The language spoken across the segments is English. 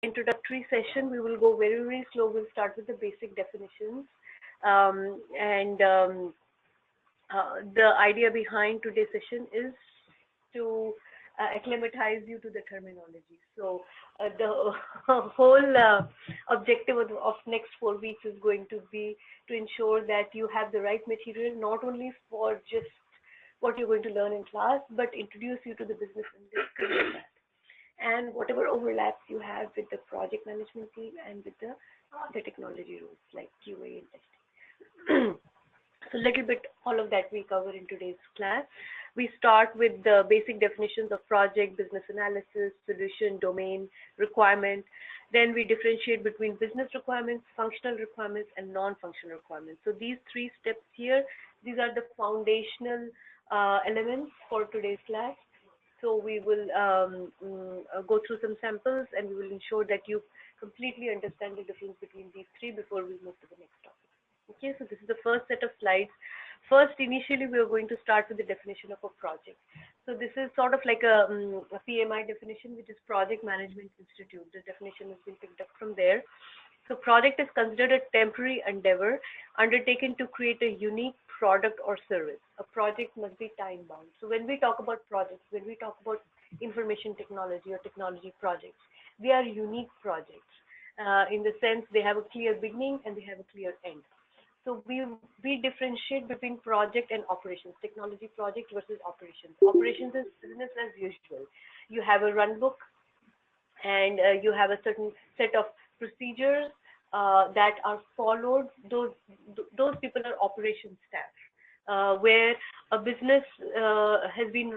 introductory session. We will go very, very slow. We'll start with the basic definitions. The idea behind today's session is to acclimatize you to the terminology. So the whole objective of next 4 weeks is going to be to ensure that you have the right material, not only for just what you're going to learn in class, but introduce you to the business analyst and whatever overlaps you have with the project management team and with the technology rules like QA and testing. So a little bit all of that we cover in today's class. We start with the basic definitions of project, business analysis, solution, domain, requirement. Then we differentiate between business requirements, functional requirements, and non-functional requirements. So these 3 steps here, these are the foundational elements for today's class. So we will go through some samples and we will ensure that you completely understand the difference between these 3 before we move to the next topic. Okay, so this is the first set of slides. First, initially, we are going to start with the definition of a project. So this is sort of like a PMI definition, which is Project Management Institute. The definition has been picked up from there. So project is considered a temporary endeavor undertaken to create a unique product or service. A project must be time bound. So when we talk about projects, when we talk about information technology or technology projects, they are unique projects in the sense they have a clear beginning and they have a clear end. So we differentiate between project and operations, technology project versus operations. Operations is business as usual. You have a run book and you have a certain set of procedures that are followed. Those people are operations staff, where a business has been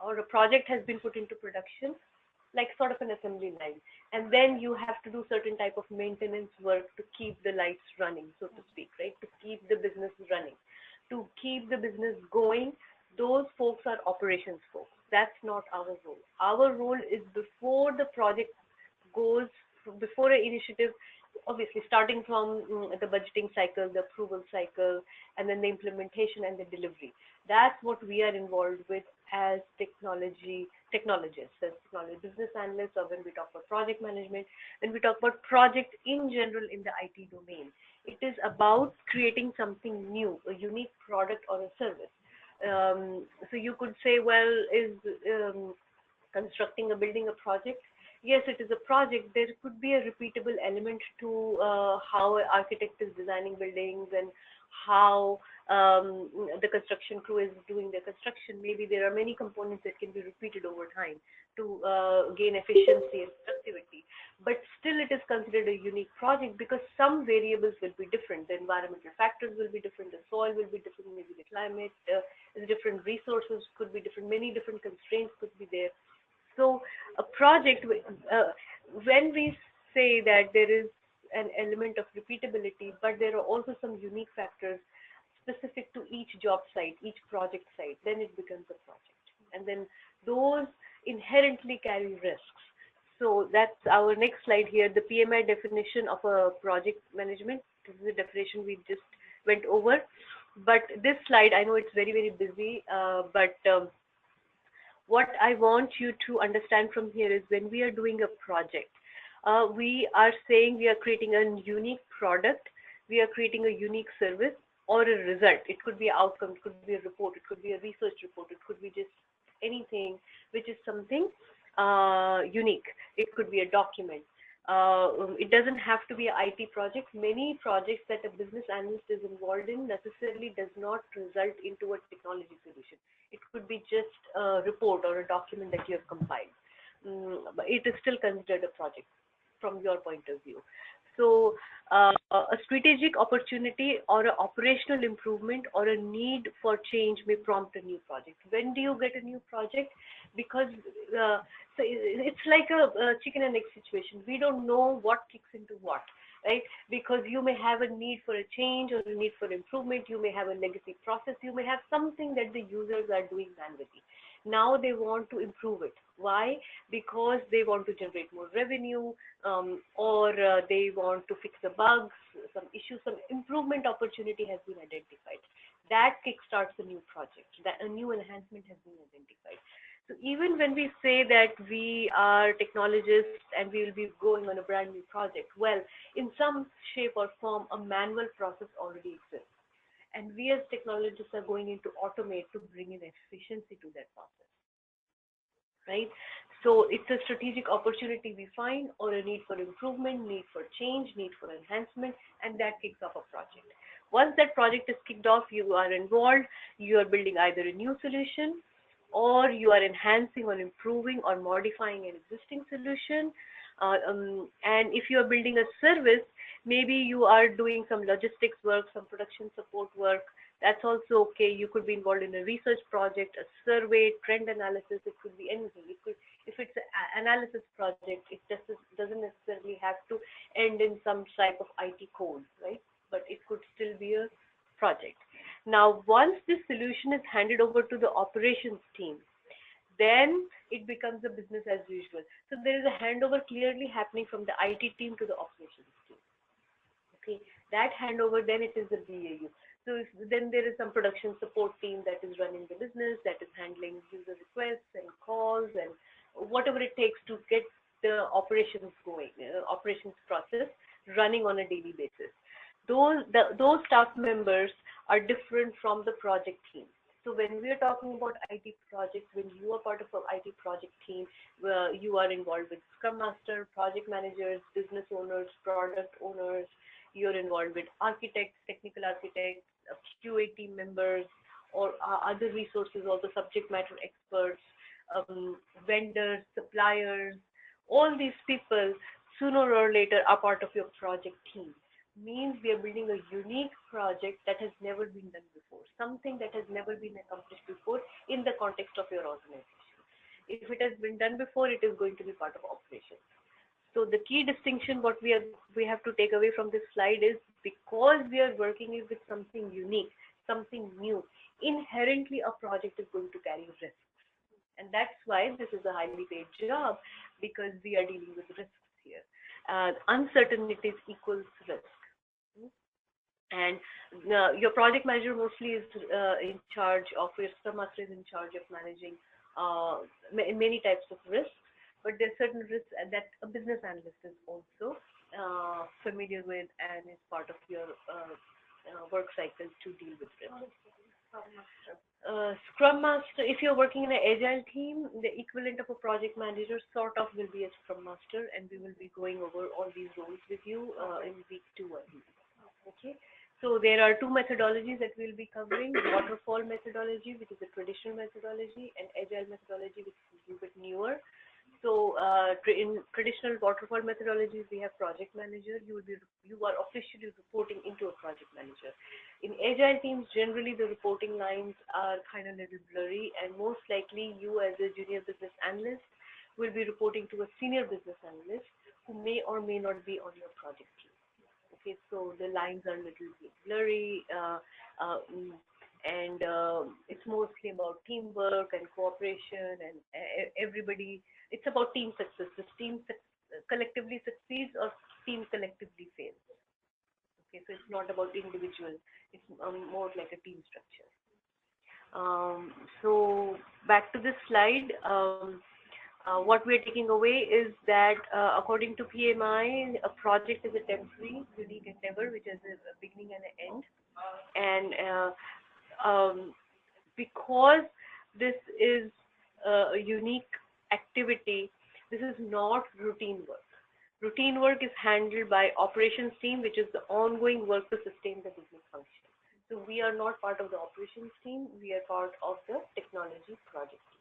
or a project has been put into production, like sort of an assembly line, and then you have to do certain type of maintenance work to keep the lights running, so to speak, right? To keep the business running, to keep the business going. Those folks are operations folks. That's not our role. Our role is before the project goes, before an initiative, obviously starting from the budgeting cycle, the approval cycle, and then the implementation and the delivery. That's what we are involved with as technologists, as technology business analysts, or when we talk about project management, when we talk about project in general in the IT domain. It is about creating something new, a unique product or a service. So you could say, well, is constructing a building a project? Yes, it is a project. There could be a repeatable element to how an architect is designing buildings and how the construction crew is doing the construction. Maybe there are many components that can be repeated over time to gain efficiency and productivity. But still it is considered a unique project because some variables will be different. The environmental factors will be different, the soil will be different, maybe the climate is different, resources could be different, many different constraints could be there. So a project, when we say that there is an element of repeatability, but there are also some unique factors specific to each job site, each project site, then it becomes a project. And then those inherently carry risks. So that's our next slide here, the PMI definition of a project management. This is the definition we just went over. But this slide, I know it's very, very busy, what I want you to understand from here is when we are doing a project, we are saying we are creating a unique product, we are creating a unique service or a result. It could be an outcome, it could be a report, it could be a research report, it could be just anything which is something unique. It could be a document. It doesn't have to be an IT project. Many projects that a business analyst is involved in necessarily does not result into a technology solution. It could be just a report or a document that you have compiled. But it is still considered a project from your point of view. So a strategic opportunity or an operational improvement or a need for change may prompt a new project. When do you get a new project? Because so it's like a chicken and egg situation. We don't know what kicks into what, right? Because you may have a need for a change or a need for improvement. You may have a legacy process. You may have something that the users are doing manually. Now they want to improve it. Why? Because they want to generate more revenue, or they want to fix the bugs, some issues, some improvement opportunity has been identified. That kickstarts a new project, that a new enhancement has been identified. So even when we say that we are technologists and we will be going on a brand new project, well, in some shape or form, a manual process already exists. And we as technologists are going in to automate to bring in efficiency to that process, right? So it's a strategic opportunity we find, or a need for improvement, need for change, need for enhancement, and that kicks off a project. Once that project is kicked off, you are involved, you are building either a new solution, or you are enhancing or improving or modifying an existing solution. And if you are building a service, maybe you are doing some logistics work, some production support work. That's also okay. You could be involved in a research project, a survey, trend analysis. It could be anything. It could, if it's an analysis project, it just doesn't necessarily have to end in some type of IT code, right? But it could still be a project. Now, once this solution is handed over to the operations team, then it becomes a business as usual. So there is a handover clearly happening from the IT team to the operations team. Okay, that handover, then it is the BAU. So then there is some production support team that is running the business, that is handling user requests and calls and whatever it takes to get the operations going, operations process running on a daily basis. Those staff members are different from the project team. So when we are talking about IT projects, when you are part of an IT project team, you are involved with Scrum Master, project managers, business owners, product owners. You're involved with architects, technical architects, QA team members, or other resources, or the subject matter experts, vendors, suppliers. All these people, sooner or later, are part of your project team. Means we are building a unique project that has never been done before, something that has never been accomplished before in the context of your organization. If it has been done before, it is going to be part of operations. So the key distinction what we have to take away from this slide is, because we are working with something unique, something new, inherently a project is going to carry risks. And that's why this is a highly paid job, because we are dealing with risks here. Uncertainties equals risk. And your project manager mostly is in charge of, your Scrum Master is in charge of managing many types of risks, but there are certain risks that a business analyst is also familiar with and is part of your work cycle to deal with risks. Scrum Master, if you're working in an Agile team, the equivalent of a project manager sort of will be a Scrum Master, and we will be going over all these roles with you in week 2 or week. Okay, so there are 2 methodologies that we'll be covering: waterfall methodology, which is a traditional methodology, and Agile methodology, which is a little bit newer. So in traditional waterfall methodologies, we have project manager. You are officially reporting into a project manager. In Agile teams, generally the reporting lines are kind of a little blurry, and most likely you as a junior business analyst will be reporting to a senior business analyst who may or may not be on your project team. Okay, so the lines are a little bit blurry, and it's mostly about teamwork and cooperation, and everybody. It's about team success. The team collectively succeeds or team collectively fails. Okay, so it's not about individual. It's more like a team structure. So back to this slide. What we're taking away is that according to PMI, a project is a temporary, unique endeavor which has a beginning and an end. And because this is a unique activity, this is not routine work. Routine work is handled by operations team, which is the ongoing work to sustain the business function. So we are not part of the operations team, we are part of the technology project team.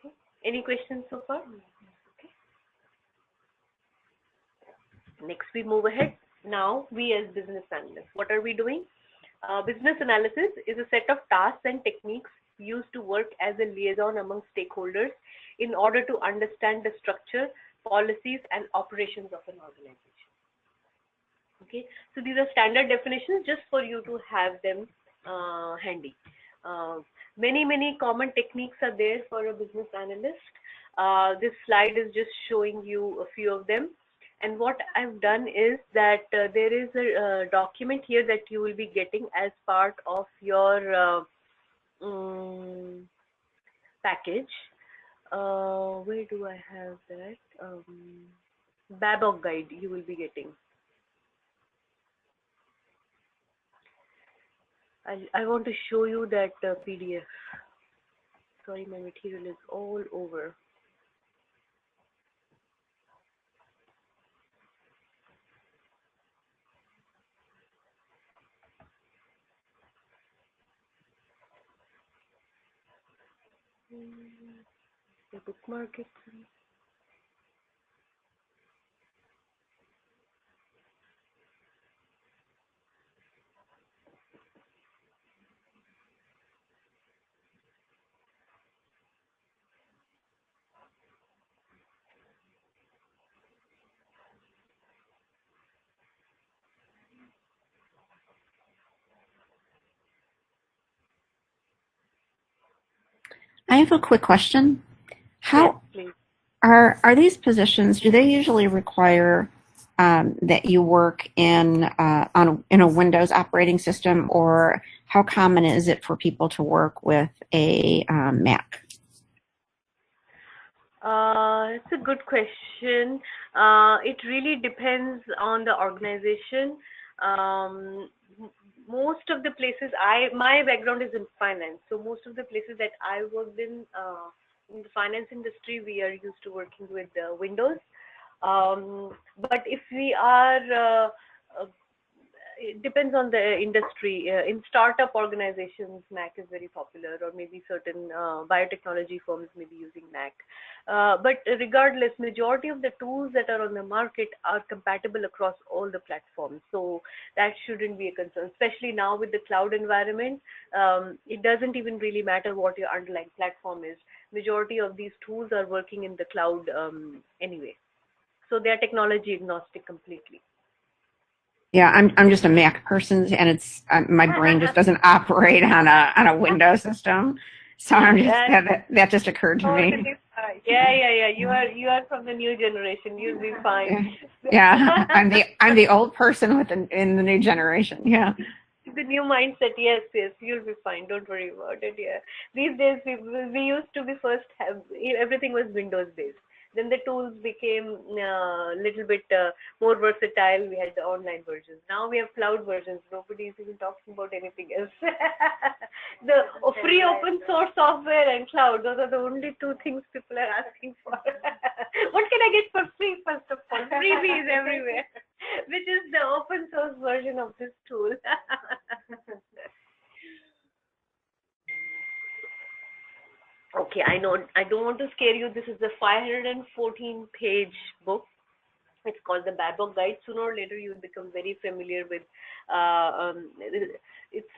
Okay. Any questions so far? Okay. Next we move ahead. Now we as business analysts, what are we doing? Business analysis is a set of tasks and techniques used to work as a liaison among stakeholders in order to understand the structure, policies, and operations of an organization. Okay, so these are standard definitions just for you to have them handy. Many common techniques are there for a business analyst. This slide is just showing you a few of them. And what I've done is that there is a document here that you will be getting as part of your package. Where do I have that? Babok guide you will be getting. I want to show you that PDF. Sorry, my material is all over. The bookmark it. I have a quick question. How Yes, are these positions? Do they usually require that you work in in a Windows operating system, or how common is it for people to work with a Mac? It's a good question. It really depends on the organization. Most of the places, my background is in finance, so most of the places that I worked in the finance industry, we are used to working with Windows. But if we are it depends on the industry. In startup organizations, Mac is very popular, or maybe certain biotechnology firms may be using Mac. But regardless, majority of the tools that are on the market are compatible across all the platforms. So that shouldn't be a concern, especially now with the cloud environment. It doesn't even really matter what your underlying platform is. Majority of these tools are working in the cloud anyway. So they are technology agnostic completely. Yeah, I'm just a Mac person, and it's my brain just doesn't operate on a Windows system. So I'm just that just occurred to me. Totally fine. Yeah. You are from the new generation. You'll be fine. Yeah, I'm the old person in the new generation. Yeah. The new mindset. Yes. You'll be fine. Don't worry about it. Yeah. These days we used to be first have everything was Windows based. Then the tools became a little bit more versatile. We had the online versions. Now we have cloud versions. Nobody is even talking about anything else. The free open source software and cloud, those are the only two things people are asking for. What can I get for free, first of all? Freebies everywhere, which is the open source version of this tool. Okay, I know. I don't want to scare you. This is a 514-page book. It's called the Babok Guide. Sooner or later, you will become very familiar with. It's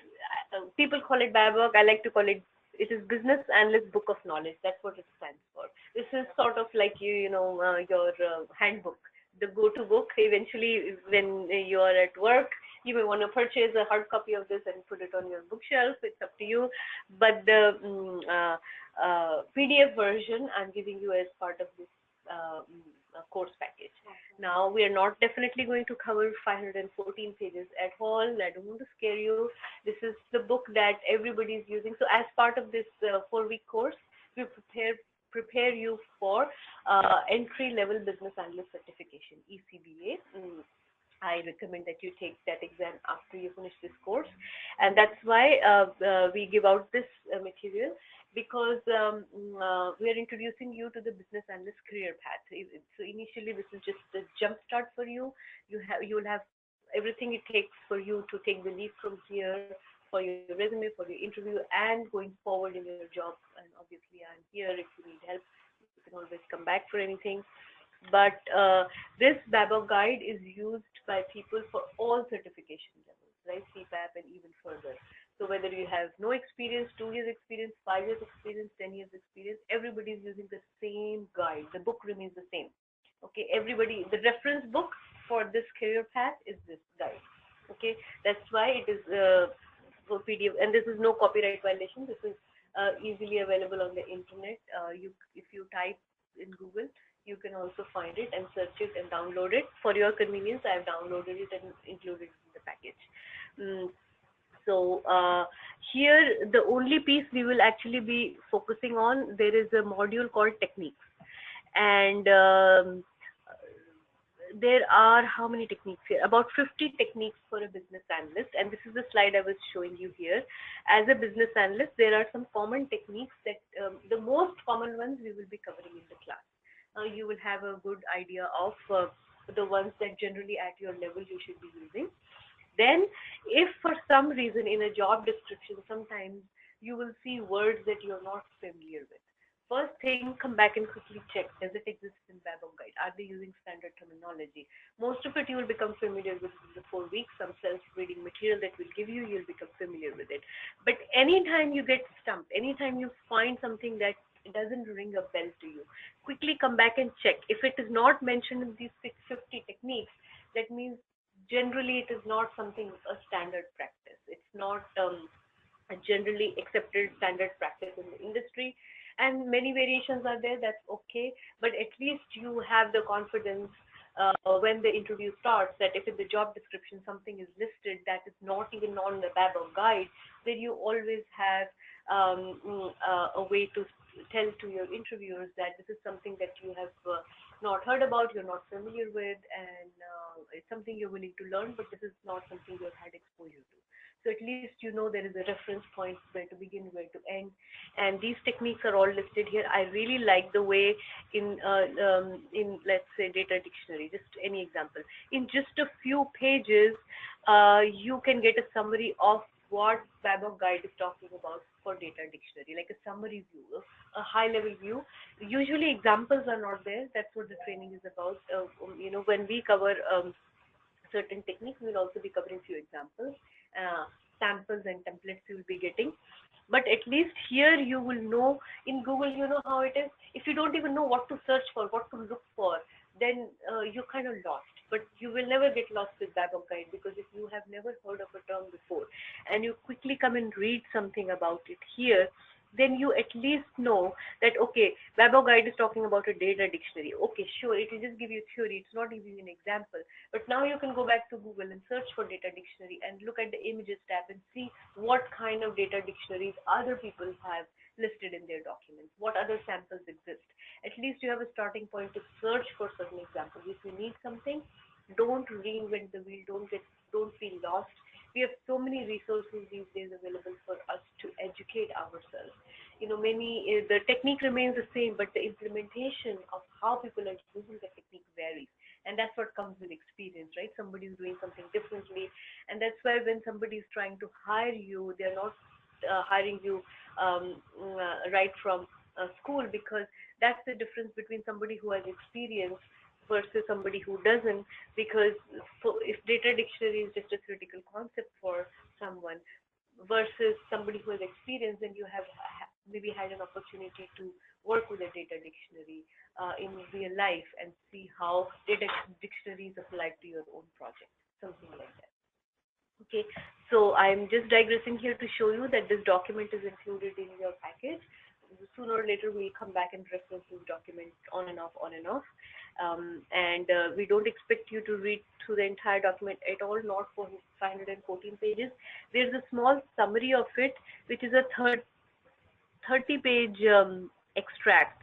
people call it Babok. I like to call it. It is Business Analyst Book of Knowledge. That's what it stands for. This is sort of like your handbook, the go-to book. Eventually, when you are at work, you may want to purchase a hard copy of this and put it on your bookshelf. It's up to you. But the PDF version I'm giving you as part of this course package. Now, we are not definitely going to cover 514 pages at all. I don't want to scare you. This is the book that everybody is using. So as part of this 4-week course, we prepare you for entry-level business analyst certification, ECBA. I recommend that you take that exam after you finish this course, and that's why we give out this material, because we are introducing you to the business analyst career path. So initially, this is just a jump start for you. You will have everything it takes for you to take the leap from here, for your resume, for your interview, and going forward in your job. And obviously, I'm here if you need help. You can always come back for anything. But this Babok guide is used by people for all certification levels, right? CPAP and even further. So whether you have no experience, 2 years experience, 5 years experience, 10 years experience, everybody is using the same guide. The book remains the same. Okay, everybody, the reference book for this career path is this guide. Okay, that's why it is for PDF, and this is no copyright violation. This is easily available on the internet. If you type in Google, you can also find it and search it and download it. For your convenience, I have downloaded it and included it in the package. So here the only piece we will actually be focusing on, there is a module called techniques, and there are how many techniques here? About 50 techniques for a business analyst, and this is the slide I was showing you here. As a business analyst, there are some common techniques that the most common ones we will be covering in the class. You will have a good idea of the ones that generally at your level you should be using. Then, if for some reason in a job description, sometimes you will see words that you're not familiar with. First thing, come back and quickly check, does it exist in Babok Guide? Are they using standard terminology? Most of it you will become familiar with in the 4 weeks. Some self-reading material that will give you, you'll become familiar with it. But anytime you get stumped, anytime you find something that doesn't ring a bell to you, quickly come back and check. If it is not mentioned in these 50 techniques, that means generally it is not something, a standard practice. It's not a generally accepted standard practice in the industry. And many variations are there, that's okay, but at least you have the confidence when the interview starts that if in the job description something is listed that is not even on the Babok Guide, then you always have a way to tell to your interviewers that this is something that you have not heard about, you're not familiar with, and it's something you're willing to learn, but this is not something you've had exposure to. So at least you know there is a reference point where to begin, where to end, and these techniques are all listed here. I really like the way in let's say data dictionary, just any example, in just a few pages you can get a summary of what Babok Guide is talking about for data dictionary, like a summary view, a high level view. Usually examples are not there. That's what the training is about. When we cover certain techniques, we'll also be covering few examples, samples and templates you will be getting. But at least here you will know, in Google you know how it is. If you don't even know what to search for, what to look for, then you're kind of lost. But you will never get lost with Babok Guide, because if you have never heard of a term before and you quickly come and read something about it here, then you at least know that, okay, Babok Guide is talking about a data dictionary. Okay, sure, it will just give you theory. It's not giving you an example. But now you can go back to Google and search for data dictionary and look at the images tab and see what kind of data dictionaries other people have listed in their documents, what other samples exist. At least you have a starting point to search for certain examples. If you need something, don't reinvent the wheel, don't feel lost. We have so many resources these days available for us to educate ourselves. The technique remains the same, but the implementation of how people are using the technique varies. And that's what comes with experience, right? Somebody is doing something differently. And that's why when somebody is trying to hire you, they're not hiring you right from school, because that's the difference between somebody who has experience versus somebody who doesn't. Because if data dictionary is just a theoretical concept for someone versus somebody who has experience, then you have maybe had an opportunity to work with a data dictionary in real life and see how data dictionary is applied to your own project, something like that. Okay, so I'm just digressing here to show you that this document is included in your package. Sooner or later we'll come back and reference this document on and off. We don't expect you to read through the entire document at all, not for 514 pages. There's a small summary of it, which is a 30-page extract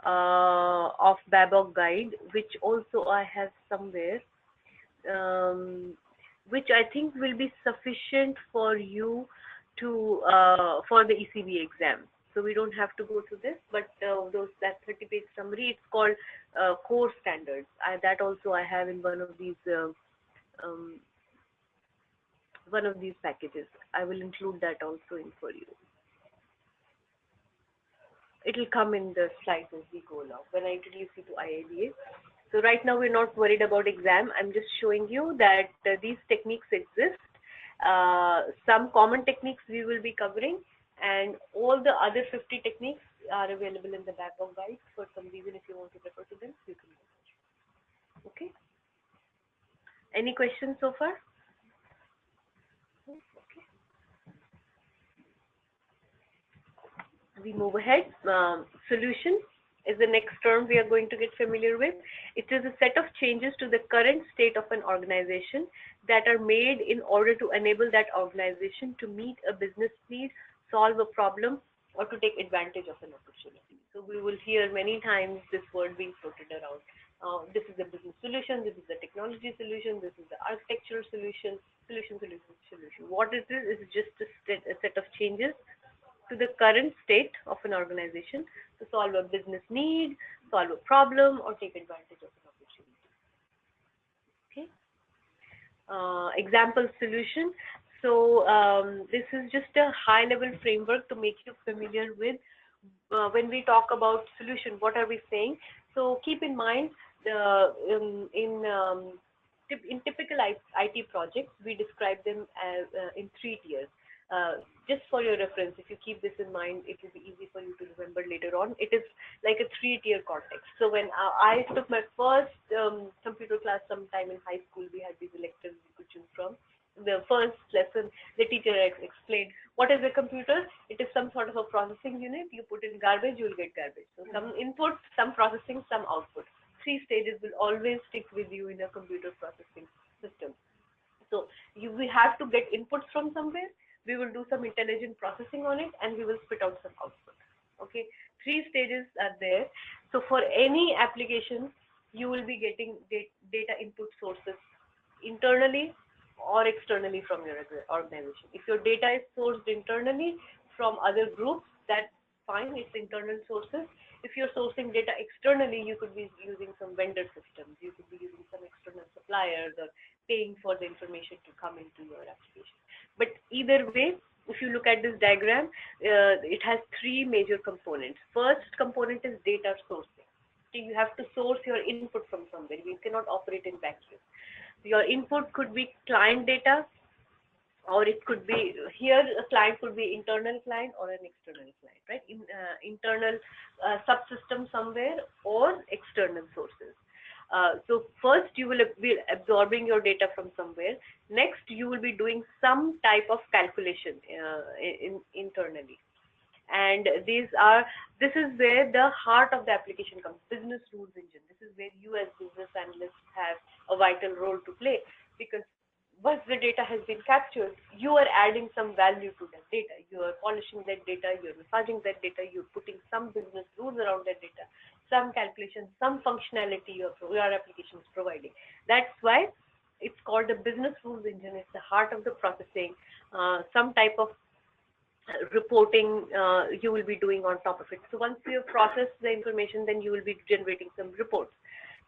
of Babok Guide, which also I have somewhere, which I think will be sufficient for you to for the ECB exam. So we don't have to go through this, but that 30-page summary, it's called core standards. That also I have in one of these packages. I will include that also in for you. It will come in the slides as we go along when I introduce you to IIBA. So right now we're not worried about exam. I'm just showing you that these techniques exist. Some common techniques we will be covering, and all the other 50 techniques are available in the Babok Guide. For some reason, if you want to refer to them, you can go. Okay. Any questions so far? Okay. We move ahead. Solution. is the next term we are going to get familiar with. It is a set of changes to the current state of an organization that are made in order to enable that organization to meet a business need, solve a problem, or to take advantage of an opportunity. So we will hear many times this word being floated around. This is the business solution, this is the technology solution, this is the architectural solution. What it is just a set of changes to the current state of an organization to solve a business need, solve a problem, or take advantage of an opportunity. Okay. Example solution. So this is just a high-level framework to make you familiar with when we talk about solution. What are we saying? So keep in mind, in typical IT projects, we describe them as in 3 tiers. Just for your reference, if you keep this in mind, it will be easy for you to remember later on. It is like a 3-tier context. So when I took my first computer class sometime in high school, we had these electives we could choose from. The first lesson, the teacher explained, what is a computer? It is some sort of a processing unit. You put in garbage, you will get garbage. So some input, some processing, some output. 3 stages will always stick with you in a computer processing system. So we have to get inputs from somewhere. We will do some intelligent processing on it, and we will spit out some output. Okay, 3 stages are there. So for any application, you will be getting data input sources internally or externally from your organization. If your data is sourced internally from other groups, that's fine, it's internal sources. If you're sourcing data externally, you could be using some vendor systems, you could be using some external suppliers, or paying for the information to come into your application. But either way, if you look at this diagram, it has 3 major components. First component is data sourcing. So you have to source your input from somewhere. You cannot operate in vacuum. Your input could be client data, or it could be, here a client could be internal client or an external client, right? Internal subsystem somewhere or external sources. So first you will be absorbing your data from somewhere. Next you will be doing some type of calculation internally. And this is where the heart of the application comes, business rules engine. This is where you as business analysts have a vital role to play, because once the data has been captured, you are adding some value to that data. You are polishing that data, you're massaging that data, you're putting some business rules around that data, some calculation, some functionality your application is providing. That's why it's called a business rules engine. It's the heart of the processing. Some type of reporting you will be doing on top of it. So once you process the information, then you will be generating some reports.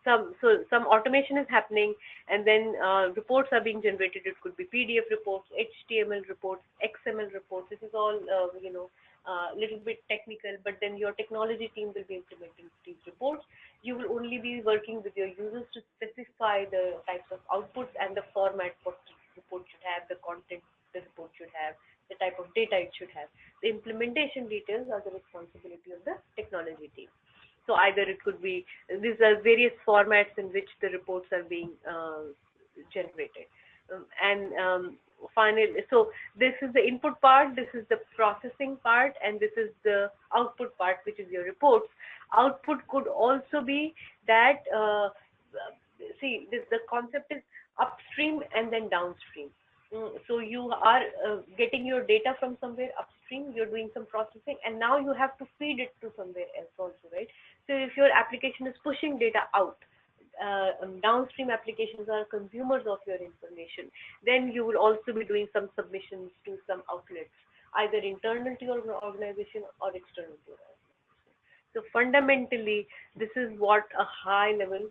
Some automation is happening, and then reports are being generated. It could be PDF reports, HTML reports, XML reports. This is all little bit technical, but then your technology team will be implementing these reports. You will only be working with your users to specify the types of outputs and the format what the report should have, the content the report should have, the type of data it should have. The implementation details are the responsibility of the technology team. So either it could be, these are various formats in which the reports are being generated. Finally, so this is the input part, this is the processing part, and this is the output part, which is your reports. Output could also be that, the concept is upstream and then downstream. So you are getting your data from somewhere upstream, you're doing some processing, and now you have to feed it to somewhere else also, right? So if your application is pushing data out, downstream applications are consumers of your information, then you will also be doing some submissions to some outlets, either internal to your organization or external to your organization. So fundamentally, this is what a high level,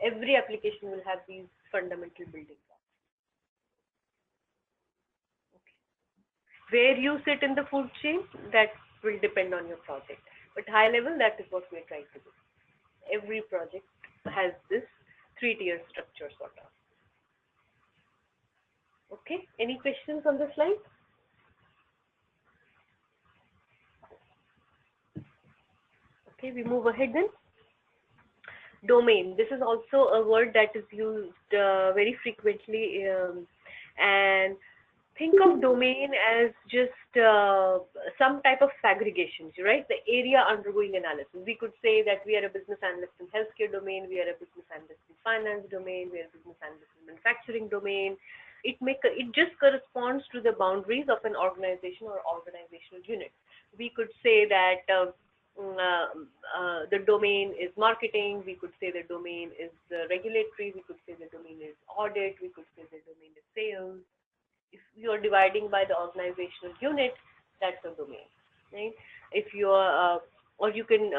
every application will have these fundamental building blocks. Where you sit in the food chain, that will depend on your project. But high level, that is what we are trying to do. Every project has this 3-tier structure sort of. Okay, any questions on the slide? Okay, we move ahead then. Domain. This is also a word that is used very frequently, and think of domain as just some type of segregation, right? The area undergoing analysis. We could say that we are a business analyst in healthcare domain, we are a business analyst in finance domain, we are a business analyst in manufacturing domain. It just corresponds to the boundaries of an organization or organizational unit. We could say that the domain is marketing, we could say the domain is regulatory, we could say the domain is audit, we could say the domain is sales. If you are dividing by the organizational unit, that's a domain, right? If you are, or you can,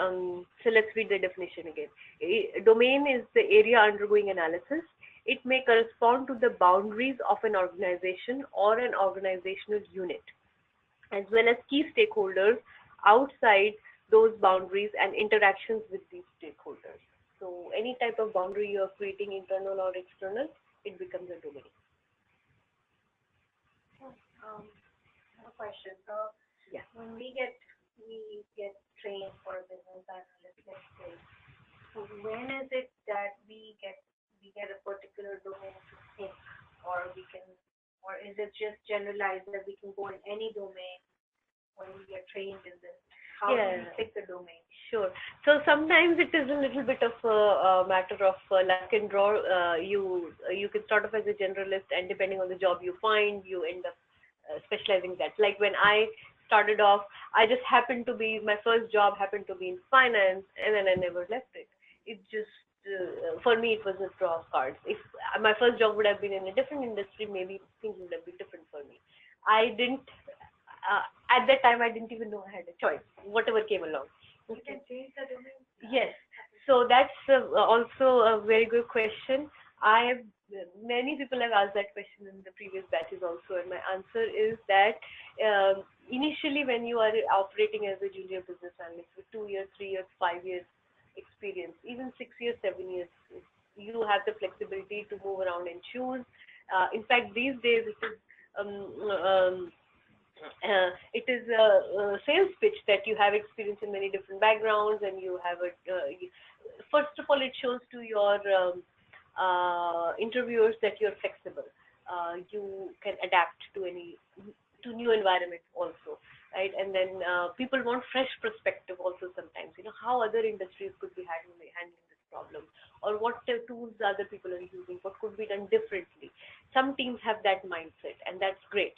so let's read the definition again. A domain is the area undergoing analysis. It may correspond to the boundaries of an organization or an organizational unit, as well as key stakeholders outside those boundaries and interactions with these stakeholders. So any type of boundary you are creating, internal or external, it becomes a domain. I have a question. So yeah, when we get trained for a business analyst, let's say, so when is it that we get a particular domain to think, or is it just generalized that we can go in any domain when we get trained in this? How do we pick the domain? Sure. So sometimes it is a little bit of a matter of luck and draw. You can start off as a generalist, and depending on the job you find, you end up specializing that. Like when I started off, I just happened to be, my first job happened to be in finance, and then I never left it. It just, for me, it was a draw of cards. If my first job would have been in a different industry, maybe things would have been different for me. I didn't, at that time, I didn't even know I had a choice, whatever came along. You can change the domain? Yes. So that's also a very good question. Many people have asked that question in the previous batches also, and my answer is that initially when you are operating as a junior business analyst with 2 years, 3 years, 5 years experience, even 6 years, 7 years, you have the flexibility to move around and choose. In fact, these days it is a sales pitch that you have experience in many different backgrounds, and you have first of all, it shows to your interviewers that you're flexible. You can adapt to new environment also, right? And then people want fresh perspective also sometimes. You know, how other industries could be handling this problem, or what tools other people are using, what could be done differently. Some teams have that mindset, and that's great.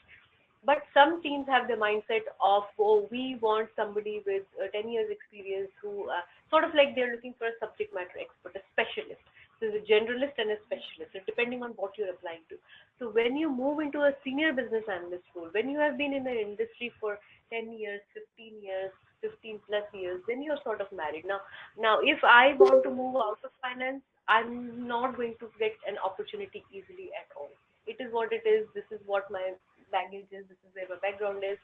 But some teams have the mindset of, oh, we want somebody with 10 years experience who sort of like they're looking for a subject matter expert, a specialist. So there's a generalist and a specialist, so depending on what you're applying to. So when you move into a senior business analyst role, when you have been in an industry for 10 years, 15 years, 15 plus years, then you're sort of married. Now if I want to move out of finance, I'm not going to get an opportunity easily at all. It is what it is. This is what my baggage is. This is where my background is.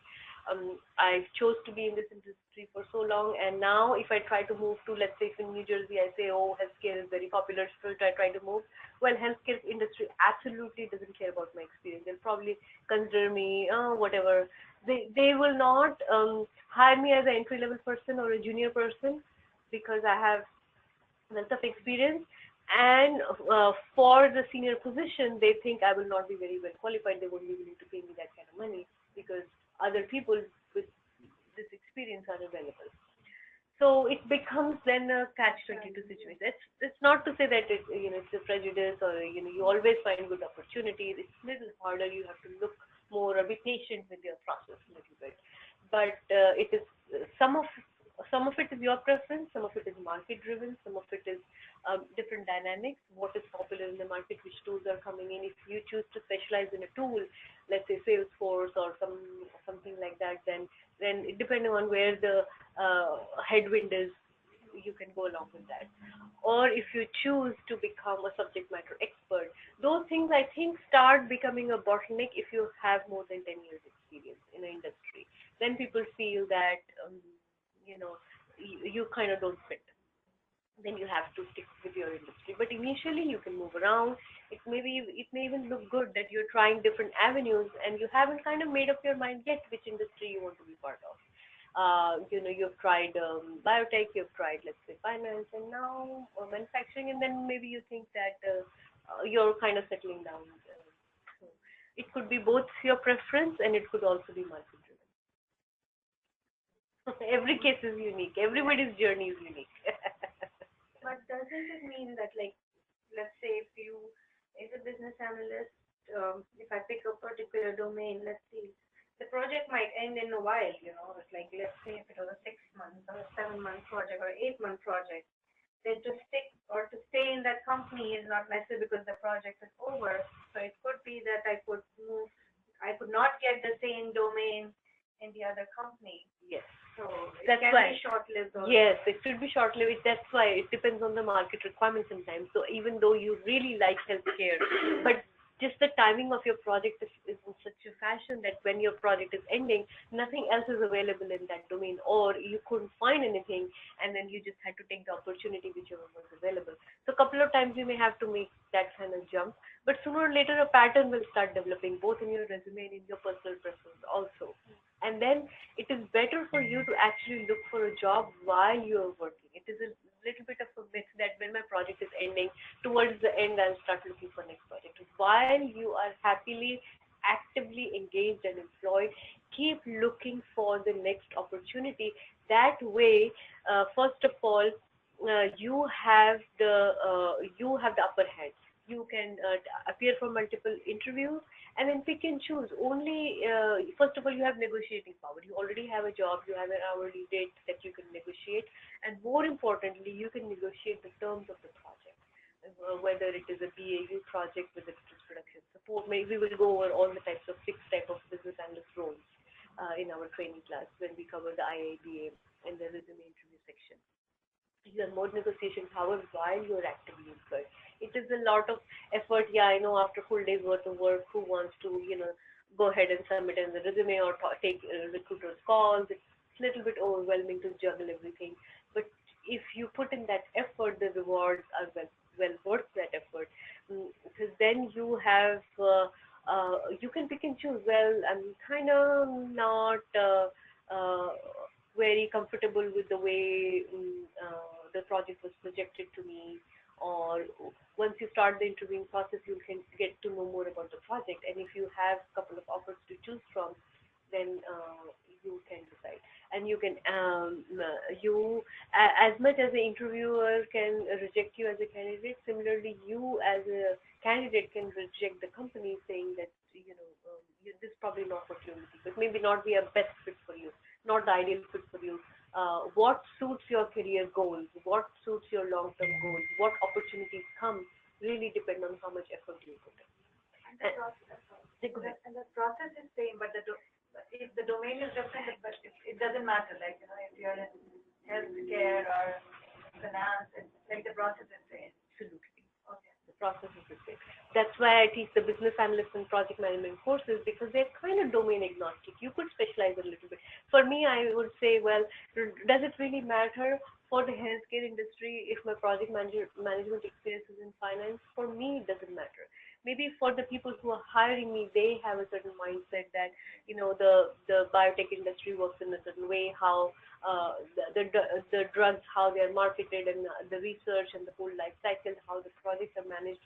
I chose to be in this industry for so long, and now if I try to move to, let's say, in New Jersey, I say, oh, healthcare is very popular, so I try to move. Well, healthcare industry absolutely doesn't care about my experience. They'll probably consider me, whatever. They will not hire me as an entry-level person or a junior person because I have wealth of experience. And for the senior position, they think I will not be very well qualified. They won't be willing to pay me that kind of money because other people with this experience are available. So it becomes then a catch-22 situation. It's not to say that it's a prejudice or you always find good opportunities. It's a little harder. You have to look more or be patient with your process a little bit. But it is some of it is your preference, some of it is market driven, some of it is different dynamics, what is popular in the market, which tools are coming in. If you choose to specialize in a tool, let's say Salesforce or something like that, then depending on where the headwind is, you can go along with that. Or if you choose to become a subject matter expert, those things I think start becoming a bottleneck if you have more than 10 years experience in an industry. Then people feel that you kind of don't fit. Then you have to stick with your industry. But initially you can move around. It may even look good that you're trying different avenues and you haven't kind of made up your mind yet which industry you want to be part of. You've tried biotech, you've tried, let's say, finance, and now manufacturing, and then maybe you think that you're kind of settling down. It could be both your preference and it could also be market-driven. Every case is unique. Everybody's journey is unique. But doesn't it mean that, like, let's say if you, as a business analyst, if I pick a particular domain, let's see, the project might end in a while, you know, it's like, let's say if it was a 6-month or a 7-month project or 8-month project, then to stick or to stay in that company is not necessary because the project is over. So it could be that I could not get the same domain in the other company. Yes. So That's it can why. be short-lived. Yes, it should be short-lived. That's why it depends on the market requirement sometimes. So even though you really like healthcare, but just the timing of your project is in such a fashion that when your project is ending, nothing else is available in that domain, or you couldn't find anything, and then you just had to take the opportunity whichever was available. So a couple of times you may have to make that kind of jump, but sooner or later a pattern will start developing both in your resume and in your personal preference also. And then it is better for you to actually look for a job while you are working. It is a little bit of a myth that when my project is ending, towards the end I'll start looking for next project. While you are happily, actively engaged and employed, keep looking for the next opportunity. That way, first of all, you have the upper hand. You can appear for multiple interviews and then pick and choose. Only, first of all, you have negotiating power. You already have a job, you have an hourly rate that you can negotiate, and more importantly, you can negotiate the terms of the project, whether it is a BAU project, whether it is production support. Maybe we will go over all the types of 6 types of business analyst roles in our training class when we cover the IIBA and the resume interview section. You have more negotiation power while you are actively employed. It is a lot of effort. Yeah, I know after full day's worth of work, who wants to, go ahead and submit in the resume or take recruiter's calls. It's a little bit overwhelming to juggle everything. But if you put in that effort, the rewards are well worth that effort. Because then you have, you can pick and choose. Well, I'm kind of not very comfortable with the way the project was projected to me, or once you start the interviewing process, you can get to know more about the project, and if you have a couple of offers to choose from, then you can decide. And you can, as much as the interviewer can reject you as a candidate, similarly you as a candidate can reject the company saying that, this is probably not what you're looking, but maybe not be a best fit for you, not the ideal fit for you. What suits your career goals, what suits your long-term goals, what opportunities come really depend on how much effort you put in. And the process is same, but if the domain is different, but it doesn't matter. Like, if you're in healthcare or finance, it's like the process is same. Absolutely. Okay. The process is the same. That's why I teach the business analyst and project management courses, because they're kind of domain agnostic. You could specialize a little bit. For me, I would say, well, does it really matter for the healthcare industry if my project management experience is in finance? For me, it doesn't matter. Maybe for the people who are hiring me, they have a certain mindset that, the biotech industry works in a certain way, how the drugs, how they are marketed, and the research and the whole life cycle, how the projects are managed,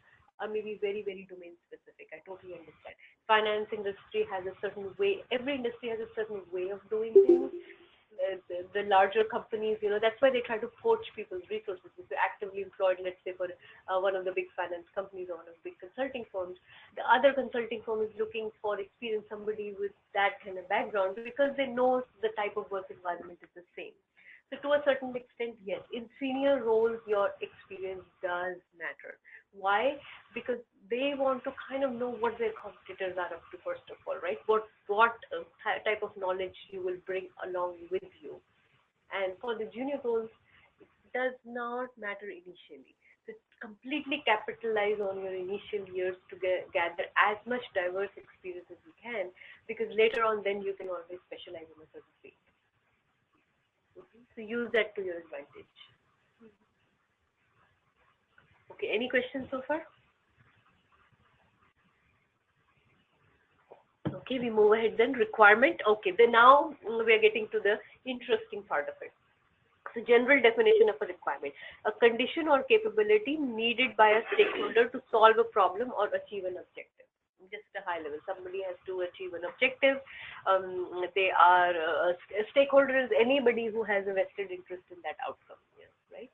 are maybe very, very domain specific. I totally understand. Finance industry has a certain way, every industry has a certain way of doing things. The larger companies, that's why they try to poach people's resources. If you're actively employed, let's say for one of the big finance companies or one of the big consulting firms, the other consulting firm is looking for experienced somebody with that kind of background because they know the type of work environment is the same. So to a certain extent, yes, in senior roles, your experience does matter. Why? Because they want to kind of know what their competitors are up to, first of all, right? What type of knowledge you will bring along with you. And for the junior roles, it does not matter initially. So completely capitalize on your initial years to gather as much diverse experience as you can, because later on, then you can always specialize in a certain field. So use that to your advantage. Okay, any questions so far? Okay, we move ahead then. Requirement. Okay, then now we are getting to the interesting part of it. So general definition of a requirement: a condition or capability needed by a stakeholder to solve a problem or achieve an objective. just a high level. Somebody has to achieve an objective. They are stakeholders, anybody who has a vested interest in that outcome, yes, right?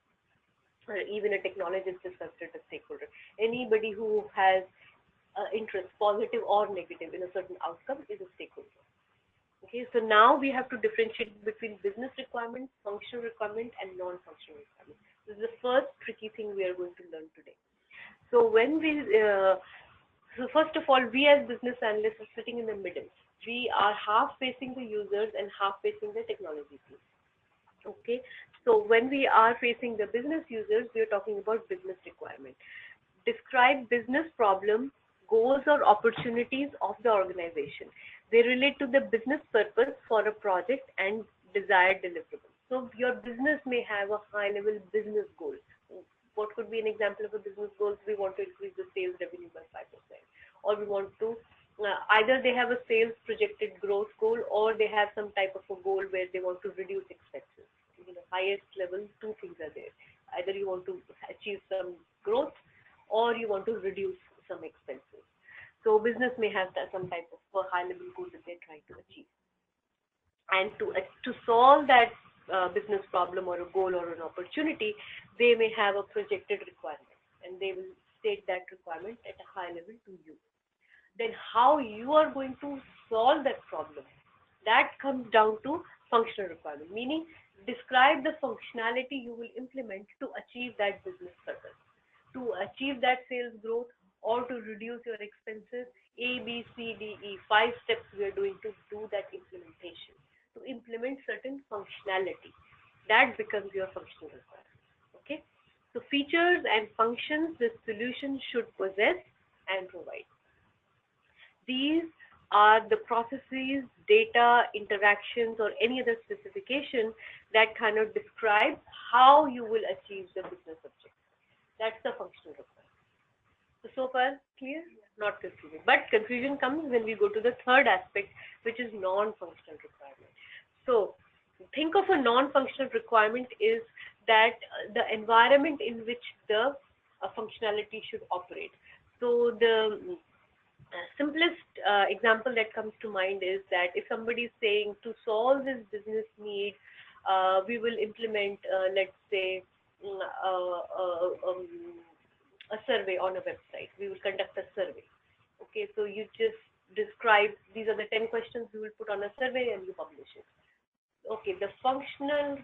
Even a technologist is considered a stakeholder. Anybody who has interest, positive or negative, in a certain outcome is a stakeholder. Okay, so now we have to differentiate between business requirements, functional requirement, and non-functional requirement. This is the first tricky thing we are going to learn today. So when we, so first of all, we as business analysts are sitting in the middle. We are half facing the users and half facing the technology team. Okay, so when we are facing the business users, we are talking about business requirement. Describe business problem, goals or opportunities of the organization. They relate to the business purpose for a project and desired deliverables. So your business may have a high level business goal. What could be an example of a business goal? We want to increase the sales revenue by 5%, or we want to either they have a sales projected growth goal, or they have some type of a goal where they want to reduce expenses. In the highest level, two things are there. Either you want to achieve some growth, or you want to reduce some expenses. So business may have some type of a high level goal that they're trying to achieve. And to solve that business problem or a goal or an opportunity, they may have a projected requirement, and they will state that requirement at a high level to you. Then how you are going to solve that problem, that comes down to functional requirement, meaning describe the functionality you will implement to achieve that business purpose, to achieve that sales growth, or to reduce your expenses. A, B, C, D, E, 5 steps we are doing to do that implementation, to implement certain functionality. That becomes your functional requirement. Okay, so features and functions this solution should possess and provide. These are the processes, data, interactions, or any other specification that kind of describe how you will achieve the business objective. That's the functional requirement. So far, clear? Not confusing. But confusion comes when we go to the third aspect, which is non-functional requirement. So think of a non-functional requirement is that the environment in which the functionality should operate. So the simplest example that comes to mind is that if somebody is saying to solve this business need, we will implement, let's say, a survey on a website. We will conduct a survey. Okay, so you just describe, these are the 10 questions we will put on a survey and you publish it. Okay, the functional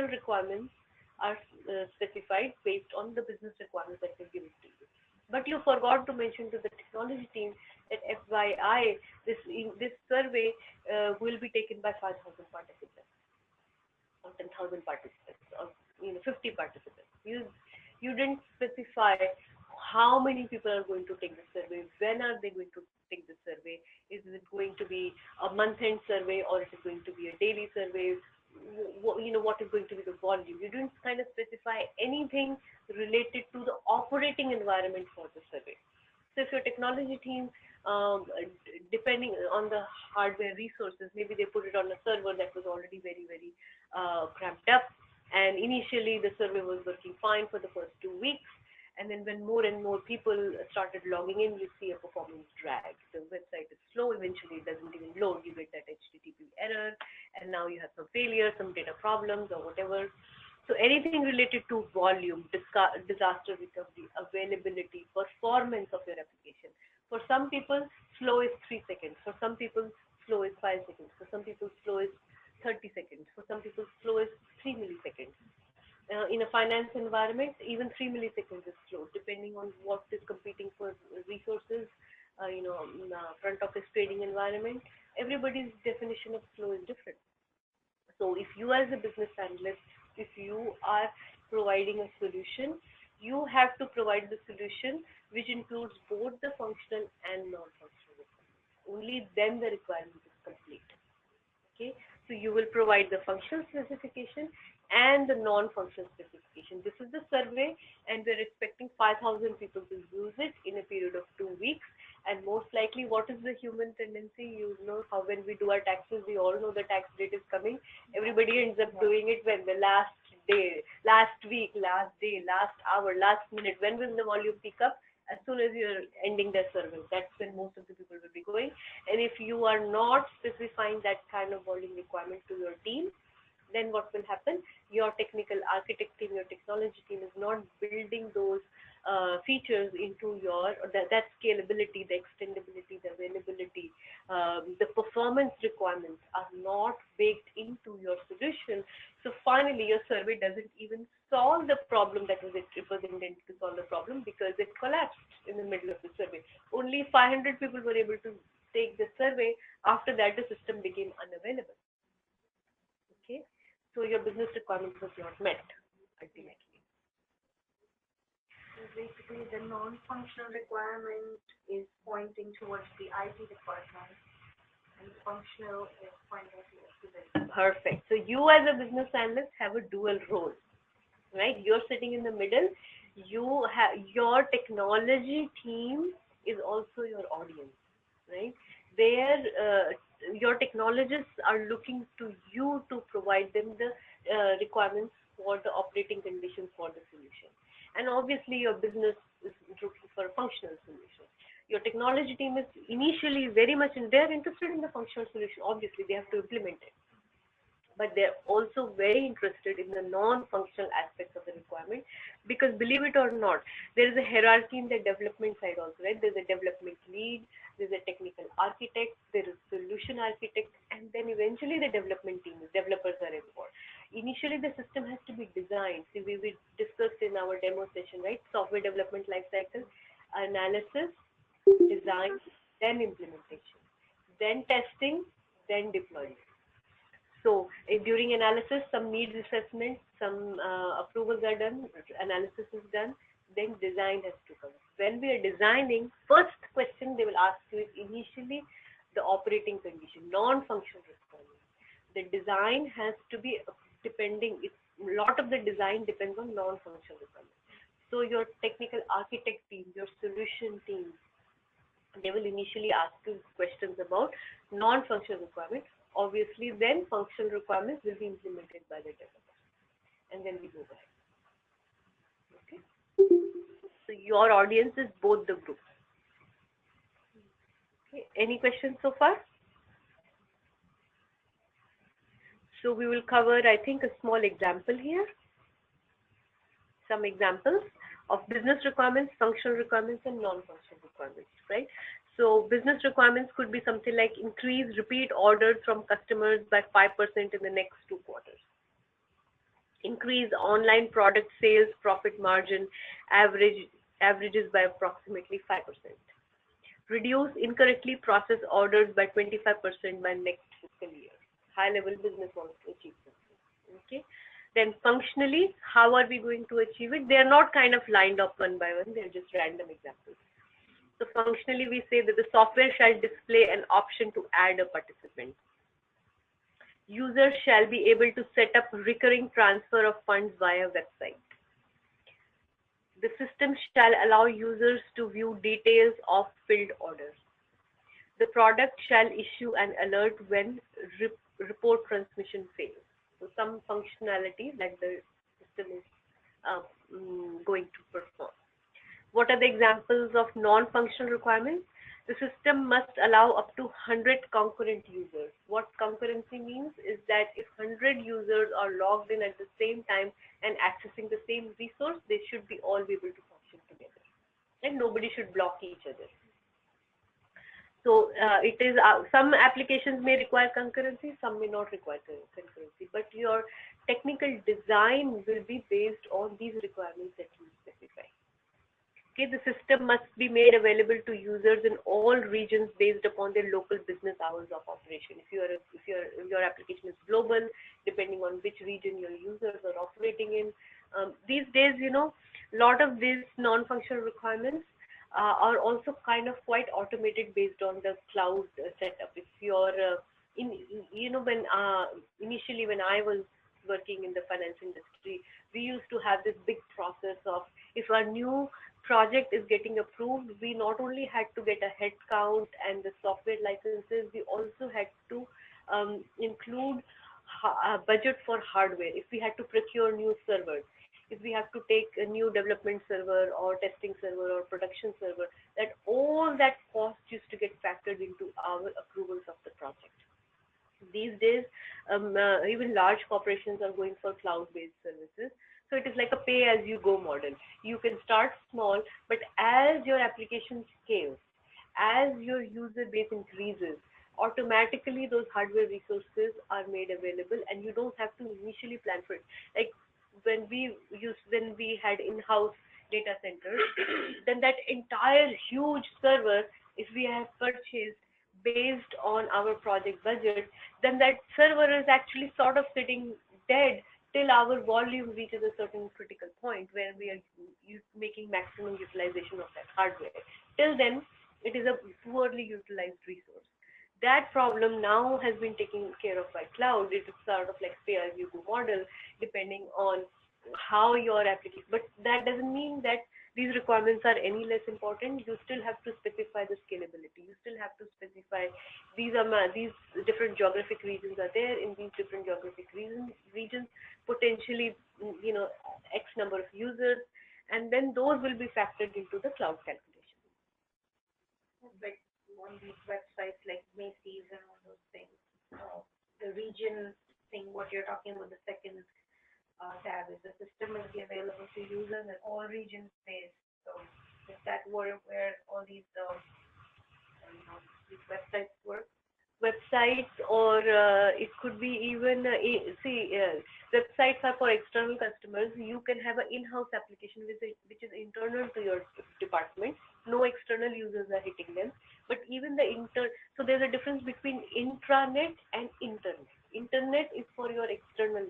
requirements are specified based on the business requirements that were given to you. But you forgot to mention to the technology team that FYI, this survey will be taken by 5,000 participants, or 10,000 participants, or 50 participants. You didn't specify how many people are going to take the survey, when are they going to take the survey, is it going to be a month-end survey, or is it going to be a daily survey, what is going to be the volume. You didn't kind of specify anything related to the operating environment for the survey. So if your technology team, depending on the hardware resources, maybe they put it on a server that was already very, very cramped up, and initially the survey was working fine for the first 2 weeks, and then when more and more people started logging in, you see a performance drag. The website is slow, eventually it doesn't even load, you get that HTTP error, and now you have some failures, some data problems or whatever. So anything related to volume, disaster recovery, availability, performance of your application. For some people, slow is 3 seconds. For some people, slow is 5 seconds. For some people, slow is 30 seconds. For some people, slow is 3 milliseconds. In a finance environment, even 3 milliseconds is slow, depending on what is competing for resources. Front office trading environment, everybody's definition of slow is different. So if you as a business analyst, if you are providing a solution, you have to provide the solution which includes both the functional and non-functional requirements. Only then the requirement is complete. Okay, so you will provide the functional specification and the non-functional specification. This is the survey, and we're expecting 5,000 people to use it in a period of 2 weeks. And most likely, what is the human tendency? You know how when we do our taxes, we all know the tax date is coming. Everybody ends up doing it when the last day, last week, last day, last hour, last minute. When will the volume pick up? as soon as you're ending their service. That's when most of the people will be going. And if you are not specifying that kind of volume requirement to your team, then what will happen? Your technical architect team, your technology team is not building those features into your, that scalability, the extendability, the availability, the performance requirements are not baked into your solution. So finally, your survey doesn't even solve the problem that was intended to solve the problem, because it collapsed in the middle of the survey. Only 500 people were able to take the survey. After that, the system became unavailable. Okay, so your business requirement was not met ultimately. So basically, the non-functional requirement is pointing towards the IT department, and the functional is pointing towards the business. Perfect. So you as a business analyst have a dual role, right? You're sitting in the middle. You have your technology team is also your audience, right? Your technologists are looking to you to provide them the requirements for the operating conditions for the solution. And obviously your business is looking for a functional solution. Your technology team is initially very much they're interested in the functional solution. Obviously they have to implement it, but they're also very interested in the non-functional aspects of the requirement, because believe it or not, there is a hierarchy in the development side also, right? There's a development lead, there's a technical architect, there is solution architect, and then eventually the development team, developers are involved. Initially the system has to be designed. See, we discussed in our demo session, right? Software development lifecycle, analysis, design, then implementation, then testing, then deployment. So during analysis, some needs assessment, some approvals are done, analysis is done, then design has to come. When we are designing, first question they will ask you is initially the operating condition, non-functional requirement. The design has to be depending, a lot of the design depends on non-functional requirements. So your technical architect team, your solution team, they will initially ask you questions about non-functional requirements. Obviously, then functional requirements will be implemented by the developers, and then we go back. Okay. So your audience is both the groups. Okay. Any questions so far? So we will cover, I think, a small example here. Some examples of business requirements, functional requirements, and non-functional requirements, right? So business requirements could be something like increase repeat orders from customers by 5% in the next 2 quarters. Increase online product sales profit margin averages by approximately 5%. Reduce incorrectly processed orders by 25% by next fiscal year. High-level business wants to achieve something. Okay. Then functionally, how are we going to achieve it? They are not kind of lined up one by one. They are just random examples. So functionally, we say that the software shall display an option to add a participant. Users shall be able to set up recurring transfer of funds via website. The system shall allow users to view details of filled orders. The product shall issue an alert when report transmission fails. So some functionality that the system is going to perform. What are the examples of non-functional requirements? The system must allow up to 100 concurrent users. What concurrency means is that if 100 users are logged in at the same time and accessing the same resource, they should be all be able to function together. And nobody should block each other. So it is some applications may require concurrency, some may not require concurrency, but your technical design will be based on these requirements that you specify. Okay, the system must be made available to users in all regions based upon their local business hours of operation. If your application is global, depending on which region your users are operating in. These days, a lot of these non-functional requirements are also kind of quite automated based on the cloud setup. If you're initially when I was working in the finance industry, we used to have this big process of, if a new project is getting approved, we not only had to get a head count and the software licenses, we also had to include a budget for hardware. If we had to procure new servers, if we have to take a new development server or testing server or production server, that all that cost used to get factored into our approvals of the project. These days, even large corporations are going for cloud-based services. So it is like a pay-as-you-go model. You can start small, but as your application scales, as your user base increases, automatically those hardware resources are made available, and you don't have to initially plan for it. Like when we had in-house data centers, then that entire huge server, if we have purchased based on our project budget, then that server is actually sort of sitting dead till our volume reaches a certain critical point where we are making maximum utilization of that hardware. Till then, it is a poorly utilized resource. That problem now has been taken care of by cloud. It is sort of like pay-as-you-go model, depending on how your application. But that doesn't mean that these requirements are any less important. You still have to specify the scalability. You still have to specify these different geographic regions are there. In these different geographic regions, potentially, X number of users, and then those will be factored into the cloud calculation. Like on these websites like Macy's and all those things, the region thing, what you're talking about, the second tab is the system will be available to users in all regions based. So is that where all these websites work? Websites, or it could be even websites are for external customers. You can have an in-house application which is internal to your department. No external users are hitting them. But even so there's a difference between intranet and internet. Internet is for your external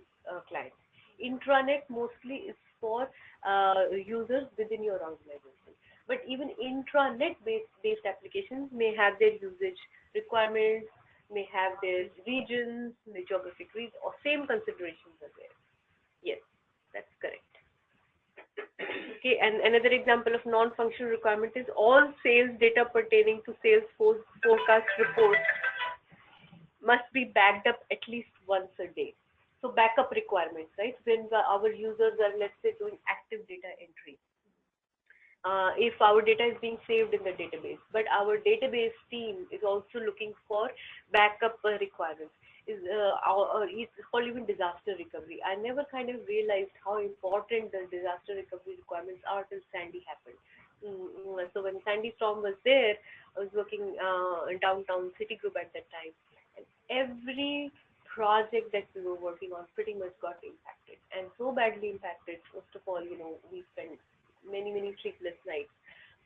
clients. Intranet mostly is for users within your organization. But even intranet-based applications may have their usage requirements, may have their regions, the geographic regions, or same considerations are there. Yes, that's correct. Okay, and another example of non-functional requirement is all sales data pertaining to Salesforce forecast reports must be backed up at least once a day. So backup requirements, right? When our users are, let's say, doing active data entry. If our data is being saved in the database, but our database team is also looking for backup requirements. It's called even disaster recovery. I never kind of realized how important the disaster recovery requirements are till Sandy happened. So when Sandy Storm was there, I was working in downtown Citigroup at that time, and every project that we were working on pretty much got impacted, and so badly impacted. First of all, we spent many sleepless nights.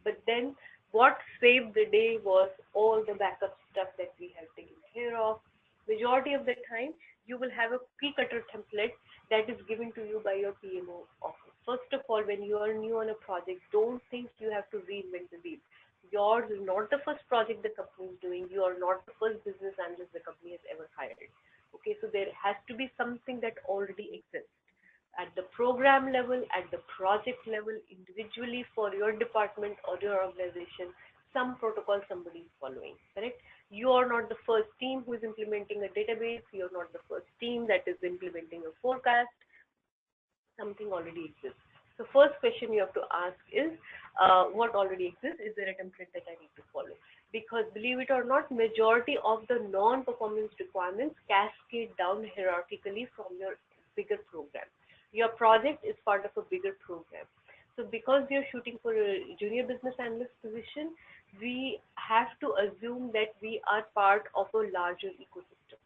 But then what saved the day was all the backup stuff that we have taken care of. Majority of the time, you will have a cookie-cutter template that is given to you by your PMO office. First of all, when you are new on a project, don't think you have to reinvent the wheel. Yours is not the first project the company is doing. You are not the first business analyst the company has ever hired. Okay, so there has to be something that already exists. At the program level, at the project level, individually for your department or your organization, some protocol somebody is following, correct? You are not the first team who is implementing a database. You are not the first team that is implementing a forecast. Something already exists. So first question you have to ask is, what already exists? Is there a template that I need to follow? Because believe it or not, majority of the non-performance requirements cascade down hierarchically from your bigger program. Your project is part of a bigger program. So because we are shooting for a junior business analyst position, we have to assume that we are part of a larger ecosystem.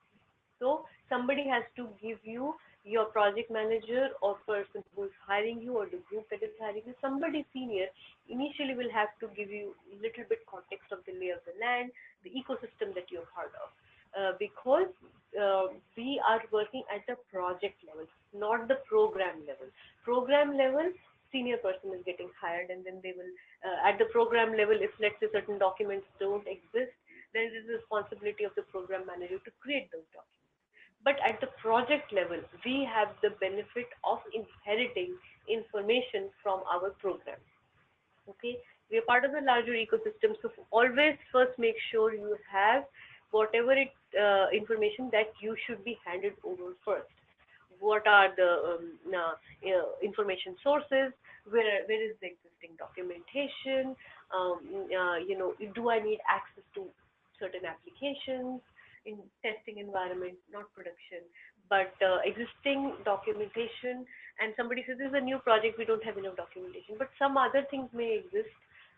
So somebody has to give you, your project manager or person who is hiring you or the group that is hiring you, somebody senior initially will have to give you a little bit context of the lay of the land, the ecosystem that you're part of. Because we are working at the project level, not the program level. Program level, senior person is getting hired, and then they will, at the program level, if let's say certain documents don't exist, then it is the responsibility of the program manager to create those documents. But at the project level, we have the benefit of inheriting information from our program. Okay, we are part of the larger ecosystem, so always first make sure you have whatever information that you should be handed over first. what are the information sources, where is the existing documentation, do I need access to certain applications in testing environment, not production, but existing documentation. And somebody says, this is a new project, we don't have enough documentation, but some other things may exist.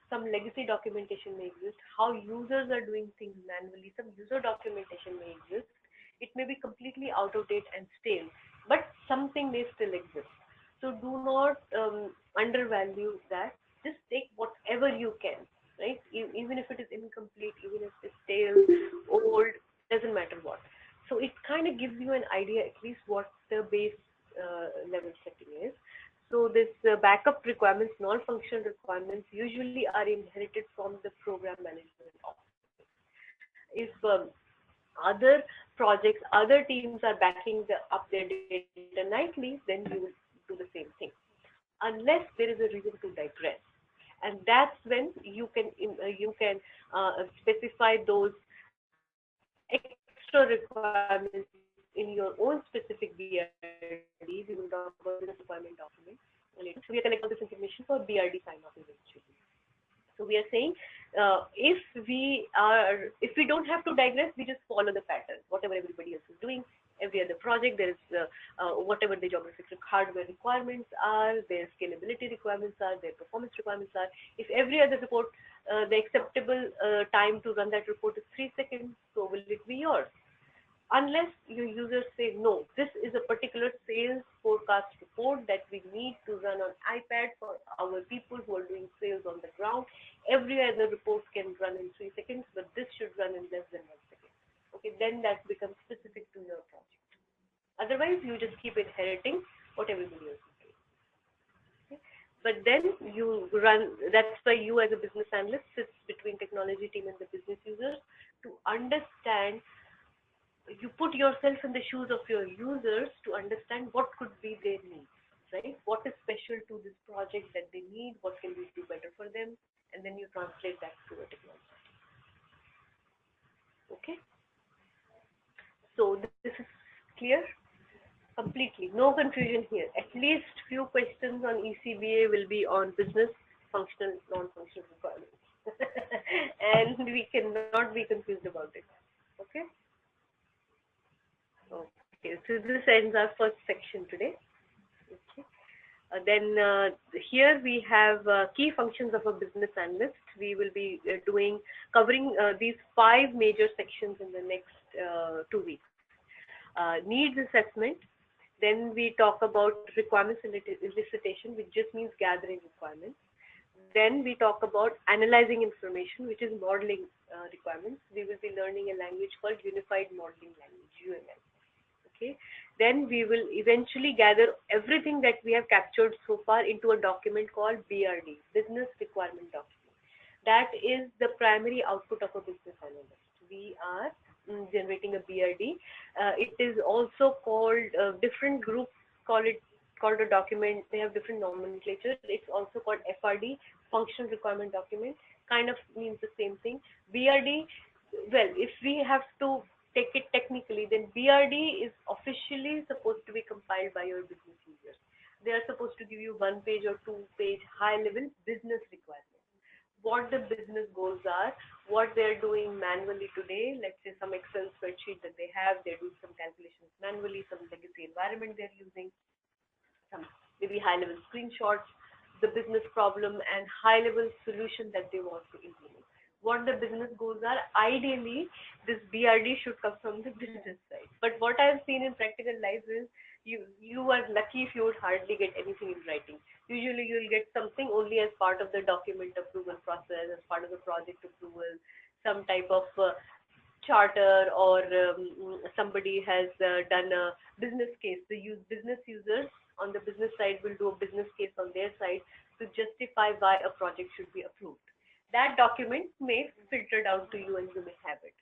Some legacy documentation may exist. How users are doing things manually, some user documentation may exist. It may be completely out of date and stale, but something may still exist. So do not undervalue that. Just take whatever you can, right? Even if it is incomplete, even if it's stale, old, doesn't matter what. So it kind of gives you an idea at least what the base level setting is. So this backup requirements, non-functional requirements usually are inherited from the program management office. If other projects, other teams are backing up their data nightly, then you will do the same thing, unless there is a reason to digress. And that's when you can specify those extra requirements in your own specific BRD. We will talk about this requirement document later. So we are collecting all this information for BRD sign-off eventually. So we are saying if we don't have to digress, we just follow the pattern, whatever everybody else is doing. Every other project, there is whatever the geographic hardware requirements are, their scalability requirements are, their performance requirements are. If every other report, the acceptable time to run that report is 3 seconds, so will it be yours? Unless your users say, no, this is a particular sales forecast report that we need to run on iPad for our people who are doing sales on the ground. Every other report can run in 3 seconds, but this should run in less than 1 second. Okay, then that becomes specific to your project. Otherwise, you just keep inheriting what everybody else is doing. Okay? But then you run, that's why you as a business analyst sits between technology team and the business users to understand. You put yourself in the shoes of your users to understand what could be their needs, right? What is special to this project that they need? What can we do better for them? And then you translate that to a technology. Okay. So this is clear? Completely. No confusion here. At least few questions on ECBA will be on business, functional, non-functional requirements. And we cannot be confused about it. Okay? Okay, so this ends our first section today. Okay. Then here we have key functions of a business analyst. We will be covering these 5 major sections in the next 2 weeks. Needs assessment. Then we talk about requirements elicitation, which just means gathering requirements. Then we talk about analyzing information, which is modeling requirements. We will be learning a language called Unified Modeling Language, UML. Okay. Then we will eventually gather everything that we have captured so far into a document called BRD, Business Requirement Document. That is the primary output of a business analyst. We are generating a BRD. It is also called, different groups called a document. They have different nomenclature. It's also called FRD, Functional Requirement Document. Kind of means the same thing. BRD, well, if we have to take it technically, then BRD is officially supposed to be compiled by your business users. They are supposed to give you 1-page or 2-page high-level business requirements. What the business goals are, what they're doing manually today, let's say some Excel spreadsheet that they have, they're doing some calculations manually, some legacy environment they're using, some maybe high-level screenshots, the business problem and high-level solution that they want to implement. What the business goals are, ideally, this BRD should come from the business side. But what I've seen in practical life is you are lucky if you would hardly get anything in writing. Usually you'll get something only as part of the document approval process, as part of the project approval, some type of charter, or somebody has done a business case. The business users on the business side will do a business case on their side to justify why a project should be approved. That document may filter down to you and you may have it.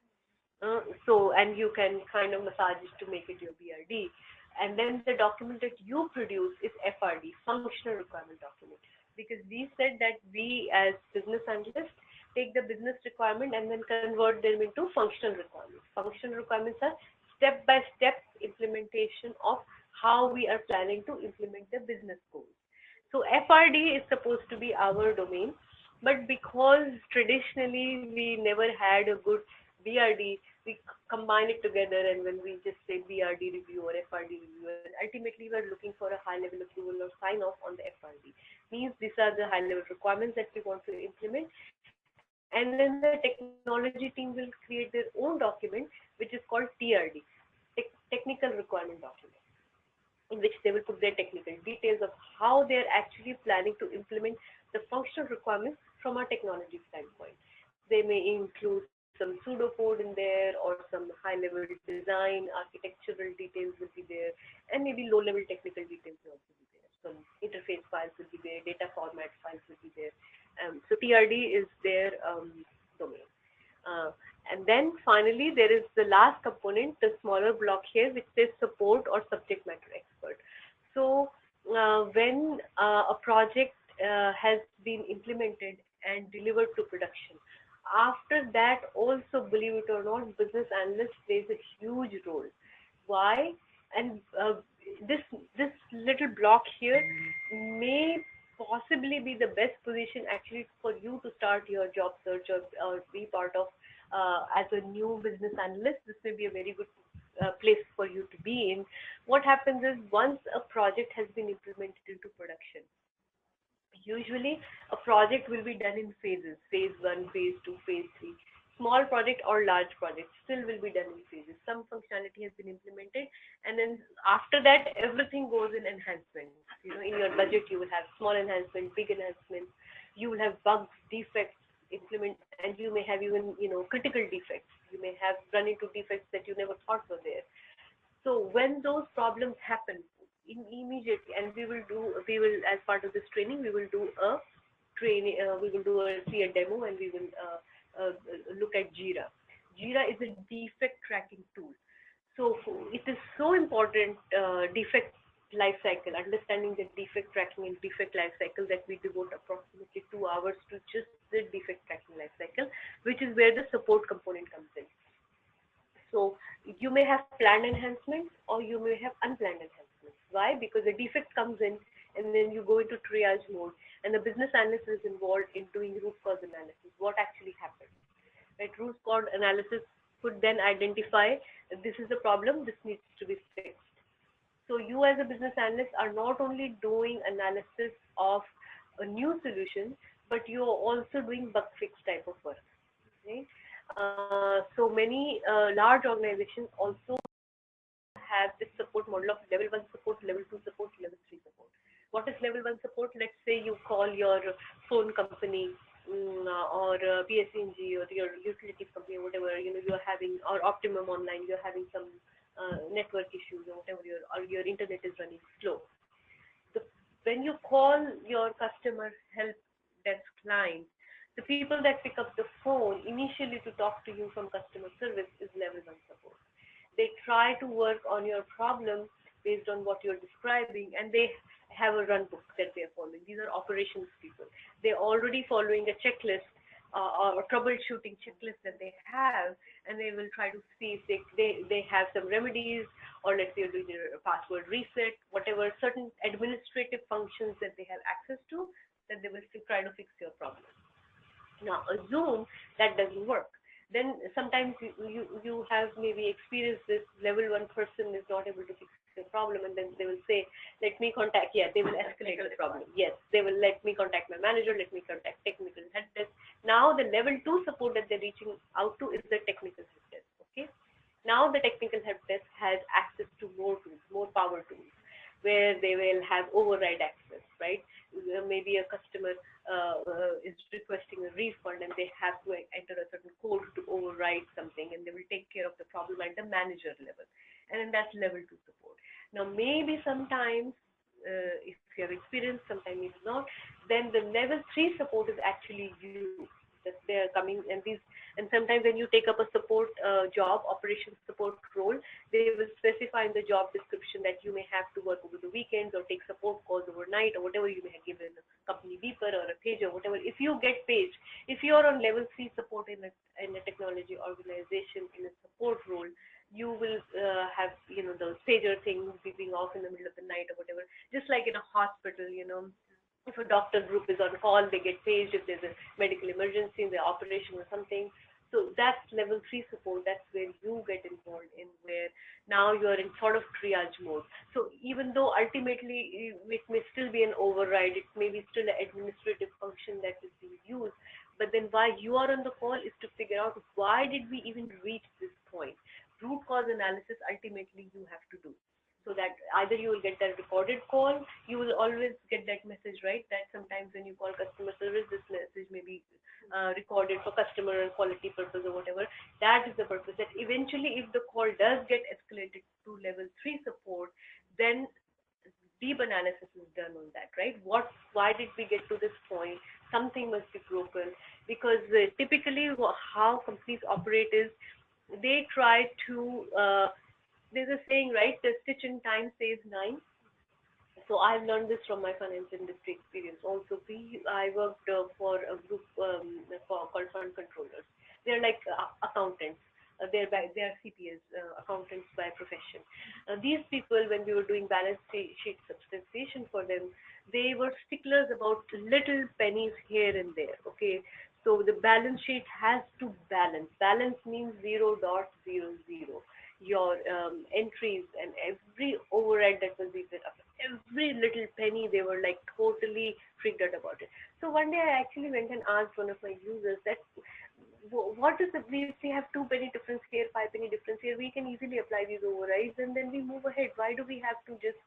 And you can kind of massage it to make it your BRD. And then the document that you produce is FRD, Functional Requirement Document. Because we said that we as business analysts take the business requirement and then convert them into functional requirements. Functional requirements are step-by-step implementation of how we are planning to implement the business goals. So FRD is supposed to be our domain, but because traditionally we never had a good BRD, we combine it together, and when we just say BRD review or FRD review, and ultimately we're looking for a high level approval or sign off on the FRD. Means these are the high level requirements that we want to implement, and then the technology team will create their own document which is called TRD, technical requirement document, in which they will put their technical details of how they're actually planning to implement the functional requirements from a technology standpoint. They may include some pseudocode in there, or some high-level design, architectural details will be there, and maybe low-level technical details will also be there. Some interface files will be there, data format files will be there. So TRD is their domain. And then finally, there is the last component, the smaller block here, which says support or subject matter expert. So when a project has been implemented and delivered to production, after that also, believe it or not, business analyst plays a huge role. Why? And this little block here may possibly be the best position actually for you to start your job search, or be part of as a new business analyst. This may be a very good place for you to be in. What happens is, once a project has been implemented into production, usually a project will be done in phases, phase 1, phase 2, phase 3. Small project or large project still will be done in phases. Some functionality has been implemented, and then after that everything goes in enhancements. You know, in your budget you will have small enhancement, big enhancements, you will have bugs, defects, implement, and you may have even, you know, critical defects. You may have run into defects that you never thought were there. So when those problems happen, immediately, and we will as part of this training, we will do a see a demo, and we will look at Jira. Jira is a defect tracking tool. So it is so important, defect life cycle, understanding the defect tracking and defect life cycle, that we devote approximately 2 hours to just the defect tracking life cycle, which is where the support component comes in. So you may have planned enhancements, or you may have unplanned enhancements. Why? Because the defect comes in, and then you go into triage mode, and the business analyst is involved in doing root cause analysis. What actually happened? Right? Root cause analysis could then identify that this is the problem, this needs to be fixed. So you as a business analyst are not only doing analysis of a new solution, but you are also doing bug fix type of work. Okay? So many large organizations also have this support model of level 1 support, level 2 support, level 3 support. What is level 1 support? Let's say you call your phone company, or PSENG, or your utilities company, or whatever, you know, you're having, or Optimum Online, you're having some network issues, or whatever, or your internet is running slow. When you call your customer help desk line, the people that pick up the phone initially to talk to you from customer service is level 1 support. They try to work on your problem based on what you're describing, and they have a run book that they are following. These are operations people. They're already following a checklist or troubleshooting checklist that they have, and they will try to see if they have some remedies, or let's say do their password reset, whatever certain administrative functions that they have access to, that they will try to fix your problem. Now assume that doesn't work. Then sometimes you have maybe experienced this, level 1 person is not able to fix the problem, and then they will say, let me contact, they will escalate the problem. Yes, they will let me contact my manager, let me contact technical help desk. Now the level 2 support that they're reaching out to is the technical help desk. Okay. Now the technical help desk has access to more tools, more power tools, where they will have override access, right? Maybe a customer is requesting a refund, and they have to enter a certain code to override something, and they will take care of the problem at the manager level. And then that's level 2 support. Now maybe sometimes, if you have experience, sometimes if not, then the level 3 support is actually you. That they are coming, and sometimes when you take up a support job, operations support role, they will specify in the job description that you may have to work over the weekends, or take support calls overnight, or whatever you may have given a company beeper or a pager, whatever. If you get paged, if you are on level 3 support in a technology organization in a support role, you will have, those pager things beeping off in the middle of the night or whatever. Just like in a hospital, if a doctor group is on call, they get paged if there's a medical emergency in the operation or something. So that's level 3 support. That's where you get involved in, where now you're in sort of triage mode. So even though ultimately it may still be an override, it may be still an administrative function that is being used, but then why you are on the call is to figure out why did we even reach this point. Root cause analysis ultimately you have to do. So that either you will get that recorded call, you will always get that message, right? That sometimes when you call customer service, this message may be recorded for customer quality purpose or whatever. That is the purpose. That eventually, if the call does get escalated to level 3 support, then deep analysis is done on that, right? Why did we get to this point? Something must be broken, because typically how companies operate is they try to. There's a saying, right? The stitch in time saves 9. So I've learned this from my finance industry experience. Also, I worked for a group called fund controllers. They're like accountants. They are CPAs, accountants by profession. These people, when we were doing balance sheet substantiation for them, they were sticklers about little pennies here and there. Okay, so the balance sheet has to balance. Balance means 0.00. Your entries and every override that was eaten up, every little penny, they were like totally freaked out about it. So one day I actually went and asked one of my users that, what is it, we have 2 penny difference here, 5 penny difference here, we can easily apply these overrides and then we move ahead. Why do we have to just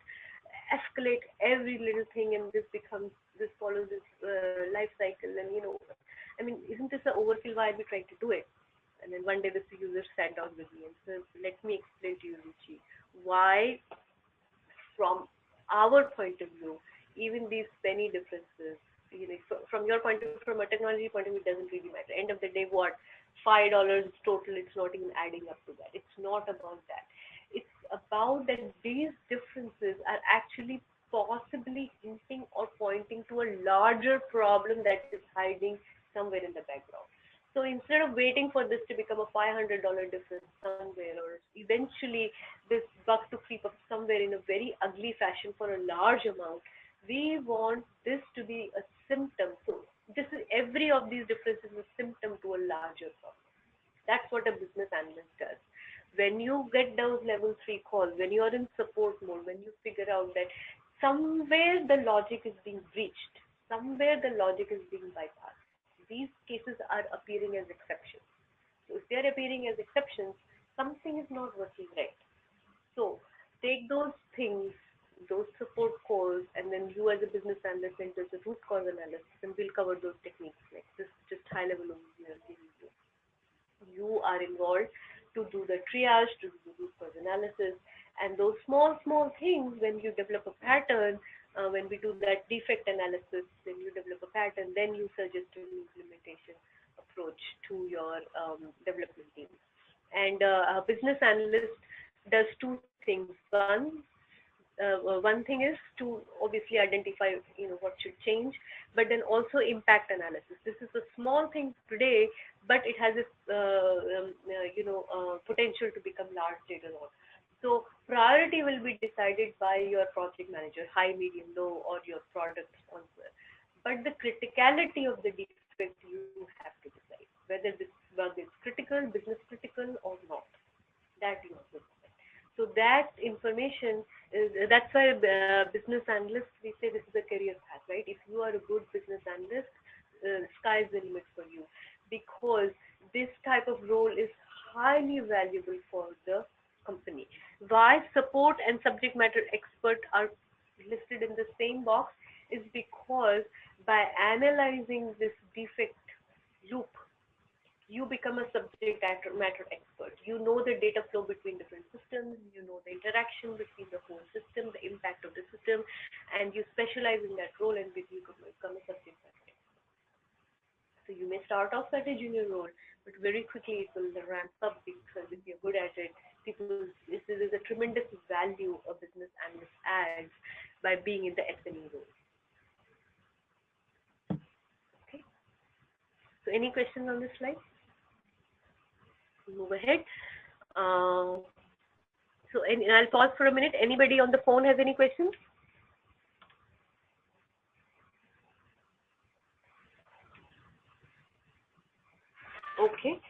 escalate every little thing and this follows this life cycle? And I mean, isn't this an overkill? Why are we trying to do it? And then one day this user sat down with me and said, let me explain to you, Ruchi, why from our point of view, even these penny differences, from your point of view, from a technology point of view, it doesn't really matter. End of the day, what? $5 total, it's not even adding up to that. It's not about that. It's about that these differences are actually possibly hinting or pointing to a larger problem that is hiding somewhere in the background. So instead of waiting for this to become a $500 difference somewhere, or eventually this bug to creep up somewhere in a very ugly fashion for a large amount, we want this to be a symptom. So this is, every of these differences is a symptom to a larger problem. That's what a business analyst does. When you get those level 3 calls, when you are in support mode, when you figure out that somewhere the logic is being breached, somewhere the logic is being bypassed, these cases are appearing as exceptions. So if they are appearing as exceptions, something is not working right. So take those things, those support calls, and then you as a business analyst enter the root cause analysis, and we'll cover those techniques next. This is just high level overview I'm giving you. You are involved to do the triage, to do the root cause analysis, and those small things, when you develop a pattern, when we do that defect analysis, when you develop a pattern, then you suggest an implementation approach to your development team. And a business analyst does 2 things. One thing is to obviously identify what should change, but then also impact analysis. This is a small thing today, but it has its potential to become large later on. So priority will be decided by your project manager, high, medium, low, or your product sponsor. But the criticality of the defect you have to decide, whether this bug is critical, business critical, or not. That you have to decide. So that information is, that's why business analysts, we say this is a career path, right? If you are a good business analyst, sky's the limit for you, because this type of role is highly valuable for the company. Why support and subject matter expert are listed in the same box is because by analyzing this defect loop, you become a subject matter expert. You know the data flow between different systems, you know the interaction between the whole system, the impact of the system, and you specialize in that role, and you become a subject matter expert. So you may start off at a junior role, but very quickly it will ramp up, because if you're good at it, this is a tremendous value a business analyst adds by being in the SME role. Okay. So any questions on this slide? Move ahead. And I'll pause for a minute. Anybody on the phone has any questions? Okay.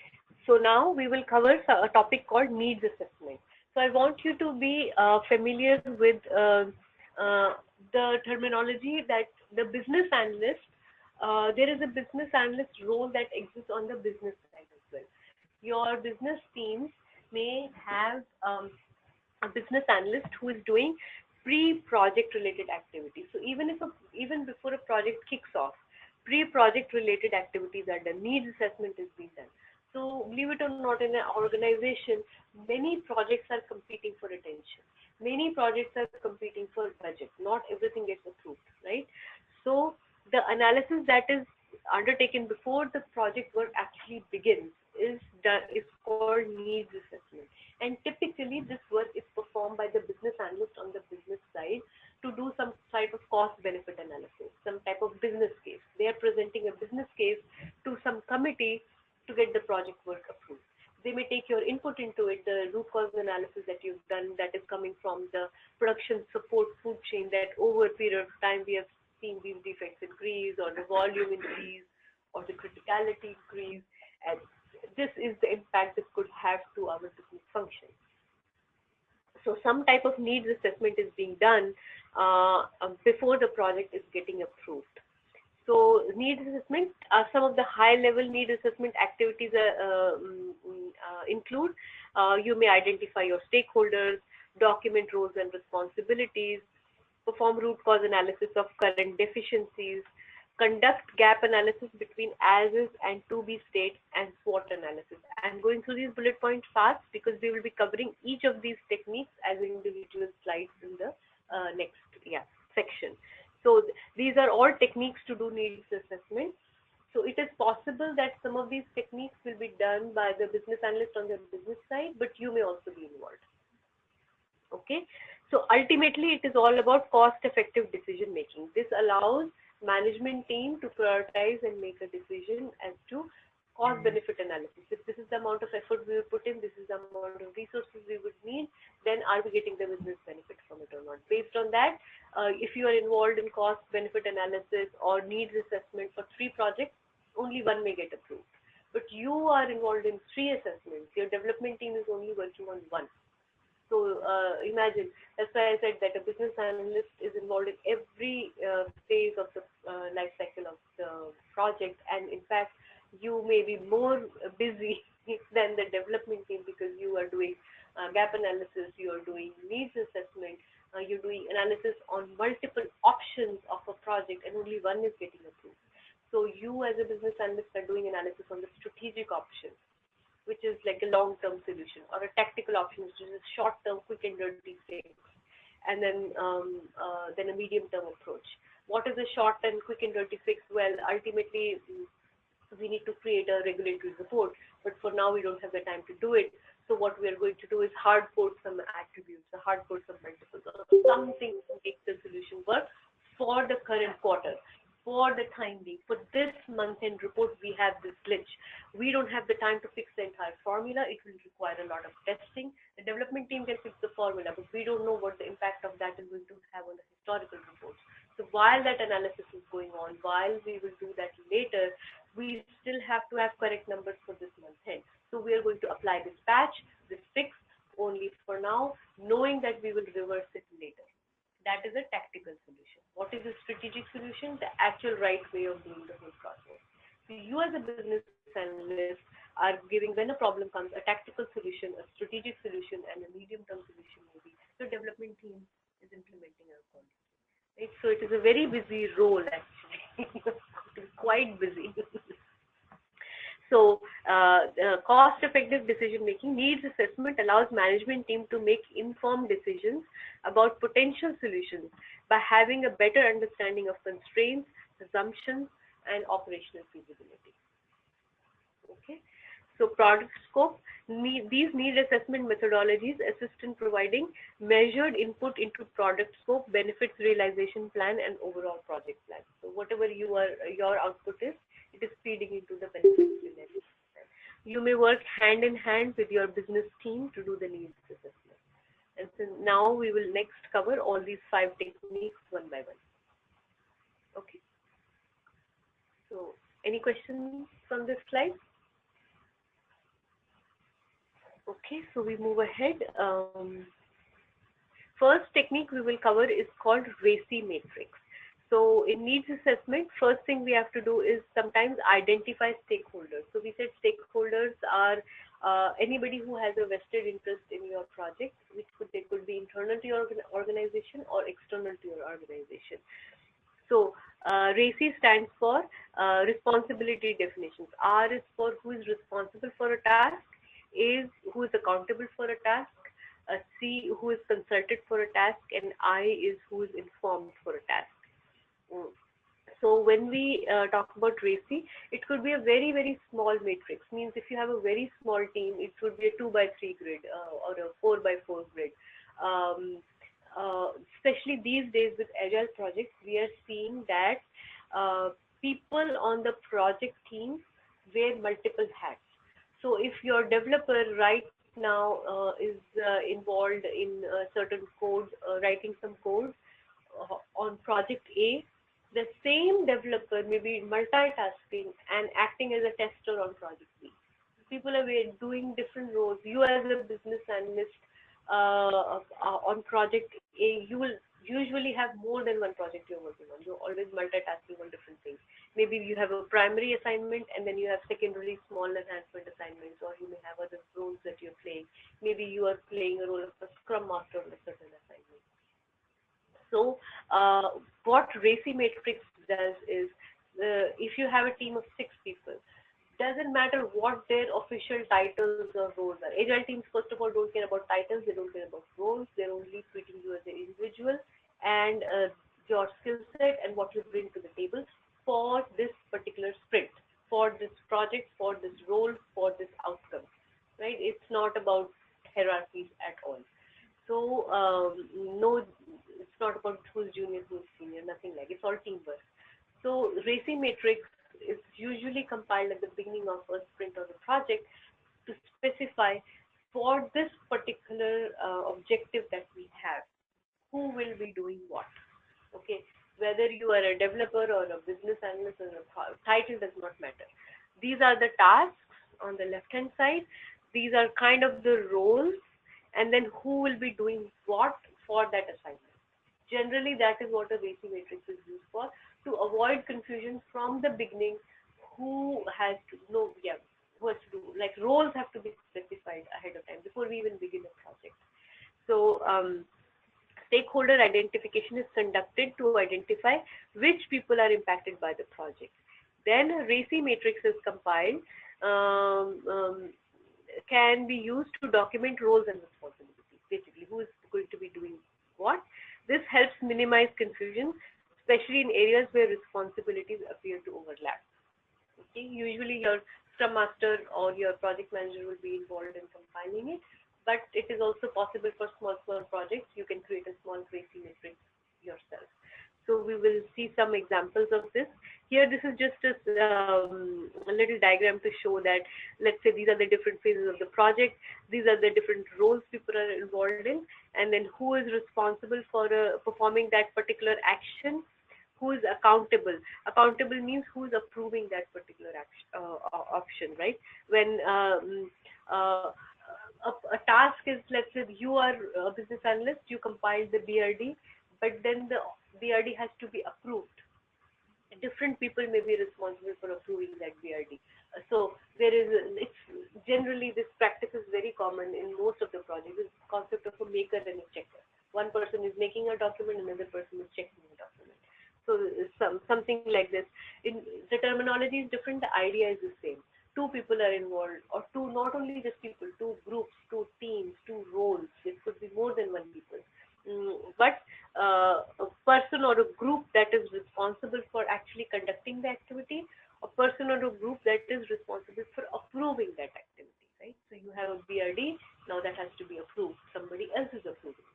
So now we will cover a topic called needs assessment. So I want you to be familiar with the terminology that the business analyst, there is a business analyst role that exists on the business side as well. Your business teams may have a business analyst who is doing pre-project related activities. So even before a project kicks off, pre-project related activities are done. Needs assessment is being done. So believe it or not, in an organization, many projects are competing for attention. Many projects are competing for budget. Not everything gets approved, right? So the analysis that is undertaken before the project work actually begins is called needs assessment. And typically this work is performed by the business analyst on the business side to do some type of cost benefit analysis, some type of business case. They are presenting a business case to some committee to get the project work approved. They may take your input into it, the root cause analysis that you've done that is coming from the production support food chain, that over a period of time we have seen these defects increase, or the volume increase, or the criticality increase, and this is the impact this could have to our business function. So some type of needs assessment is being done before the project is getting approved. So needs assessment, some of the high-level need assessment activities include, you may identify your stakeholders, document roles and responsibilities, perform root cause analysis of current deficiencies, conduct gap analysis between as-is and to-be state, and SWOT analysis. I'm going through these bullet points fast because we will be covering each of these techniques as individual slides in the next section. So these are all techniques to do needs assessment. So it is possible that some of these techniques will be done by the business analyst on the business side, but you may also be involved. Okay. So ultimately, it is all about cost-effective decision making. This allows management team to prioritize and make a decision as to cost-benefit analysis. If this is the amount of effort we will put in, this is the amount of resources we would need, then are we getting the business benefit from it or not? Based on that, if you are involved in cost-benefit analysis or needs assessment for 3 projects, only 1 may get approved. But you are involved in 3 assessments. Your development team is only working on 1. So imagine, that's why I said that a business analyst is involved in every phase of the life cycle of the project, and in fact, you may be more busy than the development team because you are doing gap analysis, you are doing needs assessment, you're doing analysis on multiple options of a project, and only 1 is getting approved. So you as a business analyst are doing analysis on the strategic option, which is like a long-term solution, or a tactical option, which is a short-term, quick and dirty fix, and then a medium-term approach. What is a short and quick and dirty fix? Well, ultimately, we need to create a regulatory report, but for now we don't have the time to do it. So what we are going to do is hard code some attributes, hard code some multiples, or something to make the solution work for the current quarter, for the time being. For this month-end report, we have this glitch. We don't have the time to fix the entire formula. It will require a lot of testing. The development team can fix the formula, but we don't know what the impact of that is going to have on the historical reports. So while that analysis is going on, while we will do that later, we still have to have correct numbers for this month end. So we are going to apply this patch, this fix only for now, knowing that we will reverse it later. That is a tactical solution. What is a strategic solution? The actual right way of doing the whole process. So you as a business analyst are giving, when a problem comes, a tactical solution, a strategic solution, and a medium-term solution maybe. So development team is implementing our policy. Right? So it is a very busy role actually. It is quite busy. So cost-effective decision-making, needs assessment allows management team to make informed decisions about potential solutions by having a better understanding of constraints, assumptions, and operational feasibility. Okay. So product scope, these need assessment methodologies assist in providing measured input into product scope, benefits realization plan, and overall project plan. So whatever your output is, it is feeding into the benefits realization plan. You may may work hand in hand with your business team to do the needs assessment. And so now we will next cover all these 5 techniques one by one. Okay. So any questions from this slide? Okay, so we move ahead. First technique we will cover is called RACI matrix. So in needs assessment, first thing we have to do is sometimes identify stakeholders. So we said stakeholders are anybody who has a vested interest in your project, which they could be internal to your organization or external to your organization. So RACI stands for responsibility definitions. R is for who is responsible for a task, A is who is accountable for a task, C who is consulted for a task, and I is who is informed for a task. So when we talk about RACI, it could be a very, very small matrix. Means if you have a very small team, it would be a 2x3 grid or a 4x4 grid. Especially these days with Agile projects, we are seeing that people on the project team wear multiple hats. So if your developer right now is involved in certain code, writing some code on project A, the same developer may be multitasking and acting as a tester on project B. People are doing different roles. You as a business analyst on project A, you will usually have more than one project you're working on. You're always multitasking on different things. Maybe you have a primary assignment and then you have secondary small enhancement assignments, or you may have other roles that you're playing. Maybe you are playing a role of a Scrum Master on a certain assignment. So what RACI matrix does is, if you have a team of 6 people, doesn't matter what their official titles or roles are. Agile teams, first of all, don't care about titles, they don't care about roles, they're only treating you as an individual and your skill set and what you bring to the table for this particular sprint, for this project, for this role, for this outcome, right? It's not about hierarchies at all. So no, it's not about who's junior, who's senior, nothing like it. It's all teamwork. So RACI matrix is usually compiled at the beginning of a sprint or a project to specify for this particular objective that we have, who will be doing what. Okay, whether you are a developer or a business analyst or a title does not matter. These are the tasks on the left hand side. These are kind of the roles, and then who will be doing what for that assignment. Generally, that is what a RACI matrix is used for, to avoid confusion from the beginning. Who has to know? Yeah, who has to do? Like roles have to be specified ahead of time before we even begin a project. So stakeholder identification is conducted to identify which people are impacted by the project. Then RACI matrix is compiled. Can be used to document roles and responsibilities. Basically, who is going to be doing what. This helps minimize confusion, especially in areas where responsibilities appear to overlap. Okay, usually your Scrum Master or your project manager will be involved in compiling it, but it is also possible for small projects. You can create a small RACI matrix yourself. So we will see some examples of this. Here, this is just a little diagram to show that, let's say these are the different phases of the project. These are the different roles people are involved in, and then who is responsible for performing that particular action, who is accountable. Accountable means who is approving that particular action, option, right? When a task is, let's say you are a business analyst, you compile the BRD, but then the BRD has to be approved. Different people may be responsible for approving that BRD. So there is, it's generally this practice is very common in most of the projects. This concept of a maker and a checker. One person is making a document, another person is checking the document. So something like this. In the terminology is different, the idea is the same. 2 people are involved, or 2, not only just people, 2 groups, 2 teams, 2 roles. It could be more than 1 people. But a person or a group that is responsible for actually conducting the activity, a person or a group that is responsible for approving that activity, right? So you have a BRD, now that has to be approved. Somebody else is approving.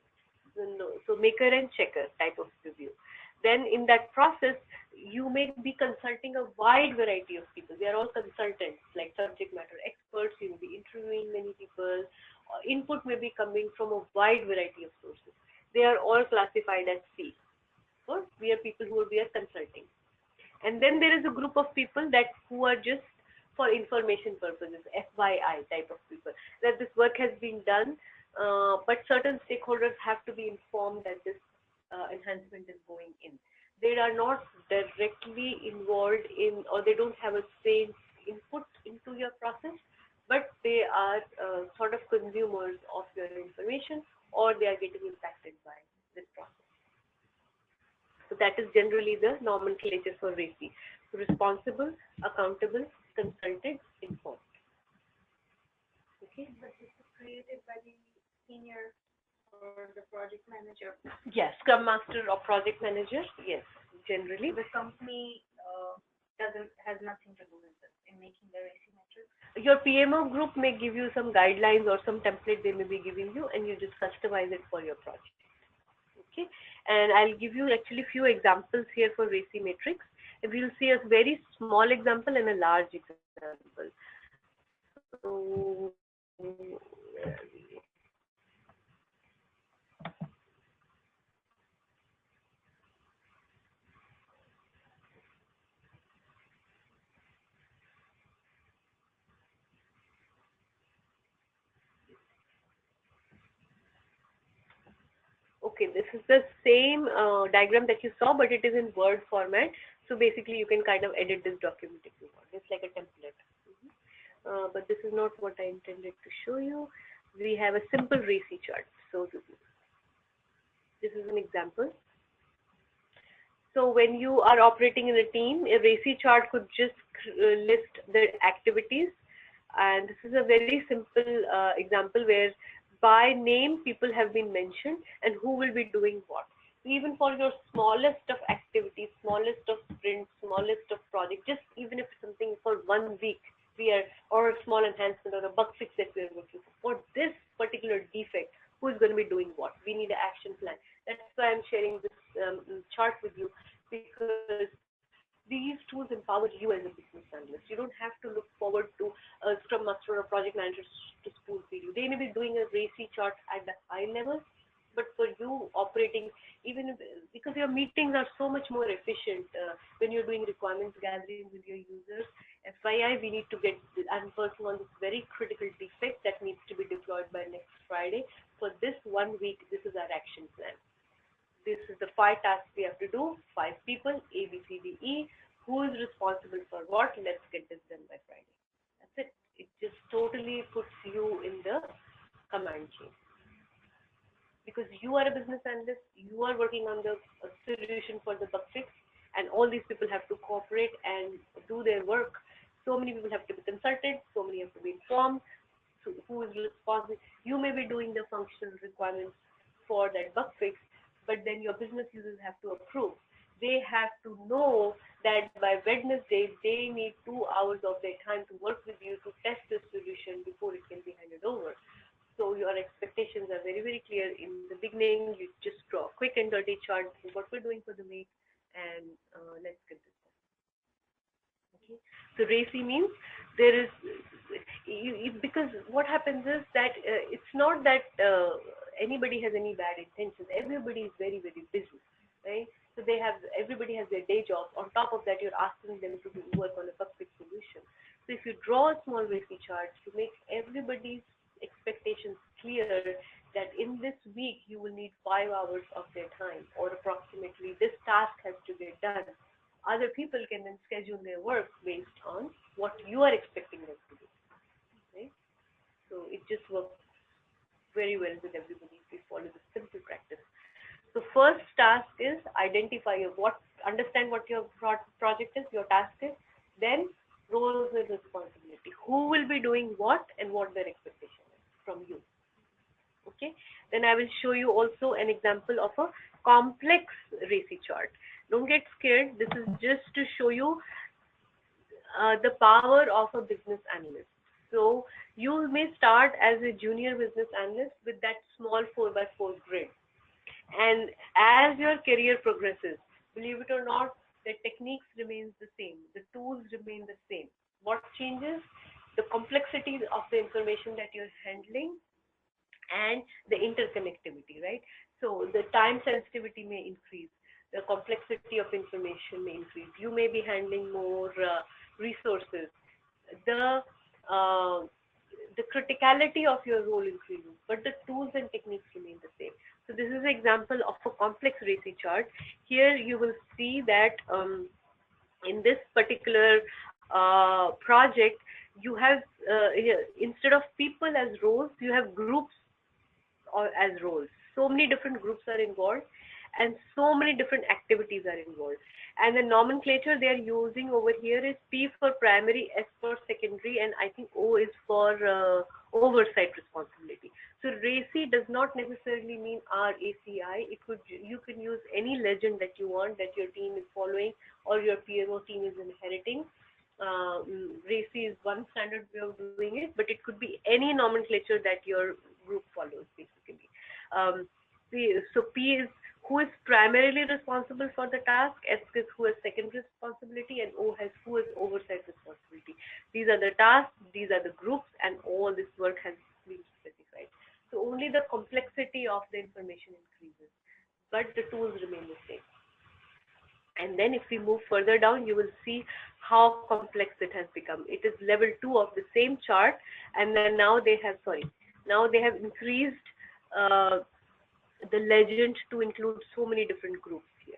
So maker and checker type of review. Then in that process, you may be consulting a wide variety of people. They are all consultants, like subject matter experts, efforts, you may be interviewing many people, input may be coming from a wide variety of sources. They are all classified as C. So we are people who are consulting. And then there is a group of people who are just for information purposes, FYI type of people, that this work has been done, but certain stakeholders have to be informed that this enhancement is going in. They are not directly involved in, or they don't have a say input into your process, but they are sort of consumers of your information, or they are getting impacted by this process. So that is generally the nomenclature for RACI. Responsible, accountable, consulted, informed. Okay. But this is created by the senior or the project manager. Yes, Scrum Master or project manager. Yes, generally. The company has nothing to do with this in making the RACI metrics. Your PMO group may give you some guidelines or some template they may be giving you, and you just customize it for your project. Okay, and I'll give you actually few examples here for RACI matrix. If you'll see a very small example and a large example. So, okay, this is the same diagram that you saw, but it is in Word format. So basically, you can kind of edit this document if you want. It's like a template. But this is not what I intended to show you. We have a simple RACI chart. So this is an example. So when you are operating in a team, a RACI chart could just list the activities. And this is a very simple example where by name people have been mentioned and who will be doing what. Even for your smallest of activities, smallest of sprints, smallest of projects, just even if something for 1 week, or a small enhancement or a bug fix that we are working for this particular defect, who is going to be doing what? We need an action plan. That's why I'm sharing this chart with you, because these tools empower you as a business analyst. You don't have to look forward to a Scrum Master or project manager to spoon feed you. They may be doing a RACI chart at the high level, but for you operating, even because your meetings are so much more efficient when you're doing requirements gathering with your users. FYI, we need to get, I'm working on this very critical defect that needs to be deployed by next Friday. For this 1 week, this is our action plan. This is the 5 tasks we have to do, 5 people, A, B, C, D, E. Who is responsible for what? Let's get this done by Friday. That's it. It just totally puts you in the command chain. Because you are a business analyst, you are working on the solution for the bug fix, and all these people have to cooperate and do their work. So many people have to be consulted, so many have to be informed. So who is responsible? You may be doing the functional requirements for that bug fix, but then your business users have to approve. They have to know that by Wednesday, they need 2 hours of their time to work with you to test the solution before it can be handed over. So your expectations are very, very clear. In the beginning, you just draw a quick and dirty chart of what we're doing for the week, and let's get this done. Okay. So RACI means there is, because what happens is that it's not that anybody has any bad intentions. Everybody is very, very busy, right? So everybody has their day jobs. On top of that, you're asking them to work on a bug fix solution. So if you draw a small RACI chart to make everybody's expectations clear that in this week you will need 5 hours of their time, or approximately this task has to get done. Other people can then schedule their work based on what you are expecting them to do. Okay? So it just works very well with everybody if we follow this simple practice. So first task is identify understand what your project is, your task is, then roles and responsibility. Who will be doing what and what their expectation is from you. Okay. Then I will show you also an example of a complex RACI chart. Don't get scared. This is just to show you the power of a business analyst. So you may start as a junior business analyst with that small 4x4 grid. And as your career progresses, believe it or not, the techniques remains the same. The tools remain the same. What changes? the complexity of the information that you're handling, and the interconnectivity, right? So the time sensitivity may increase, the complexity of information may increase. You may be handling more resources. The criticality of your role increases, but the tools and techniques remain the same. So this is an example of a complex RACI chart. Here you will see that in this particular project, you have instead of people as roles, you have groups or as roles. So many different groups are involved, and so many different activities are involved. And the nomenclature they are using over here is P for primary, S for secondary, and I think O is for oversight responsibility. So RACI does not necessarily mean RACI. You can use any legend that you want, that your team is following or your PMO team is inheriting. RACI is one standard way of doing it, but it could be any nomenclature that your group follows, basically. So P is who is primarily responsible for the task, S is who has secondary responsibility, and O has who has oversight responsibility. These are the tasks, these are the groups, and all this work has been specified. So only the complexity of the information increases, but the tools remain the same. And then if we move further down, you will see how complex it has become. It is level 2 of the same chart, and then now they have increased the legend to include so many different groups here.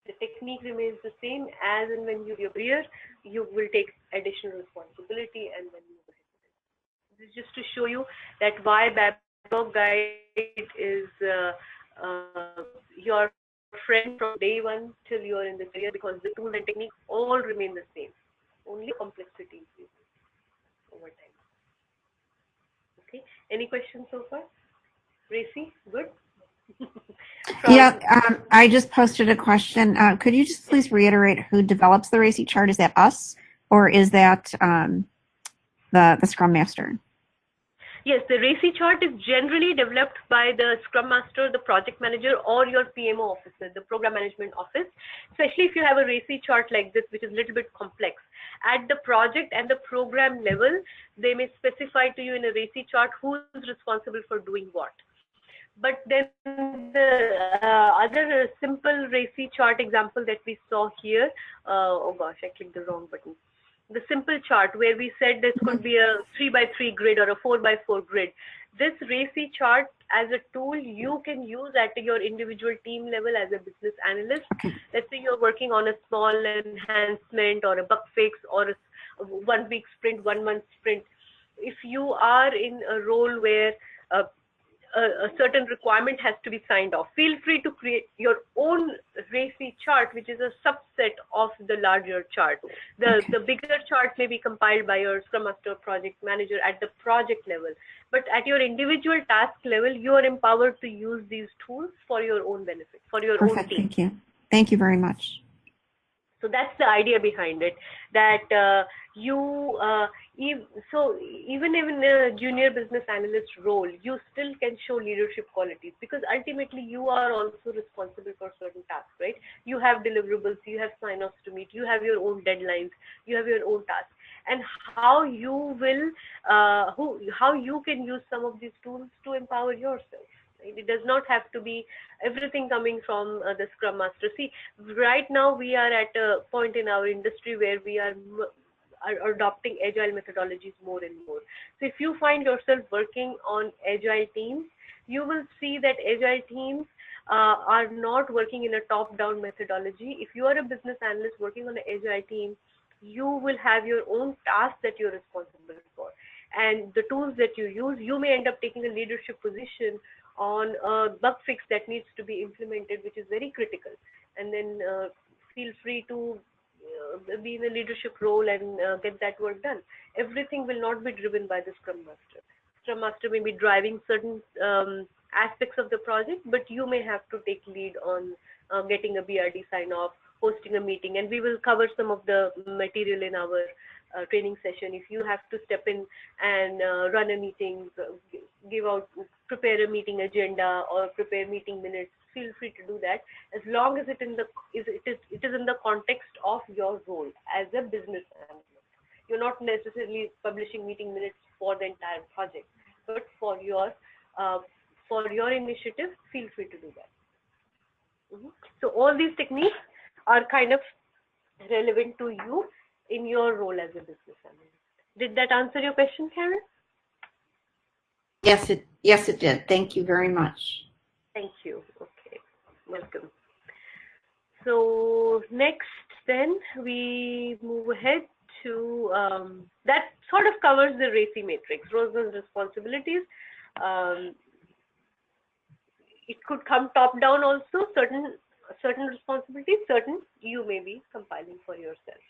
The technique remains the same, as and when you give career, you will take additional responsibility and then move ahead. This is just to show you that why Babcock Guide is your friend from day one till you are in the career, because the tools and techniques all remain the same. Only complexity increases over time. Okay. Any questions so far? RACI, good? Yeah, I just posted a question. Could you just please reiterate who develops the RACI chart? Is that us, or is that the Scrum Master? Yes, the RACI chart is generally developed by the Scrum Master, the Project Manager, or your PMO officer, the Program Management Office, especially if you have a RACI chart like this, which is a little bit complex. At the project and the program level, they may specify to you in a RACI chart who is responsible for doing what. But then the other simple RACI chart example that we saw here, oh gosh, I clicked the wrong button. The simple chart where we said this could be a 3x3 grid or a 4x4 grid. This RACI chart as a tool you can use at your individual team level as a business analyst. Let's say you're working on a small enhancement or a bug fix or a 1 week sprint, 1 month sprint. If you are in a role where a certain requirement has to be signed off, feel free to create your own RACI chart, which is a subset of the larger chart. The bigger chart may be compiled by your Scrum Master, Project Manager at the project level, but at your individual task level, you are empowered to use these tools for your own benefit, for your own team. Thank you. Thank you very much. So that's the idea behind it, that so even in a junior business analyst role, you still can show leadership qualities, because ultimately you are also responsible for certain tasks, right? You have deliverables, you have sign-offs to meet, you have your own deadlines, you have your own tasks, and how you will, how you can use some of these tools to empower yourself. It does not have to be everything coming from the Scrum Master. See, right now we are at a point in our industry where we are adopting agile methodologies more and more. So if you find yourself working on agile teams, you will see that agile teams are not working in a top-down methodology. If you are a business analyst working on an agile team, you will have your own tasks that you're responsible for. And the tools that you use, you may end up taking a leadership position on a bug fix that needs to be implemented, which is very critical. And then feel free to be in a leadership role and get that work done. Everything will not be driven by the Scrum Master. Scrum Master may be driving certain aspects of the project, but you may have to take lead on getting a BRD sign-off, hosting a meeting, and we will cover some of the material in our training session. If you have to step in and run a meeting, prepare a meeting agenda or prepare meeting minutes, feel free to do that, as long as it is in the context of your your role as a business analyst. You're not necessarily publishing meeting minutes for the entire project, but for your initiative, feel free to do that. So all these techniques are kind of relevant to you in your role as a business analyst. Did that answer your question, Karen? Yes, it did. Thank you very much. Thank you. Okay, welcome. So next, then we move ahead to that sort of covers the RACI matrix, roles and responsibilities. It could come top down also, certain responsibilities, certain you may be compiling for yourself.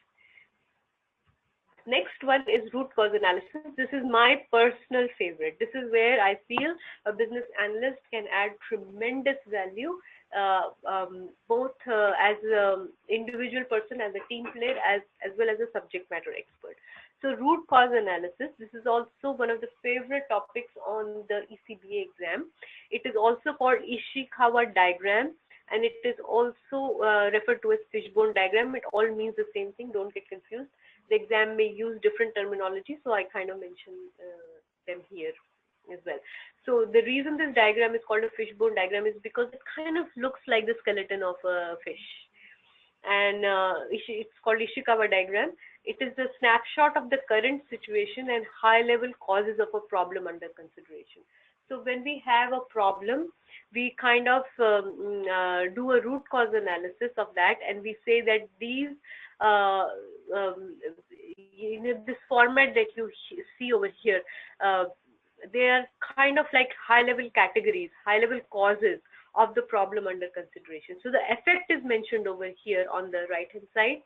Next one is root cause analysis. This is my personal favorite. This is where I feel a business analyst can add tremendous value, both as an individual person, as a team player, as well as a subject matter expert. So root cause analysis, this is also one of the favorite topics on the ECBA exam. It is also called Ishikawa Diagram, and it is also referred to as Fishbone Diagram. It all means the same thing, don't get confused. The exam may use different terminology, so I kind of mention them here as well. So the reason this diagram is called a fishbone diagram is because it kind of looks like the skeleton of a fish. And it's called Ishikawa Diagram. It is the snapshot of the current situation and high-level causes of a problem under consideration. So when we have a problem, we kind of do a root cause analysis of that, and we say that these this format that you see over here, they are kind of like high-level categories, high-level causes of the problem under consideration. So the effect is mentioned over here on the right-hand side,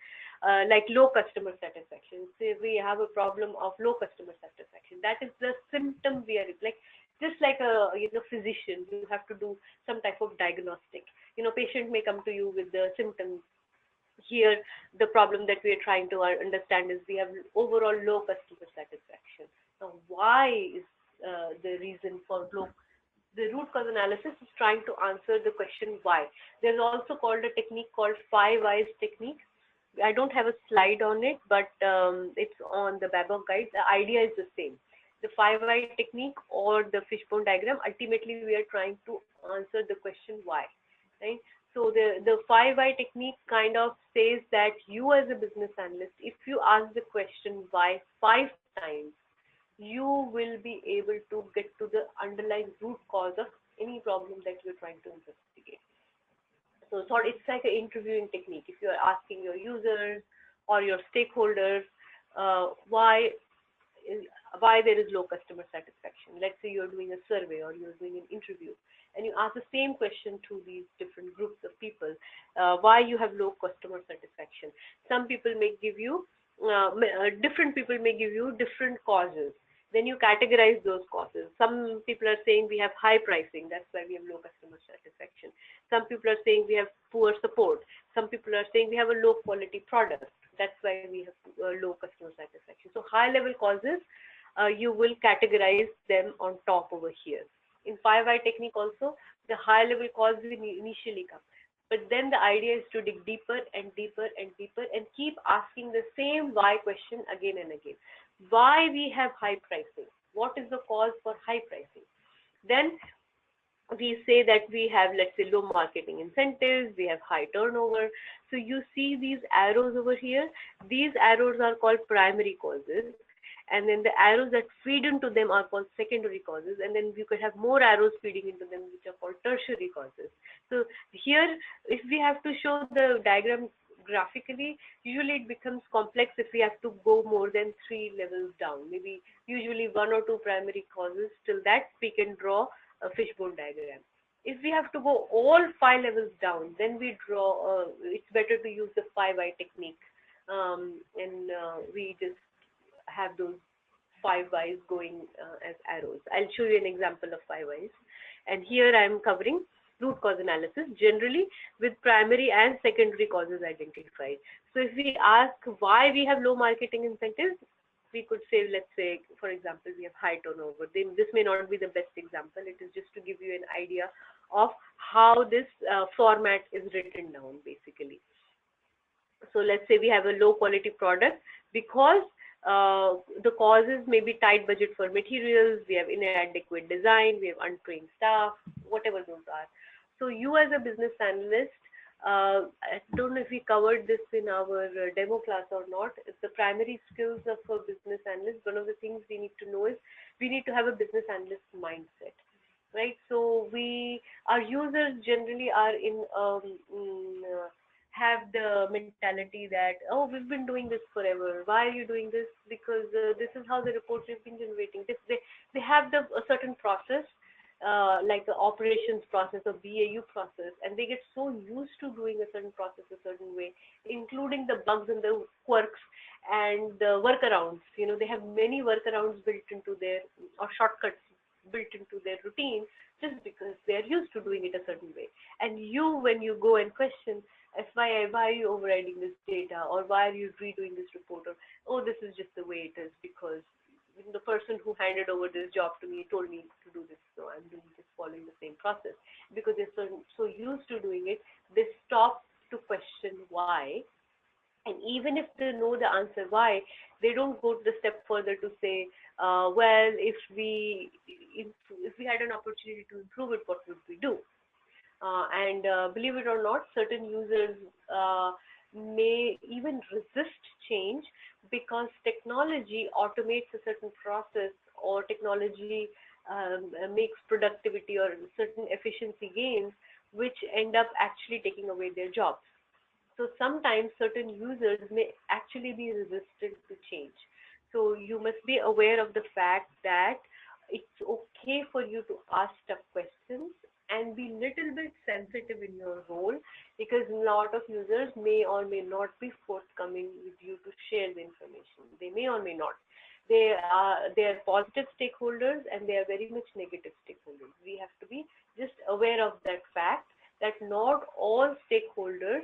like low customer satisfaction. Say we have a problem of low customer satisfaction. That is the symptom we are like. Just like a physician, you have to do some type of diagnostic. Patient may come to you with the symptoms. Here, the problem that we are trying to understand is we have overall low customer satisfaction. Now, why is the reason for low? The root cause analysis is trying to answer the question why. There's also called a technique called 5 whys technique. I don't have a slide on it, but it's on the Babcock guide. The idea is the same. The 5 why technique or the fishbone diagram, ultimately we are trying to answer the question why, right? So the 5 why technique kind of says that you as a business analyst, if you ask the question why 5 times, you will be able to get to the underlying root cause of any problem that you're trying to investigate. So it's like an interviewing technique. If you are asking your users or your stakeholders why there is low customer satisfaction. Let's say you're doing a survey or you're doing an interview, and you ask the same question to these different groups of people, why you have low customer satisfaction. Some people may give you, different people may give you different causes. Then you categorize those causes. Some people are saying we have high pricing, that's why we have low customer satisfaction. Some people are saying we have poor support. Some people are saying we have a low quality product, that's why we have low customer satisfaction. So high level causes, you will categorize them on top over here. In 5 why technique also, the high level causes initially come. But then the idea is to dig deeper and deeper and deeper and keep asking the same why question again and again. Why we have high pricing? What is the cause for high pricing? Then we say that we have, let's say, low marketing incentives, we have high turnover. So you see these arrows over here. These arrows are called primary causes. And then the arrows that feed into them are called secondary causes. And then you could have more arrows feeding into them, which are called tertiary causes. So here, if we have to show the diagram graphically, usually it becomes complex if we have to go more than 3 levels down. Maybe usually 1 or 2 primary causes. Till that, we can draw a fishbone diagram. If we have to go all 5 levels down, then we draw, it's better to use the 5 why technique. We just have those 5 whys going as arrows. I'll show you an example of 5 whys. And here I'm covering root cause analysis, generally with primary and secondary causes identified. So if we ask why we have low marketing incentives, we could say, let's say, for example, we have high turnover. This may not be the best example. It is just to give you an idea of how this format is written down, basically. So let's say we have a low quality product because the causes may be tight budget for materials, we have inadequate design, we have untrained staff, whatever those are. So you as a business analyst, I don't know if we covered this in our demo class or not. It's the primary skills of a business analyst. One of the things we need to know is we need to have a business analyst mindset, right? So our users generally are have the mentality that, oh, we've been doing this forever. Why are you doing this? Because this is how the reports we've been generating. They have a certain process, like the operations process or BAU process, and they get so used to doing a certain process a certain way, including the bugs and the quirks and the workarounds. You know, they have many workarounds built into their, or shortcuts built into their routine, just because they are used to doing it a certain way. And when you go and question, why are you overriding this data, or why are you redoing this report, or, oh, this is just the way it is because the person who handed over this job to me told me to do this, so I'm doing just following the same process. Because they're so used to doing it, they stop to question why. And even if they know the answer why, they don't go the step further to say, well, if we had an opportunity to improve it, what would we do? And believe it or not, certain users may even resist change because technology automates a certain process, or technology makes productivity or certain efficiency gains, which end up actually taking away their jobs. So sometimes certain users may actually be resistant to change. So you must be aware of the fact that it's okay for you to ask tough questions and be little bit sensitive in your role, because a lot of users may or may not be forthcoming with you to share the information. They may or may not. They are positive stakeholders and they are very much negative stakeholders. We have to be just aware of that fact that not all stakeholders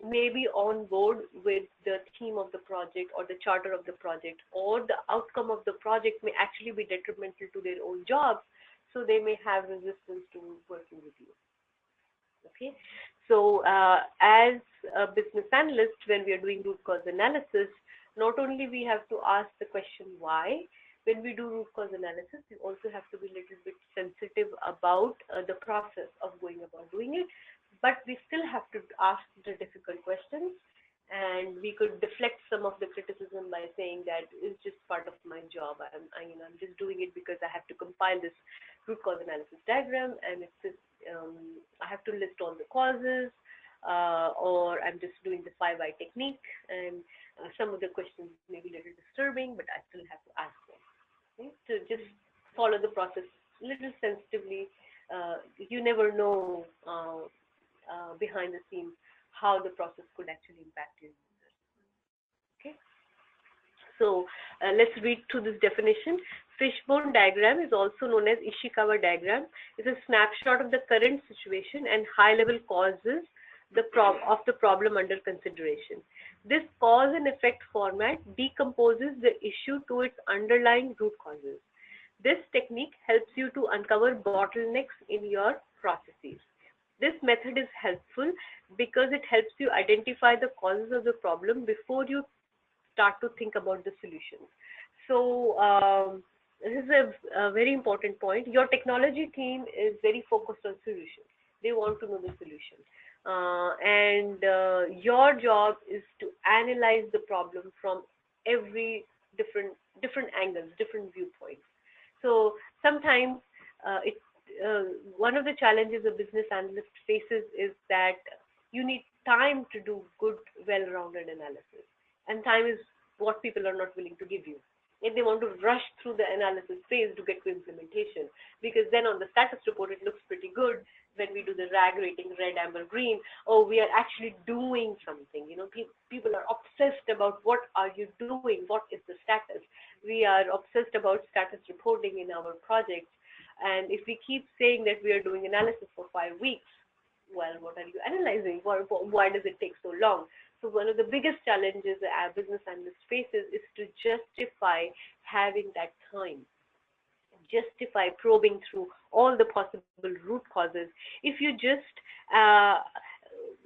may be on board with the theme of the project or the charter of the project, or the outcome of the project may actually be detrimental to their own jobs. So they may have resistance to working with you. Okay, so as a business analyst, when we are doing root cause analysis, not only we have to ask the question why. When we do root cause analysis, we also have to be a little bit sensitive about the process of going about doing it. But we still have to ask the difficult questions, and we could deflect some of the criticism by saying that it's just part of my job. I'm just doing it because I have to compile this root cause analysis diagram, and it's just, I have to list all the causes, or I'm just doing the 5I technique, and some of the questions may be a little disturbing, but I still have to ask them. Okay? So just follow the process a little sensitively. You never know behind the scenes how the process could actually impact your users. Okay, so let's read through this definition. Fishbone diagram is also known as Ishikawa diagram. It's a snapshot of the current situation and high-level causes of the problem under consideration. This cause and effect format decomposes the issue to its underlying root causes. This technique helps you to uncover bottlenecks in your processes. This method is helpful because it helps you identify the causes of the problem before you start to think about the solutions. So this is a very important point. Your technology team is very focused on solutions. They want to know the solution. And your job is to analyze the problem from every different angles, different viewpoints. So sometimes one of the challenges a business analyst faces is that you need time to do good, well-rounded analysis. And time is what people are not willing to give you. And they want to rush through the analysis phase to get to implementation, because then on the status report, it looks pretty good. When we do the RAG rating, red, amber, green, oh, we are actually doing something. You know, people are obsessed about what are you doing? What is the status? We are obsessed about status reporting in our projects. And if we keep saying that we are doing analysis for 5 weeks, well, what are you analyzing? Why does it take so long? So one of the biggest challenges a business analyst faces is to justify having that time, justify probing through all the possible root causes. If you just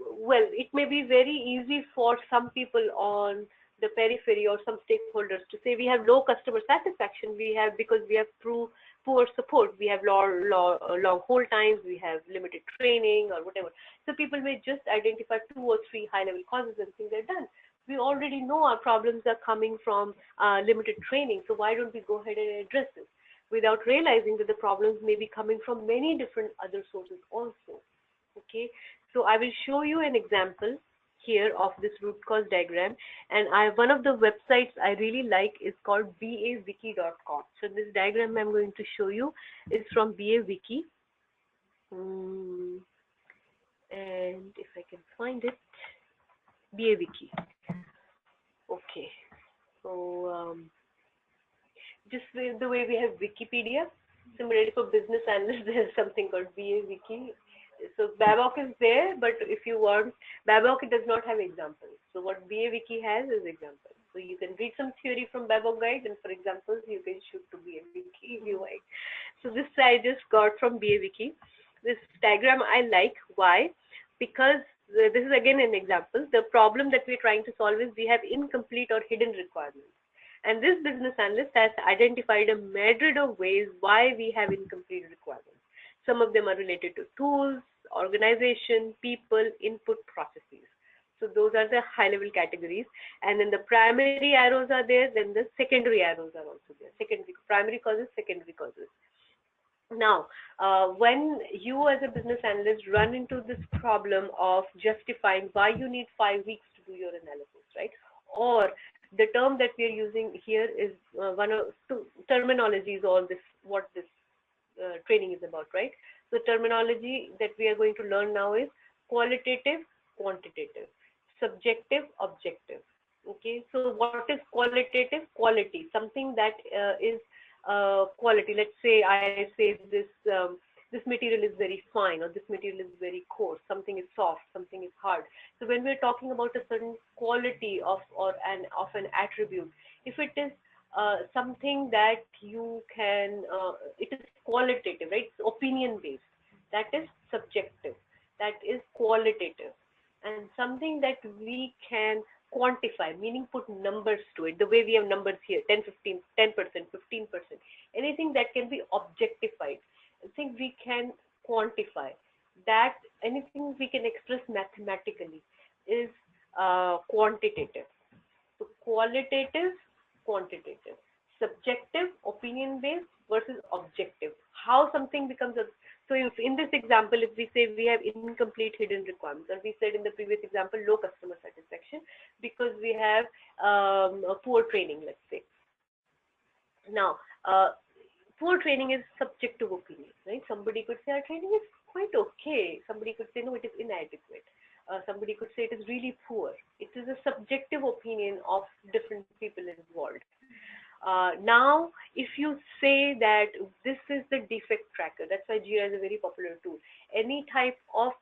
well, it may be very easy for some people on the periphery or some stakeholders to say we have low customer satisfaction, because we have poor support, we have long hold times, we have limited training or whatever. So people may just identify 2 or 3 high-level causes and think they're done. We already know our problems are coming from limited training, so why don't we go ahead and address this without realizing that the problems may be coming from many different other sources also. Okay, so I will show you an example here of this root cause diagram, and one of the websites I really like is called bawiki.com. So this diagram I'm going to show you is from BA-Wiki, and if I can find it, BA-Wiki. Okay, so just the way we have Wikipedia, similarly for business analysts, there's something called BA-Wiki. So Babok is there, but if you want, Babok does not have examples. So what BA-Wiki has is examples. So you can read some theory from Babok guide, and for examples, you can shoot to BA-Wiki if you like. So this I just got from BA-Wiki. This diagram I like. Why? Because this is again an example. The problem that we're trying to solve is we have incomplete or hidden requirements. And this business analyst has identified a myriad of ways why we have incomplete requirements. Some of them are related to tools, organization, people, input, processes. So those are the high-level categories. And then the primary arrows are there, then the secondary arrows are also there. Primary causes, secondary causes. Now, when you as a business analyst run into this problem of justifying why you need 5 weeks to do your analysis, right? Or the term that we are using here is one of 2 terminologies, all this, what this training is about, right? So terminology that we are going to learn now is qualitative, quantitative, subjective, objective. Okay, so what is qualitative? Quality, something that is quality. Let's say I say this this material is very fine, or this material is very coarse, something is soft, something is hard. So when we're talking about a certain quality of an attribute, if it is something that you can, it is qualitative, right? It's opinion based. That is subjective. That is qualitative. And something that we can quantify, meaning put numbers to it, the way we have numbers here, 10, 15, 10%, 15%, anything that can be objectified. I think we can quantify that. Anything we can express mathematically is quantitative. So qualitative, quantitative, subjective, opinion-based versus objective. How something becomes a, so if in this example, if we say we have incomplete hidden requirements, or we said in the previous example, low customer satisfaction because we have a poor training, let's say. Now, poor training is subjective opinion, right? Somebody could say our training is quite okay. Somebody could say no, it is inadequate. Somebody could say it is really poor. It is a subjective opinion of different people involved. Now, if you say that this is the defect tracker, that's why Jira is a very popular tool. Any type of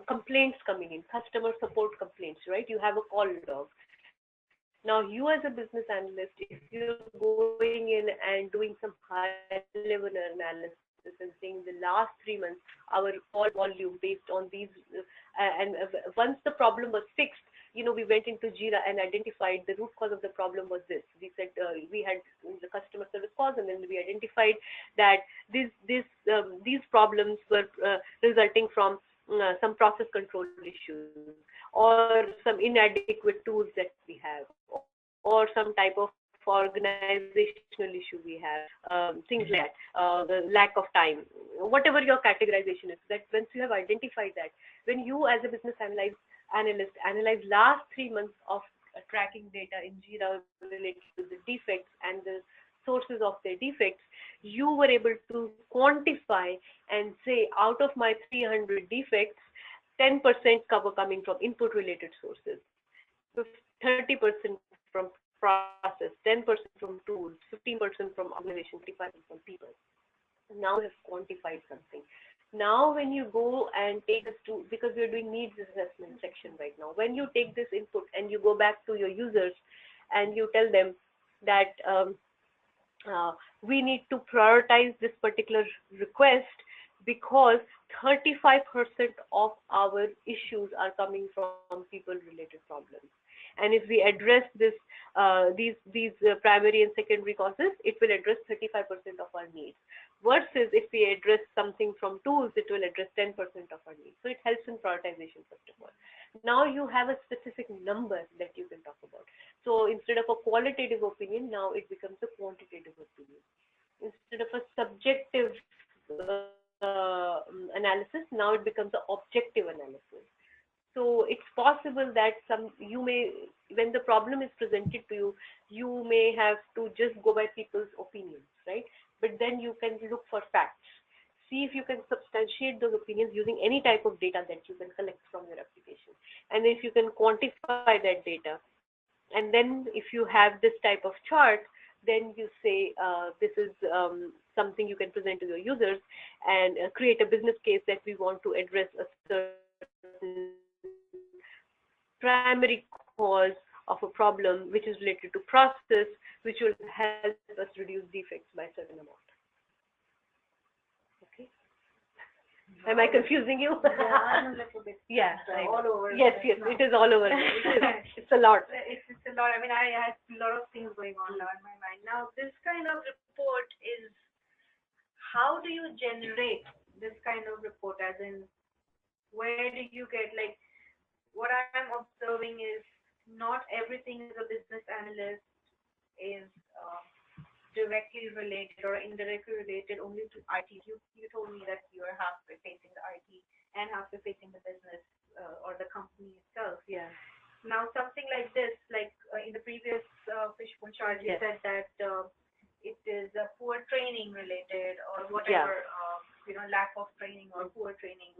complaints coming in, customer support complaints, right? You have a call log. Now, you as a business analyst, if you're going in and doing some high-level analysis and saying the last 3 months, our call volume based on these, and once the problem was fixed, you know, we went into Jira and identified the root cause of the problem was this. We said we had the customer service cause, and then we identified that these problems were resulting from some process control issues, or some inadequate tools that we have, or some type of organizational issue we have, things like that, the lack of time, whatever your categorization is. That once you have identified that, when you as a business analyst analyze last 3 months of tracking data in Jira related to the defects and the sources of their defects, you were able to quantify and say, out of my 300 defects, 10% cover coming from input related sources, 30% from process, 10% from tools, 15% from organization, 35% from people. Now you have quantified something. Now when you go and take this to, because we're doing needs assessment section right now, when you take this input and you go back to your users and you tell them that we need to prioritize this particular request because 35% of our issues are coming from people-related problems. And if we address these primary and secondary causes, it will address 35% of our needs. Versus if we address something from tools, it will address 10% of our needs. So it helps in prioritization, first of all. Now you have a specific number that you can talk about. So instead of a qualitative opinion, now it becomes a quantitative opinion. Instead of a subjective analysis, now it becomes an objective analysis. So it's possible that when the problem is presented to you, you may have to just go by people's opinions, right? But then you can look for facts. See if you can substantiate those opinions using any type of data that you can collect from your application. And if you can quantify that data, and then if you have this type of chart, then you say this is something you can present to your users and create a business case that we want to address a certain primary cause of a problem which is related to process, which will help us reduce defects by a certain amount. Okay. Am I confusing you? Yeah, I'm a little bit. Yeah. All over. Yes, yes, it is all over. It's a lot. It's a lot. I mean, I had a lot of things going on now in my mind. Now, this kind of report is, how do you generate this kind of report? As in, where do you get, like, what I'm observing is not everything as a business analyst is directly related or indirectly related only to IT. You told me that you are halfway facing the IT and halfway facing the business or the company itself. Yeah. Now, something like this, like in the previous Fishbone chart, you said that it is poor training related or whatever, lack of training or poor training,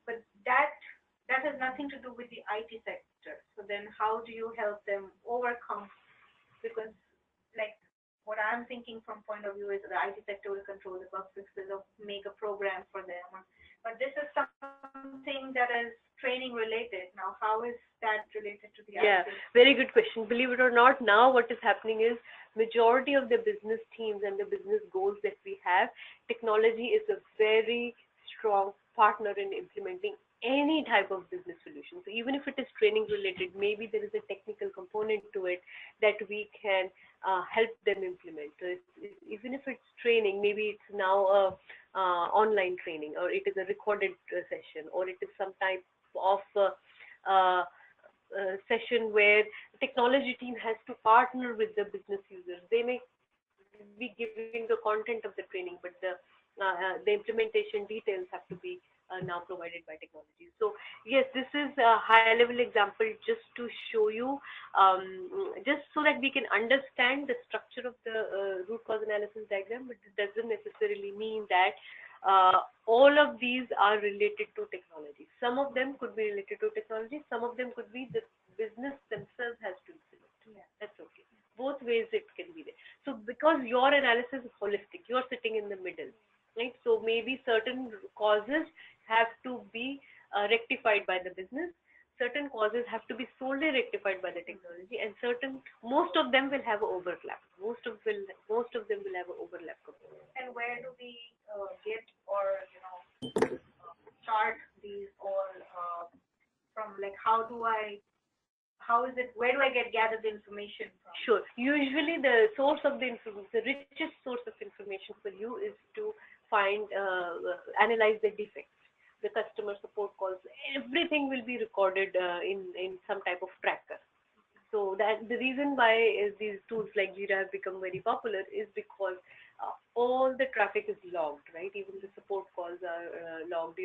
but that has nothing to do with the IT sector. So then, how do you help them overcome? Because, like, what I'm thinking from point of view is the IT sector will control the bug fixes or make a program for them. But this is something that is training related. Now, how is that related to the IT? Yeah, very good question. Believe it or not, now what is happening is majority of the business teams and the business goals that we have, technology is a very strong partner in implementing any type of business solution. So even if it is training related, maybe there is a technical component to it that we can help them implement. So even if it's training, maybe it's now online training, or it is a recorded session, or it is some type of session where the technology team has to partner with the business users. They may be giving the content of the training, but the implementation details have to be now provided by technology. So yes, this is a high-level example just to show you, just so that we can understand the structure of the root cause analysis diagram, but it doesn't necessarily mean that all of these are related to technology. Some of them could be related to technology, some of them could be the business themselves has to implement. Yeah, that's okay. Both ways it can be there. So because your analysis is holistic, you're sitting in the middle, right? So maybe certain causes have to be rectified by the business, certain causes have to be solely rectified by the technology, and most of them will have an overlap. Most of them will have an overlap component. And where do we get or chart these all from? Like, where do I gather the information from? Sure. Usually the source of the information, the richest source of information for you is to analyze the defects, the customer support calls. Everything will be recorded in some type of tracker. So that the reason why these tools like Jira have become very popular is because all the traffic is logged, right? Even the support calls are logged.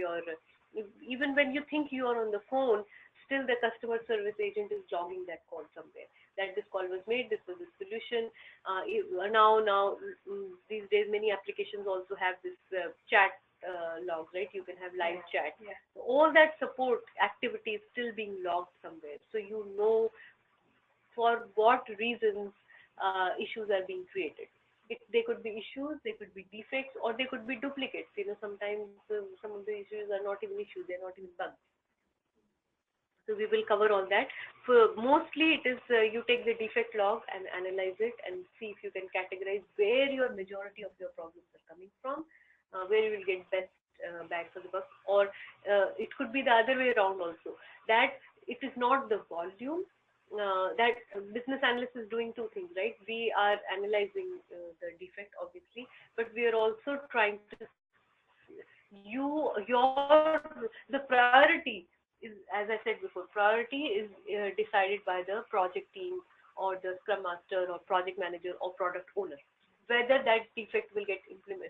Even when you think you are on the phone, still the customer service agent is logging that call somewhere. That this call was made, this was the solution. Now these days many applications also have this chat logs, right? You can have live chat. Yeah. So all that support activity is still being logged somewhere. So you know for what reasons issues are being created. They could be issues, they could be defects, or they could be duplicates. Sometimes some of the issues are not even issues, they're not even bugs. So we will cover all that. For mostly it is you take the defect log and analyze it and see if you can categorize where your majority of your problems are coming from. where you will get best bang for the buck. Or it could be the other way around also, that it is not the volume. That business analyst is doing two things, right? We are analyzing the defect, obviously, but we are also trying to the priority is, as I said before, priority is decided by the project team or the scrum master or project manager or product owner, whether that defect will get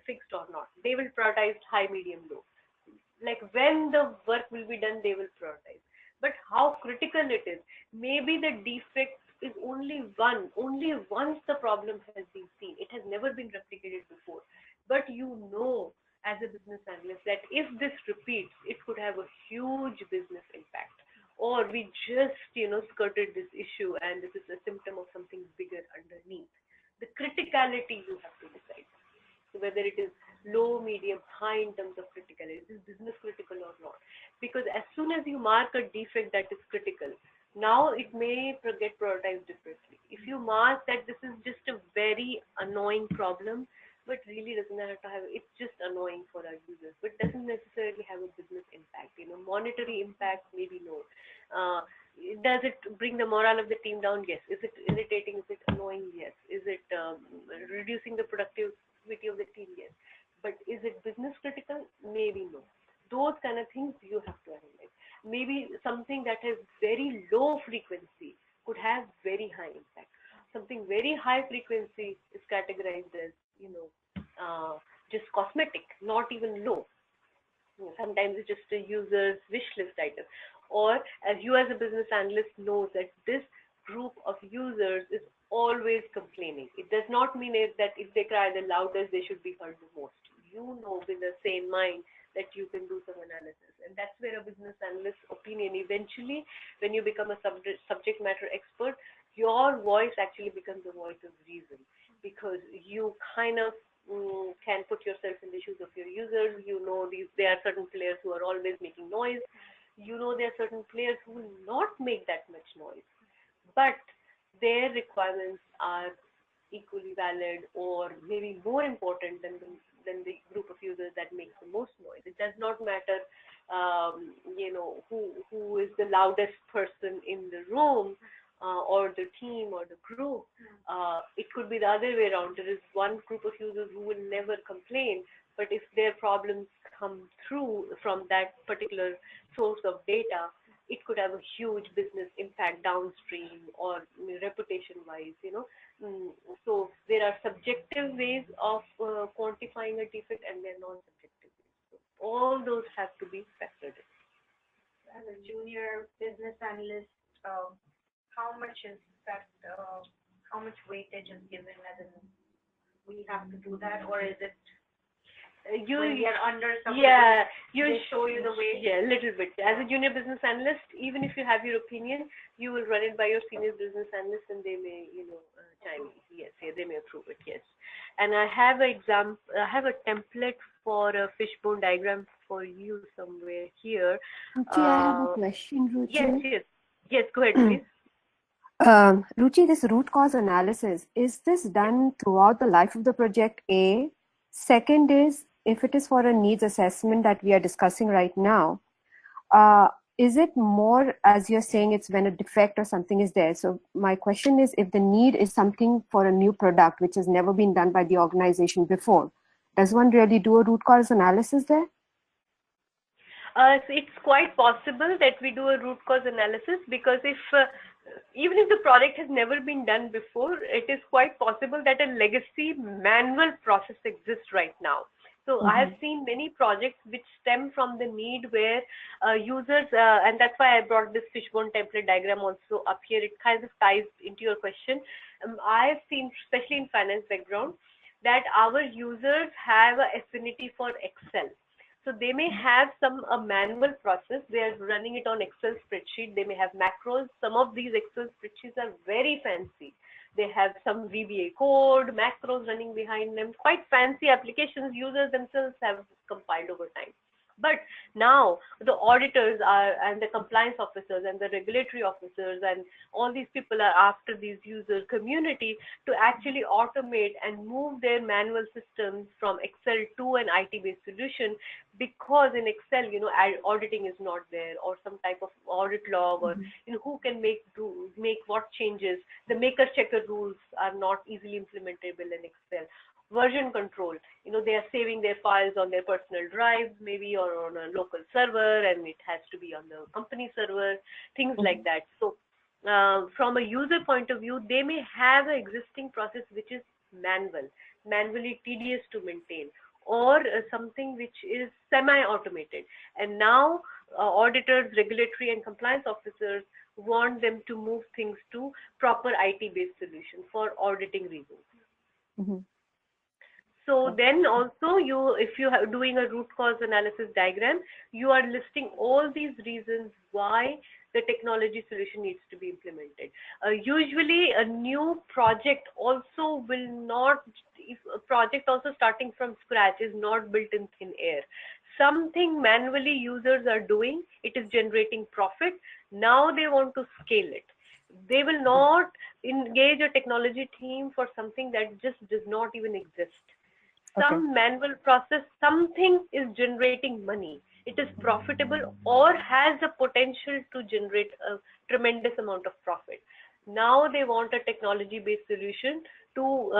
fixed or not. They will prioritize high, medium, low. Like when the work will be done, they will prioritize. But how critical it is, maybe the defect is only once the problem has been seen. It has never been replicated before. But you know, as a business analyst, that if this repeats, it could have a huge business impact. Or we just, skirted this issue and this is a symptom of something bigger underneath. The criticality you have to decide. So whether it is low, medium, high in terms of criticality, is business critical or not? Because as soon as you mark a defect that is critical, now it may get prioritized differently. If you mark that this is just a very annoying problem, but really doesn't have to have, it's just annoying for our users, but doesn't necessarily have a business impact. Monetary impact, maybe no. Does it bring the morale of the team down? Yes. Is it irritating? Is it annoying? Yes. Is it reducing the productivity of the team? Yes. But is it business critical? Maybe no. Those kind of things you have to analyze. Maybe something that has very low frequency could have very high impact. Something very high frequency is categorized as, just cosmetic, not even low. Sometimes it's just a user's wish list item. Or as you as a business analyst knows that this group of users is always complaining. It does not mean that if they cry the loudest, they should be heard the most. You know with the same mind that you can do some analysis. And that's where a business analyst's opinion, eventually, when you become a subject matter expert, your voice actually becomes the voice of reason, because you kind of can put yourself in the shoes of your users. There are certain players who are always making noise. There are certain players who will not make that much noise, but their requirements are equally valid or maybe more important than the group of users that makes the most noise. It does not matter, who is the loudest person in the room, or the team or the group. It could be the other way around. There is one group of users who will never complain, but if their problems come through from that particular source of data, it could have a huge business impact downstream or reputation-wise, So there are subjective ways of quantifying a defect, and there are non-subjective ways. So all those have to be factored in. As a junior business analyst, how much is that? How much weightage is given? As in, we have to do that, or is it? When we are under somebody, they show you the way. Yeah, a little bit. As a junior business analyst, even if you have your opinion, you will run it by your senior business analyst, and they may, chime in. Yes, they may approve it. Yes, and I have I have a template for a fishbone diagram for you somewhere here. Ruchi, I have a question, Ruchi. Yes. Go ahead, please. Ruchi, this root cause analysis, is this done throughout the life of the project? A. Second is, if it is for a needs assessment that we are discussing right now, is it more, as you're saying, it's when a defect or something is there? So my question is, if the need is something for a new product which has never been done by the organization before, does one really do a root cause analysis there? It's quite possible that we do a root cause analysis, because even if the project has never been done before, it is quite possible that a legacy manual process exists right now. So I have seen many projects which stem from the need where users, and that's why I brought this fishbone template diagram also up here. It kind of ties into your question. I have seen, especially in finance background, that our users have an affinity for Excel. So they may have a manual process. They are running it on Excel spreadsheet. They may have macros. Some of these Excel spreadsheets are very fancy. They have some VBA code, macros running behind them, quite fancy applications users themselves have compiled over time. But now the auditors are, and the compliance officers and the regulatory officers and all these people are after these user community to actually automate and move their manual systems from Excel to an IT-based solution, because in Excel, auditing is not there, or some type of audit log, or who can make what changes. The maker checker rules are not easily implementable in Excel. Version control, they are saving their files on their personal drives maybe, or on a local server, and it has to be on the company server, things like that. So from a user point of view, they may have an existing process which is manually tedious to maintain, or something which is semi-automated. And now auditors, regulatory and compliance officers want them to move things to proper IT-based solution for auditing reasons. So then also if you are doing a root cause analysis diagram, you are listing all these reasons why the technology solution needs to be implemented. Usually a new project also will not, if a project also starting from scratch is not built in thin air. Something manually users are doing, it is generating profit. Now they want to scale it. They will not engage a technology team for something that just does not even exist. Some manual process, something is generating money. It is profitable or has the potential to generate a tremendous amount of profit. Now they want a technology-based solution to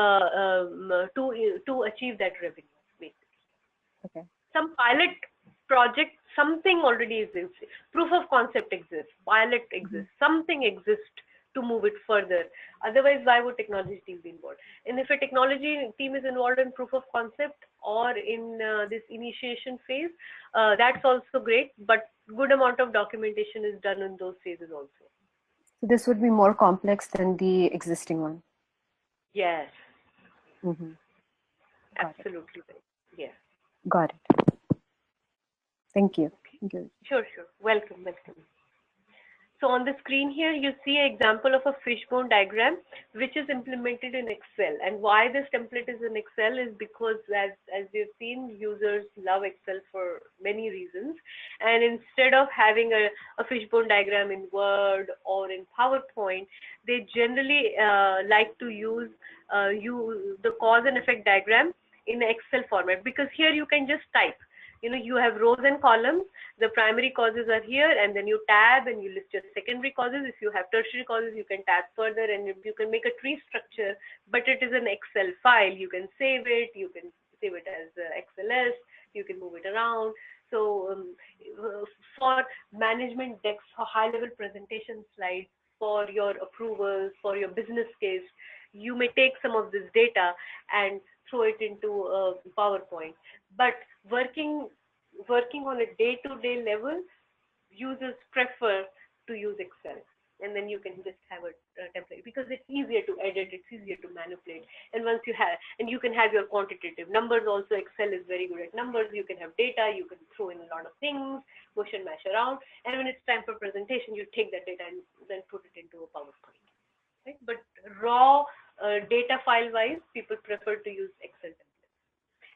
achieve that revenue, basically. Some pilot project, something already exists. Proof of concept exists. Pilot exists. Something exists to move it further. Otherwise, why would technology team be involved? And if a technology team is involved in proof of concept or in this initiation phase, that's also great, but good amount of documentation is done in those phases also. So this would be more complex than the existing one. Yes. Absolutely right. Yes. Got it. Thank you. Thank you. Sure. Welcome. So on the screen here, you see an example of a fishbone diagram, which is implemented in Excel. And why this template is in Excel is because, as we've seen, users love Excel for many reasons. And instead of having a fishbone diagram in Word or in PowerPoint, they generally like to use the cause and effect diagram in Excel format, because here you can just type. You have rows and columns. The primary causes are here, and then you tab and you list your secondary causes. If you have tertiary causes, you can tab further and you can make a tree structure, but it is an Excel file. You can save it. You can save it as XLS. You can move it around. So for management decks, for high-level presentation slides, for your approvals, for your business case, you may take some of this data and throw it into PowerPoint. But working on a day-to-day level, users prefer to use Excel, and then you can just have a template, because it's easier to edit, it's easier to manipulate. And once you have, and you can have your quantitative numbers also. Excel is very good at numbers. You can have data, you can throw in a lot of things, push and mash around, and when it's time for presentation, you take that data and then put it into a PowerPoint. Right? But raw data file-wise, people prefer to use Excel templates.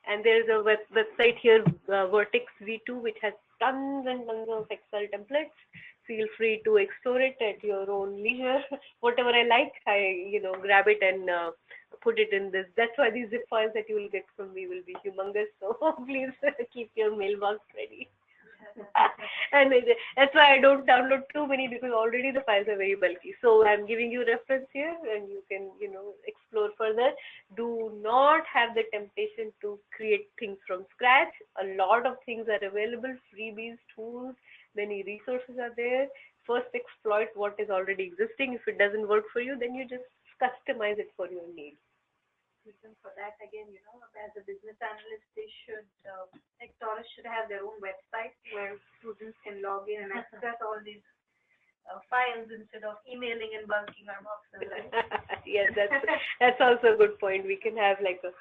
And there's a website here, Vertex V2, which has tons and tons of Excel templates. Feel free to explore it at your own leisure. Whatever I like, I grab it and put it in this. That's why these zip files that you will get from me will be humongous. So please keep your mailbox ready. And that's why I don't download too many, because already the files are very bulky. So I'm giving you reference here, and you can explore further. Do not have the temptation to create things from scratch. A lot of things are available, freebies, tools, many resources are there. First exploit what is already existing. If it doesn't work for you, then you just customize it for your needs. For that, again, as a business analyst, they should, TekTaurus should have their own website where students can log in and access all these files instead of emailing and bulking our boxes. Right? Yes, that's also a good point. We can have like a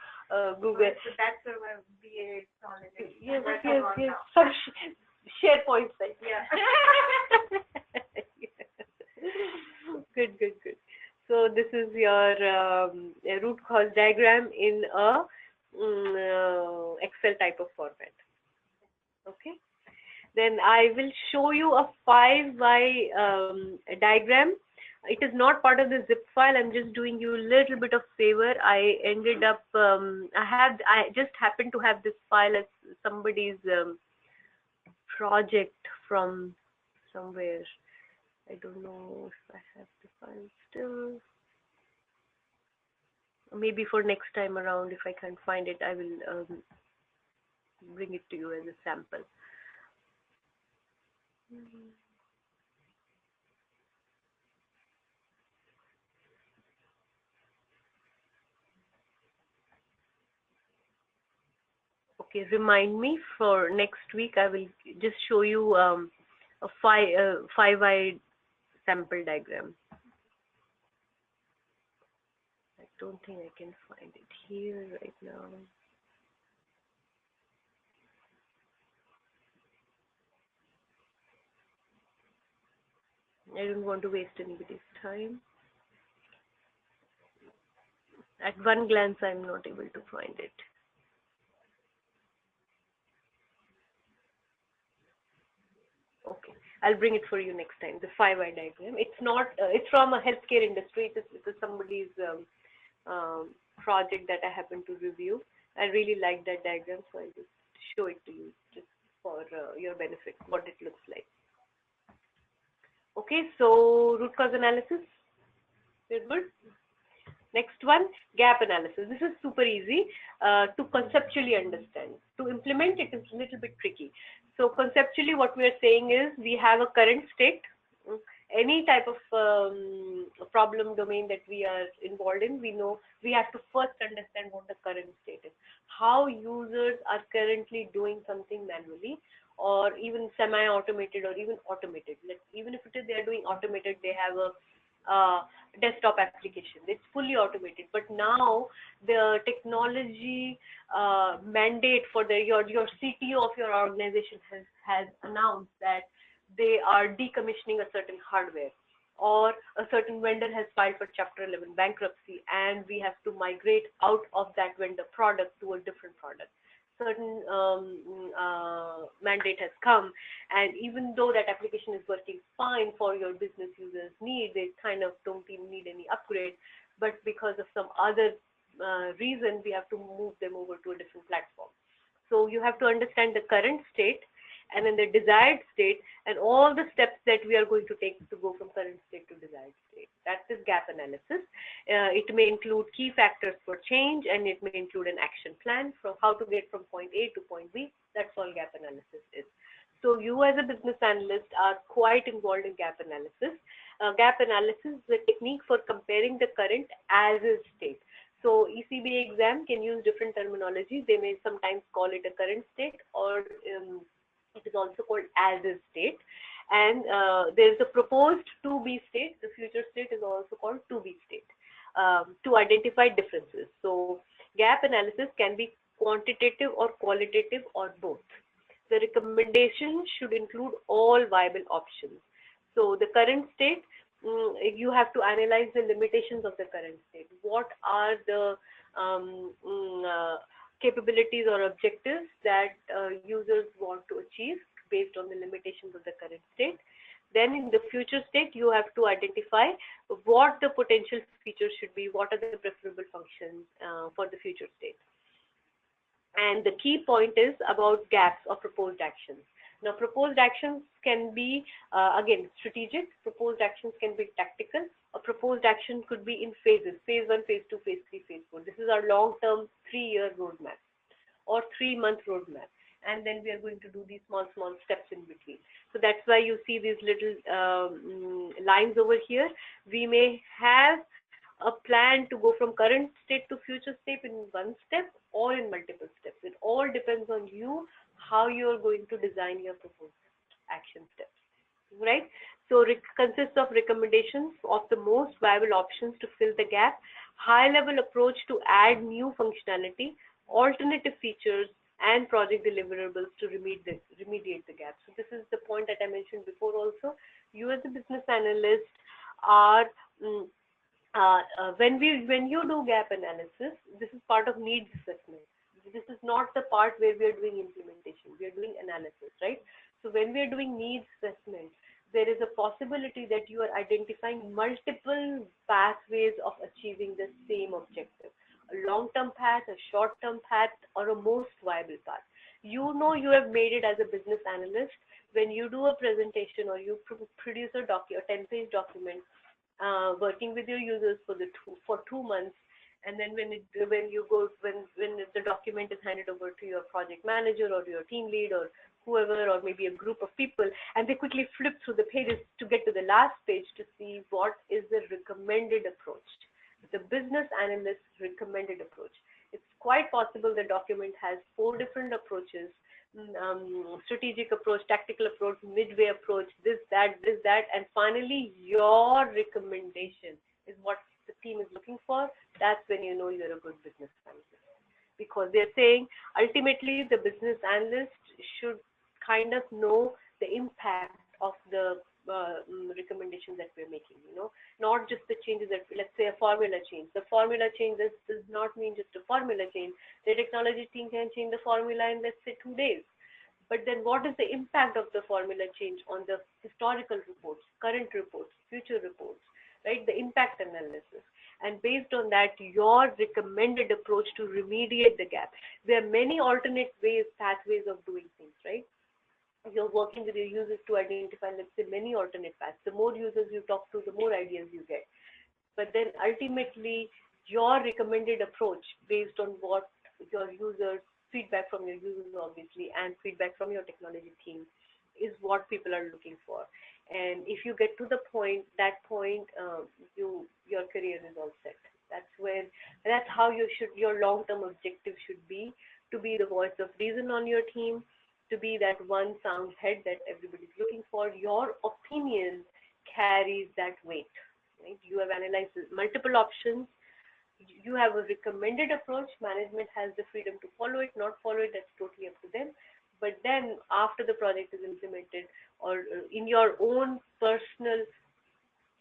Google. So that's where my BA knowledge is. Yes. Some SharePoint site. Yeah. Good. So this is your root cause diagram in a Excel type of format. Okay. Then I will show you a 5Y diagram. It is not part of the zip file. I'm just doing you a little bit of favor. I ended up, I just happened to have this file as somebody's project from somewhere. I don't know if I have the file still. Maybe for next time around, if I can't find it, I will bring it to you as a sample. Okay, remind me for next week. I will just show you a 5Y sample diagram. I don't think I can find it here right now. I don't want to waste anybody's time. At one glance, I'm not able to find it. Okay, I'll bring it for you next time. The 5Y diagram. It's not. It's from a healthcare industry. It is somebody's project that I happen to review. I really like that diagram, so I'll just show it to you just for your benefit. What it looks like. Okay, so root cause analysis. You're good. Next one, gap analysis. This is super easy to conceptually understand. To implement it is a little bit tricky. So conceptually what we are saying is we have a current state, any type of problem domain that we are involved in, we know we have to first understand what the current state is. How users are currently doing something manually or even semi-automated or even automated. Even if it is they are doing automated, they have a desktop application. It's fully automated, but now the technology mandate for your CTO of your organization has announced that they are decommissioning a certain hardware, or a certain vendor has filed for Chapter 11 bankruptcy, and we have to migrate out of that vendor product to a different product. Certain mandate has come, and even though that application is working fine for your business users' need, they kind of don't even need any upgrade, but because of some other reason, we have to move them over to a different platform. So you have to understand the current state and then the desired state and all the steps that we are going to take to go from current state to desired state. That's this gap analysis. It may include key factors for change, and it may include an action plan for how to get from point A to point B. That's all gap analysis is. So you as a business analyst are quite involved in gap analysis. Gap analysis is a technique for comparing the current as is state. So ECBA exam can use different terminology. They may sometimes call it a current state, or it is also called as is state. And there is a proposed to be state. The future state is also called to be state, to identify differences. So gap analysis can be quantitative or qualitative or both. The recommendation should include all viable options. So the current state, you have to analyze the limitations of the current state. What are the capabilities or objectives that users want to achieve based on the limitations of the current state? Then in the future state, you have to identify what the potential features should be, what are the preferable functions for the future state. And the key point is about gaps or proposed actions. Now, proposed actions can be, again, strategic. Proposed actions can be tactical. A proposed action could be in phases, phase 1, phase 2, phase 3, phase 4. This is our long-term 3-year roadmap or 3-month roadmap. And then we are going to do these small steps in between. So that's why you see these little lines over here. We may have a plan to go from current state to future state in one step or in multiple steps. It all depends on you, how you're going to design your proposed action steps, right? So it consists of recommendations of the most viable options to fill the gap, high-level approach to add new functionality, alternative features, and project deliverables to remediate the gap. So this is the point that I mentioned before also. You as a business analyst are when you do gap analysis, this is part of needs assessment. This is not the part where we are doing implementation. We are doing analysis, right? So when we are doing needs assessment, there is a possibility that you are identifying multiple pathways of achieving the same objective. A long-term path, a short-term path, or a most viable path. You know you have made it as a business analyst when you do a presentation or you produce a 10-page document, working with your users for 2 months, and then when the document is handed over to your project manager or your team lead or whoever, or maybe a group of people, and they quickly flip through the pages to get to the last page to see what is the recommended approach, the business analyst's recommended approach. It's quite possible the document has 4 different approaches: strategic approach, tactical approach, midway approach, this, that, and finally your recommendation is what the team is looking for. That's when you know you're a good business analyst, because they're saying ultimately the business analyst should kind of know the impact of the recommendations that we're making, not just the changes that, let's say, a formula change. The formula change does not mean just a formula change. The technology team can change the formula in, let's say, 2 days. But then what is the impact of the formula change on the historical reports, current reports, future reports, right? The impact analysis. And based on that, your recommended approach to remediate the gap. There are many alternate pathways of doing things, right? You're working with your users to identify, let's say, many alternate paths. The more users you talk to, the more ideas you get. But then ultimately, your recommended approach based on what your users, feedback from your users, obviously, and feedback from your technology team is what people are looking for. And if you get to the point, your career is all set. That's how your long-term objective should be, to be the voice of reason on your team, to be that one sound head that everybody's looking for. Your opinion carries that weight, right? You have analyzed multiple options. You have a recommended approach. Management has the freedom to follow it, not follow it. That's totally up to them. But then after the project is implemented, or in your own personal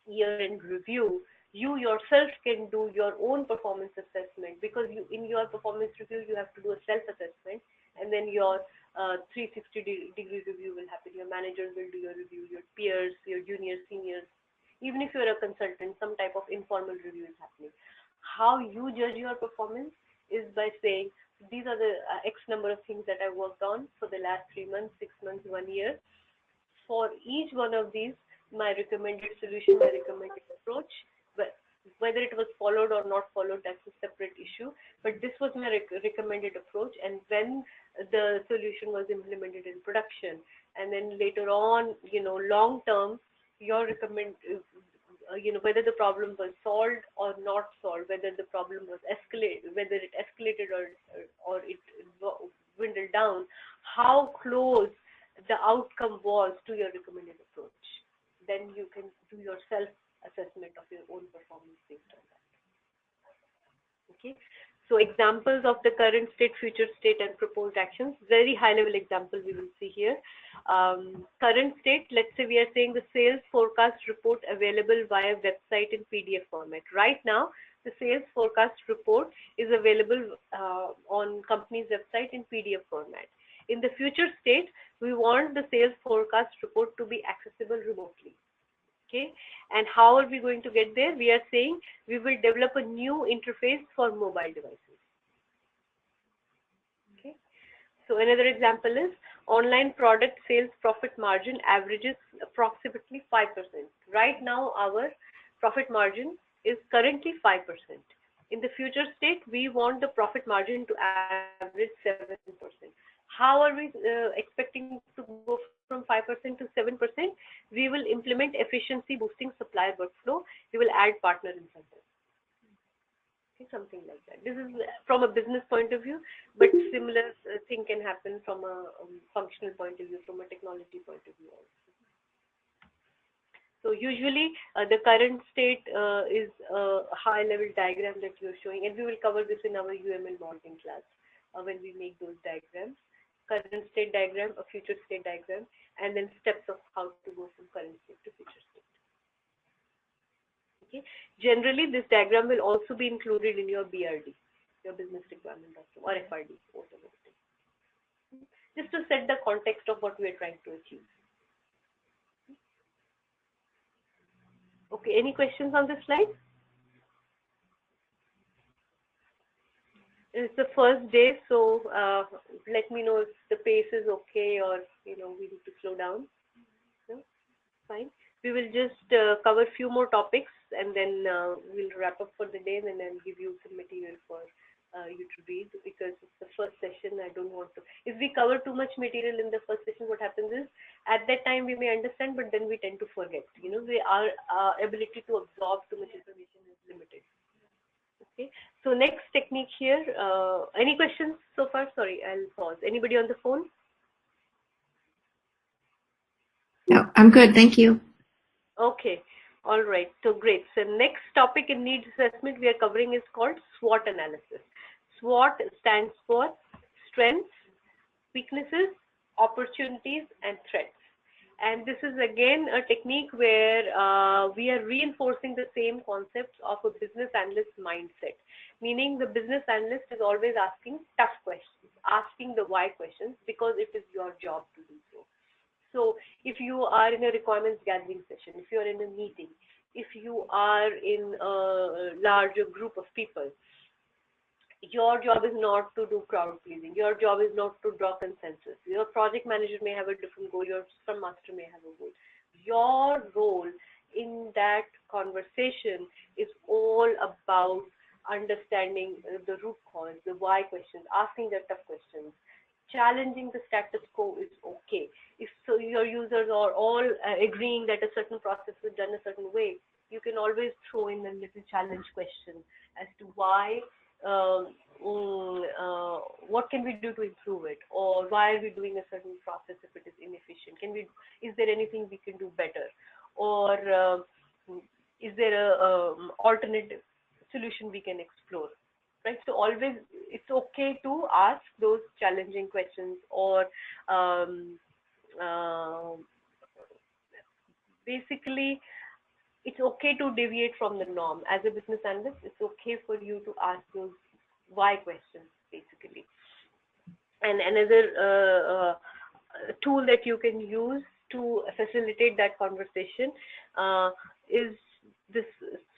year-end review, you yourself can do your own performance assessment, because in your performance review, you have to do a self-assessment, and then your 360-degree review will happen. Your managers will do your review, your peers, your juniors, seniors. Even if you're a consultant, some type of informal review is happening. How you judge your performance is by saying, these are the X number of things that I worked on for the last 3 months, 6 months, 1 year. For each one of these, my recommended solution, my recommended approach, but whether it was followed or not followed, that's a separate issue. But this was my recommended approach, and when the solution was implemented in production, and then later on, long term, your whether the problem was solved or not solved, whether the problem was whether it escalated or it dwindled down, how close the outcome was to your recommended approach. Then you can do your self-assessment of your own performance based on that. Okay. So examples of the current state, future state, and proposed actions. Very high-level example we will see here. Current state, let's say we are saying the sales forecast report available via website in PDF format. Right now, the sales forecast report is available on company's website in PDF format. In the future state, we want the sales forecast report to be accessible remotely. Okay, and how are we going to get there? We are saying we will develop a new interface for mobile devices. Okay, so another example is online product sales profit margin averages approximately 5%. Right now, our profit margin is currently 5%. In the future state, we want the profit margin to average 7%. How are we expecting to go from 5% to 7%? We will implement efficiency boosting supplier workflow. We will add partner incentives. Okay, something like that. This is from a business point of view, but similar thing can happen from a functional point of view, from a technology point of view also. So usually the current state is a high-level diagram that you're showing, and we will cover this in our UML modeling class when we make those diagrams. Current state diagram, a future state diagram, and then steps of how to go from current state to future state. Okay. Generally, this diagram will also be included in your BRD, your business requirement document, or FRD, whatever it is. just to set the context of what we are trying to achieve. Okay, any questions on this slide? It's the first day, so let me know if the pace is okay or we need to slow down. No? Fine. We will just cover a few more topics and then we'll wrap up for the day, and then I'll give you some material for you to read, because it's the first session. I don't want to. If we cover too much material in the first session, what happens is at that time we may understand, but then we tend to forget. Our ability to absorb too much information is limited. Okay, so next technique here. Any questions so far? Sorry, I'll pause. Anybody on the phone? No, I'm good. Thank you. Okay, all right. So great. So next topic in needs assessment we are covering is called SWOT analysis. SWOT stands for strengths, weaknesses, opportunities, and threats. And this is again a technique where we are reinforcing the same concepts of a business analyst mindset. Meaning the business analyst is always asking tough questions, asking the why questions, because it is your job to do so. So if you are in a requirements gathering session, if you are in a meeting, if you are in a larger group of people, your job is not to do crowd pleasing. Your job is not to draw consensus. Your project manager may have a different goal. Your Scrum Master may have a goal. Your role in that conversation is all about understanding the root cause, the why questions, asking the tough questions. Challenging the status quo is okay. If so, your users are all agreeing that a certain process is done a certain way, you can always throw in a little challenge question as to why. What can we do to improve it, or why are we doing a certain process if it is inefficient? Is there anything we can do better, or is there a alternative solution we can explore? Right. So always it's okay to ask those challenging questions, or basically it's okay to deviate from the norm. As a business analyst, it's okay for you to ask those why questions, basically. And another tool that you can use to facilitate that conversation is this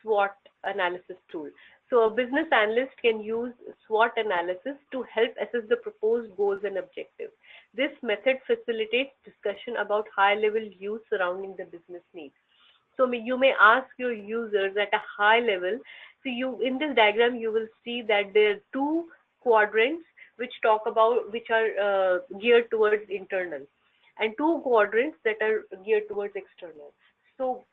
SWOT analysis tool. So a business analyst can use SWOT analysis to help assess the proposed goals and objectives. This method facilitates discussion about high-level views surrounding the business needs. So you may ask your users at a high level. So in this diagram, you will see that there are two quadrants which are geared towards internal, and two quadrants that are geared towards external. So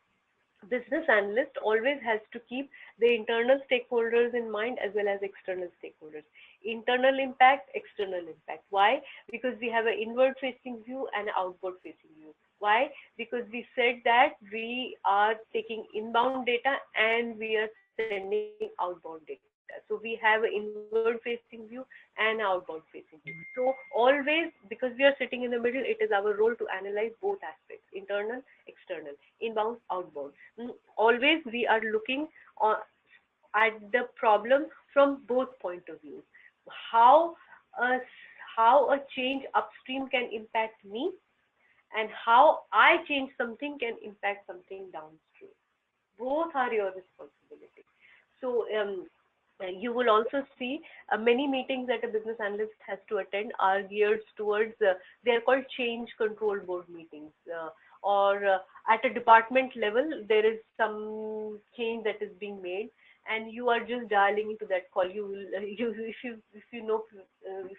business analyst always has to keep the internal stakeholders in mind as well as external stakeholders. Internal impact, external impact. Why? Because we have an inward facing view and an outward facing view. Why? Because we said that we are taking inbound data and we are sending outbound data. So we have an inward facing view and outbound facing view. So always, because we are sitting in the middle, it is our role to analyze both aspects: internal, external, inbound, outbound. Always we are looking at the problem from both point of view. How a change upstream can impact me, and how I change something can impact something downstream. Both are your responsibility. So you will also see many meetings that a business analyst has to attend are geared towards, they are called change control board meetings, or at a department level, there is some change that is being made, and you are just dialing into that call. If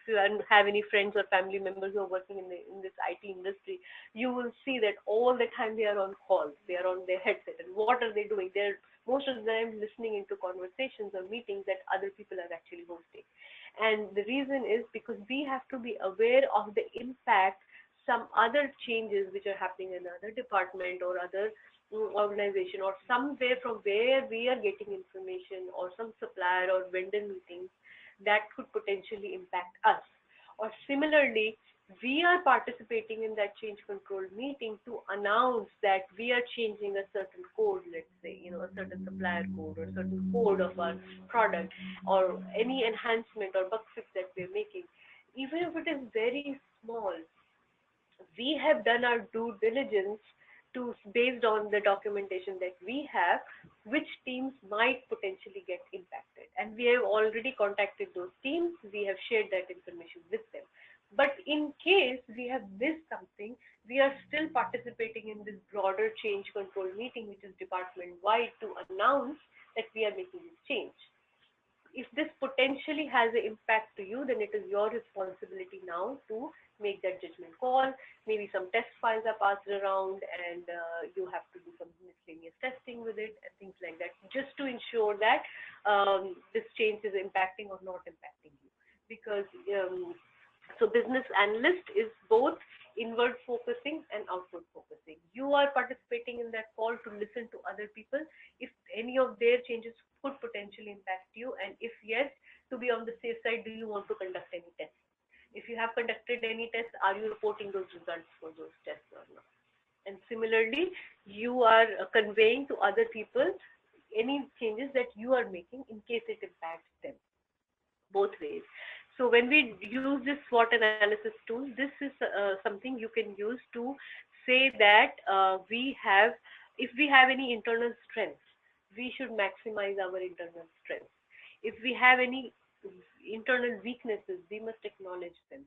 you have any friends or family members who are working in this IT industry, you will see that all the time they are on calls, they are on their headset, and what are they doing? They're most of the time listening into conversations or meetings that other people are actually hosting. And the reason is because we have to be aware of the impact some other changes which are happening in another department or other organization, or somewhere from where we are getting information, or some supplier or vendor meetings that could potentially impact us. Or similarly, we are participating in that change control meeting to announce that we are changing a certain code, let's say, a certain supplier code or a certain code of our product, or any enhancement or bug fix that we're making. even if it is very small, we have done our due diligence to, based on the documentation that we have, which teams might potentially get impacted. And we have already contacted those teams. We have shared that information with them. But in case we have missed something, we are still participating in this broader change control meeting, which is department-wide, to announce that we are making this change. If this potentially has an impact to you, then it is your responsibility now to make that judgment call. Maybe some test files are passed around and you have to do some miscellaneous testing with it and things like that, just to ensure that this change is impacting or not impacting you. Because so business analyst is both inward focusing and outward focusing. You are participating in that call to listen to other people if any of their changes could potentially impact you, and if yes, to be on the safe side, do you want to conduct any tests? If you have conducted any tests, are you reporting those results for those tests or not? And similarly, you are conveying to other people any changes that you are making in case it impacts them, both ways. So when we use this SWOT analysis tool, this is something you can use to say that if we have any internal strengths, we should maximize our internal strengths. If we have any internal weaknesses, we must acknowledge them.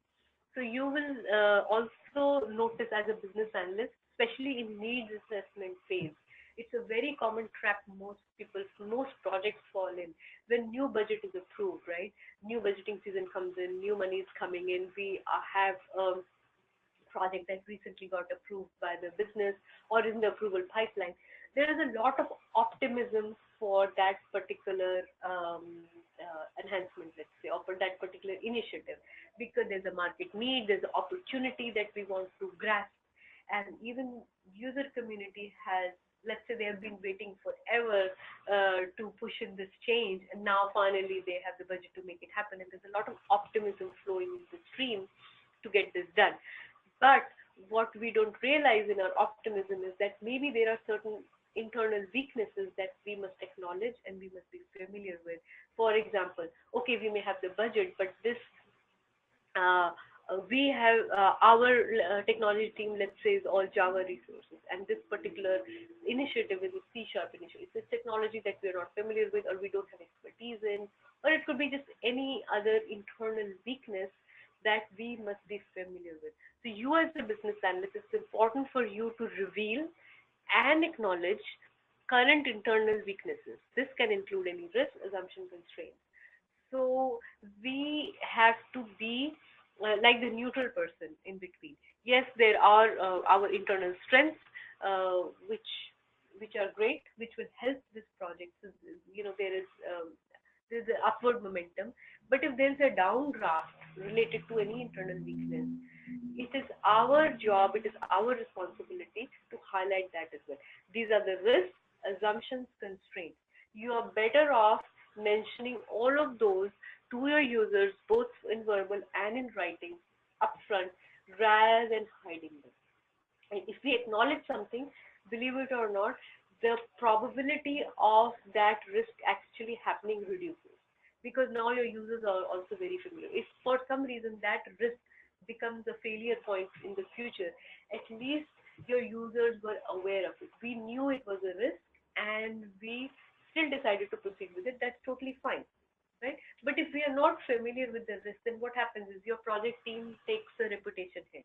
So you will also notice as a business analyst, especially in needs assessment phase, it's a very common trap most projects fall in. When new budget is approved, right? New budgeting season comes in, new money is coming in. We have a project that recently got approved by the business or in the approval pipeline. There is a lot of optimism for that particular enhancement, let's say, or for that particular initiative, because there's a market need, there's an opportunity that we want to grasp. And even user community has, let's say they have been waiting forever to push in this change, and now finally they have the budget to make it happen, and there's a lot of optimism flowing in the stream to get this done. But what we don't realize in our optimism is that maybe there are certain internal weaknesses that we must acknowledge and we must be familiar with. For example, okay, we may have the budget, but this we have our technology team, let's say, is all Java resources, and this particular initiative is a C# initiative. It's a technology that we're not familiar with or we don't have expertise in, or it could be just any other internal weakness that we must be familiar with. So you as a business analyst, it's important for you to reveal and acknowledge current internal weaknesses. This can include any risk, assumption, constraints. So we have to be like the neutral person in between. Yes, there are our internal strengths, which are great, which will help this project. So, there's an upward momentum. But if there's a downdraft related to any internal weakness, it is our job, it is our responsibility to highlight that as well. These are the risks, assumptions, constraints. You are better off mentioning all of those to your users, both in verbal and in writing, upfront, rather than hiding them. And if we acknowledge something, believe it or not, the probability of that risk actually happening reduces, because now your users are also very familiar. If for some reason that risk becomes a failure point in the future, at least your users were aware of it. We knew it was a risk and we still decided to proceed with it. That's totally fine. Right? But if we are not familiar with the risk, then what happens is your project team takes a reputation hit.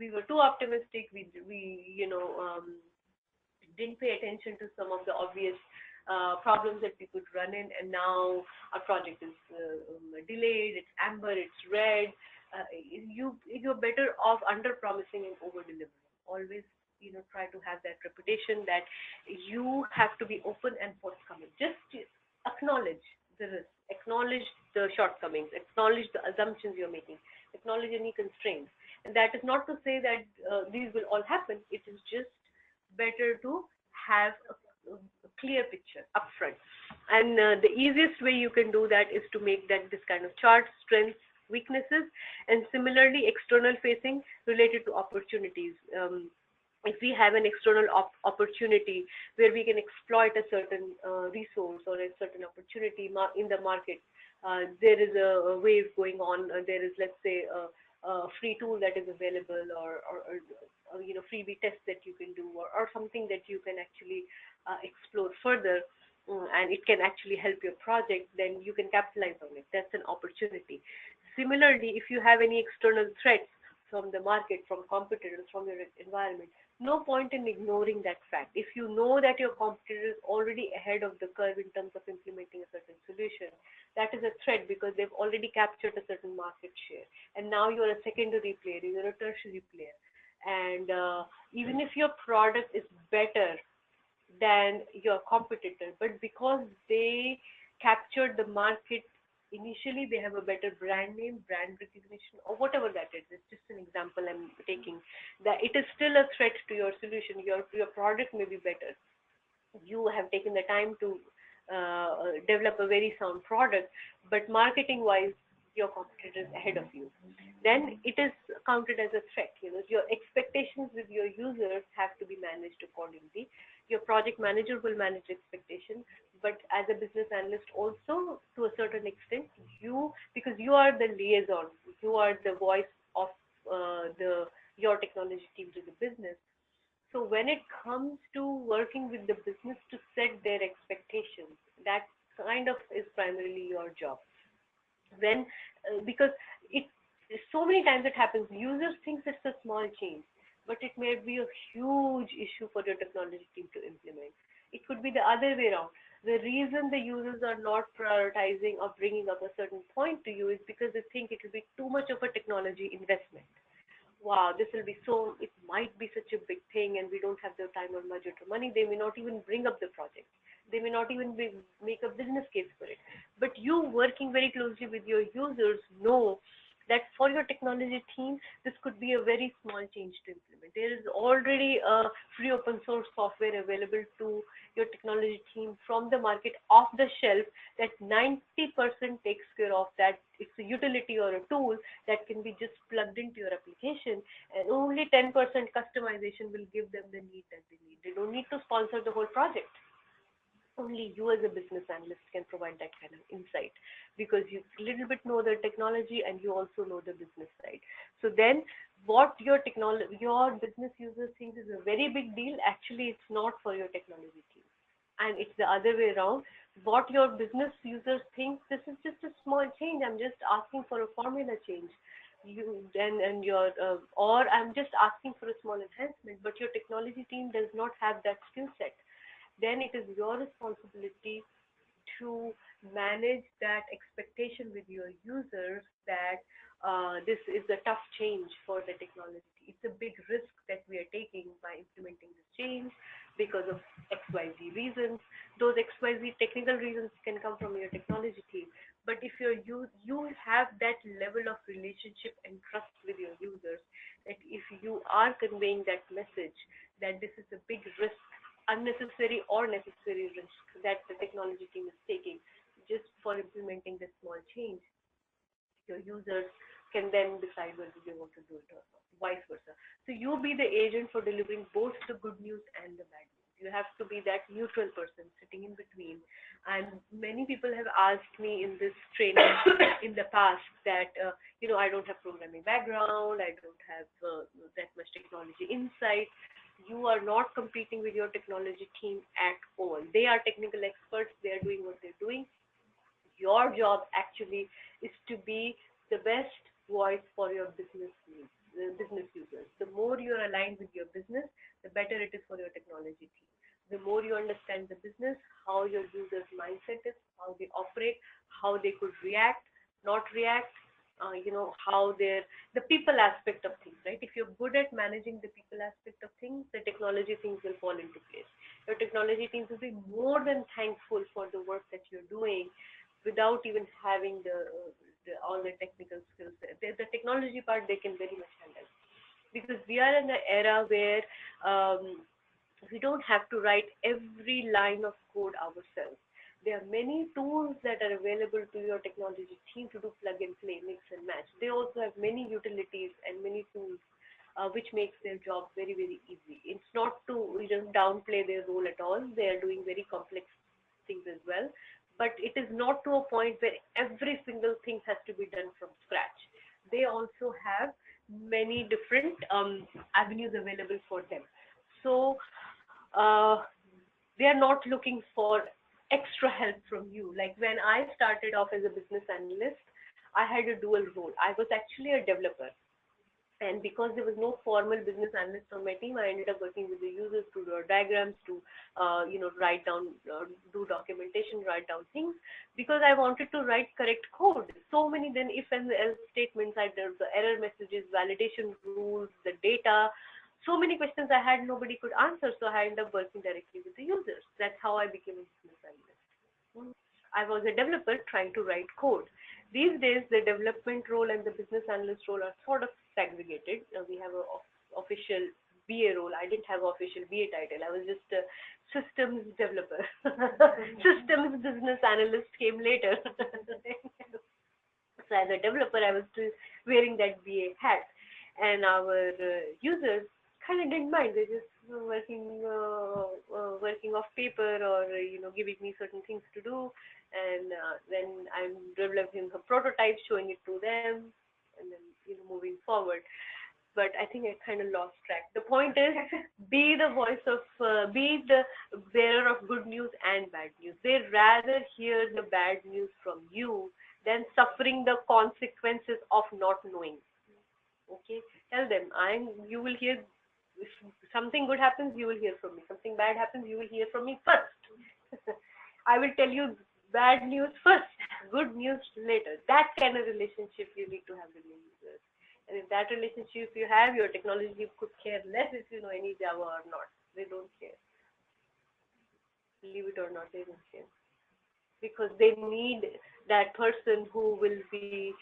We were too optimistic. We didn't pay attention to some of the obvious problems that we could run in, and now our project is delayed. It's amber. It's red. You're better off under promising and over delivering. Always, try to have that reputation that you have to be open and forthcoming. Just acknowledge the risk, acknowledge the shortcomings, acknowledge the assumptions you're making, acknowledge any constraints. And that is not to say that these will all happen. It is just better to have a clear picture upfront. And the easiest way you can do that is to make that this kind of chart, strengths, weaknesses, and similarly external facing related to opportunities. if we have an external opportunity where we can exploit a certain resource or a certain opportunity in the market, there is a wave going on. There is, let's say, a free tool that is available, or freebie test that you can do, or something that you can actually explore further, and it can actually help your project, then you can capitalize on it. That's an opportunity. Similarly, if you have any external threats from the market, from competitors, from your environment, no point in ignoring that fact. If you know that your competitor is already ahead of the curve in terms of implementing a certain solution, that is a threat because they've already captured a certain market share. And now you're a secondary player, you're a tertiary player. And even if your product is better than your competitor, but because they captured the market initially, they have a better brand name, brand recognition, or whatever that is. It's just an example I'm taking. That it is still a threat to your solution. Your product may be better. You have taken the time to develop a very sound product, but marketing-wise, your competitor is ahead of you. Then it is counted as a threat. Your expectations with your users have to be managed accordingly. Your project manager will manage expectations, but as a business analyst also, to a certain extent, because you are the liaison, you are the voice of your technology team to the business. So when it comes to working with the business to set their expectations, that kind of is primarily your job. Because so many times it happens, users think it's a small change, but it may be a huge issue for your technology team to implement. It could be the other way around. The reason the users are not prioritizing or bringing up a certain point to you is because they think it will be too much of a technology investment. Wow, this will be it might be such a big thing, and we don't have the time or budget or money. They may not even bring up the project. They may not even make a business case for it. But you, working very closely with your users, know that for your technology team, this could be a very small change to implement. There is already a free open source software available to your technology team from the market off the shelf that 90% takes care of that. It's a utility or a tool that can be just plugged into your application, and only 10% customization will give them the need that they need. They don't need to sponsor the whole project. Only you as a business analyst can provide that kind of insight, because you a little bit know the technology and you also know the business side. So then what your business users think is a very big deal, actually it's not for your technology team. And it's the other way around. What your business users think, this is just a small change, I'm just asking for a formula change. Or I'm just asking for a small enhancement, but your technology team does not have that skill set. Then it is your responsibility to manage that expectation with your users that this is a tough change for the technology. It's a big risk that we are taking by implementing this change because of XYZ reasons. Those XYZ technical reasons can come from your technology team. But if you have that level of relationship and trust with your users, that if you are conveying that message that this is a big risk, unnecessary or necessary risk that the technology team is taking just for implementing this small change, your users can then decide whether they want to do it or not, vice versa. So you be the agent for delivering both the good news and the bad news. You have to be that neutral person sitting in between. And many people have asked me in this training in the past that, I don't have programming background, I don't have that much technology insight. You are not competing with your technology team at all. They are technical experts. They are doing what they're doing. Your job actually is to be the best voice for your business needs, the business users. The more you're aligned with your business, the better it is for your technology team. The more you understand the business, how your users' mindset is, how they operate, how they could react, not react, how the people aspect of things, right? If you're good at managing the people aspect of things, the technology things will fall into place. Your technology teams will be more than thankful for the work that you're doing without even having all the technical skills. The technology part they can very much handle, because we are in an era where we don't have to write every line of code ourselves. There are many tools that are available to your technology team to do plug and play, mix and match. They also have many utilities and many tools which makes their job very, very easy. It's not to downplay their role at all. They are doing very complex things as well, but it is not to a point where every single thing has to be done from scratch. They also have many different avenues available for them. So they are not looking for extra help from you. Like when I started off as a business analyst, I had a dual role. I was actually a developer. And because there was no formal business analyst on my team, I ended up working with the users to draw diagrams, to write down, do documentation, write down things, because I wanted to write correct code. So many then if and else statements, the error messages, validation rules, the data, so many questions I had nobody could answer. So I ended up working directly with the users. That's how I became a business analyst. I was a developer trying to write code. These days, the development role and the business analyst role are sort of segregated. We have an official BA role. I didn't have an official BA title. I was just a systems developer. Systems business analyst came later. So as a developer, I was still wearing that BA hat. And our users kind of didn't mind. They just working off paper, or giving me certain things to do, and then I'm developing a prototype, showing it to them, and then moving forward. But I think I kind of lost track. The point is, be the voice of, be the bearer of good news and bad news. They'd rather hear the bad news from you than suffering the consequences of not knowing. Okay, tell them, you will hear. If something good happens, you will hear from me. Something bad happens, you will hear from me first. I will tell you bad news first, good news later. That kind of relationship you need to have with your users. And if that relationship you have, your technology could care less if you know any Java or not. They don't care. Believe it or not, they don't care. Because they need that person who will be,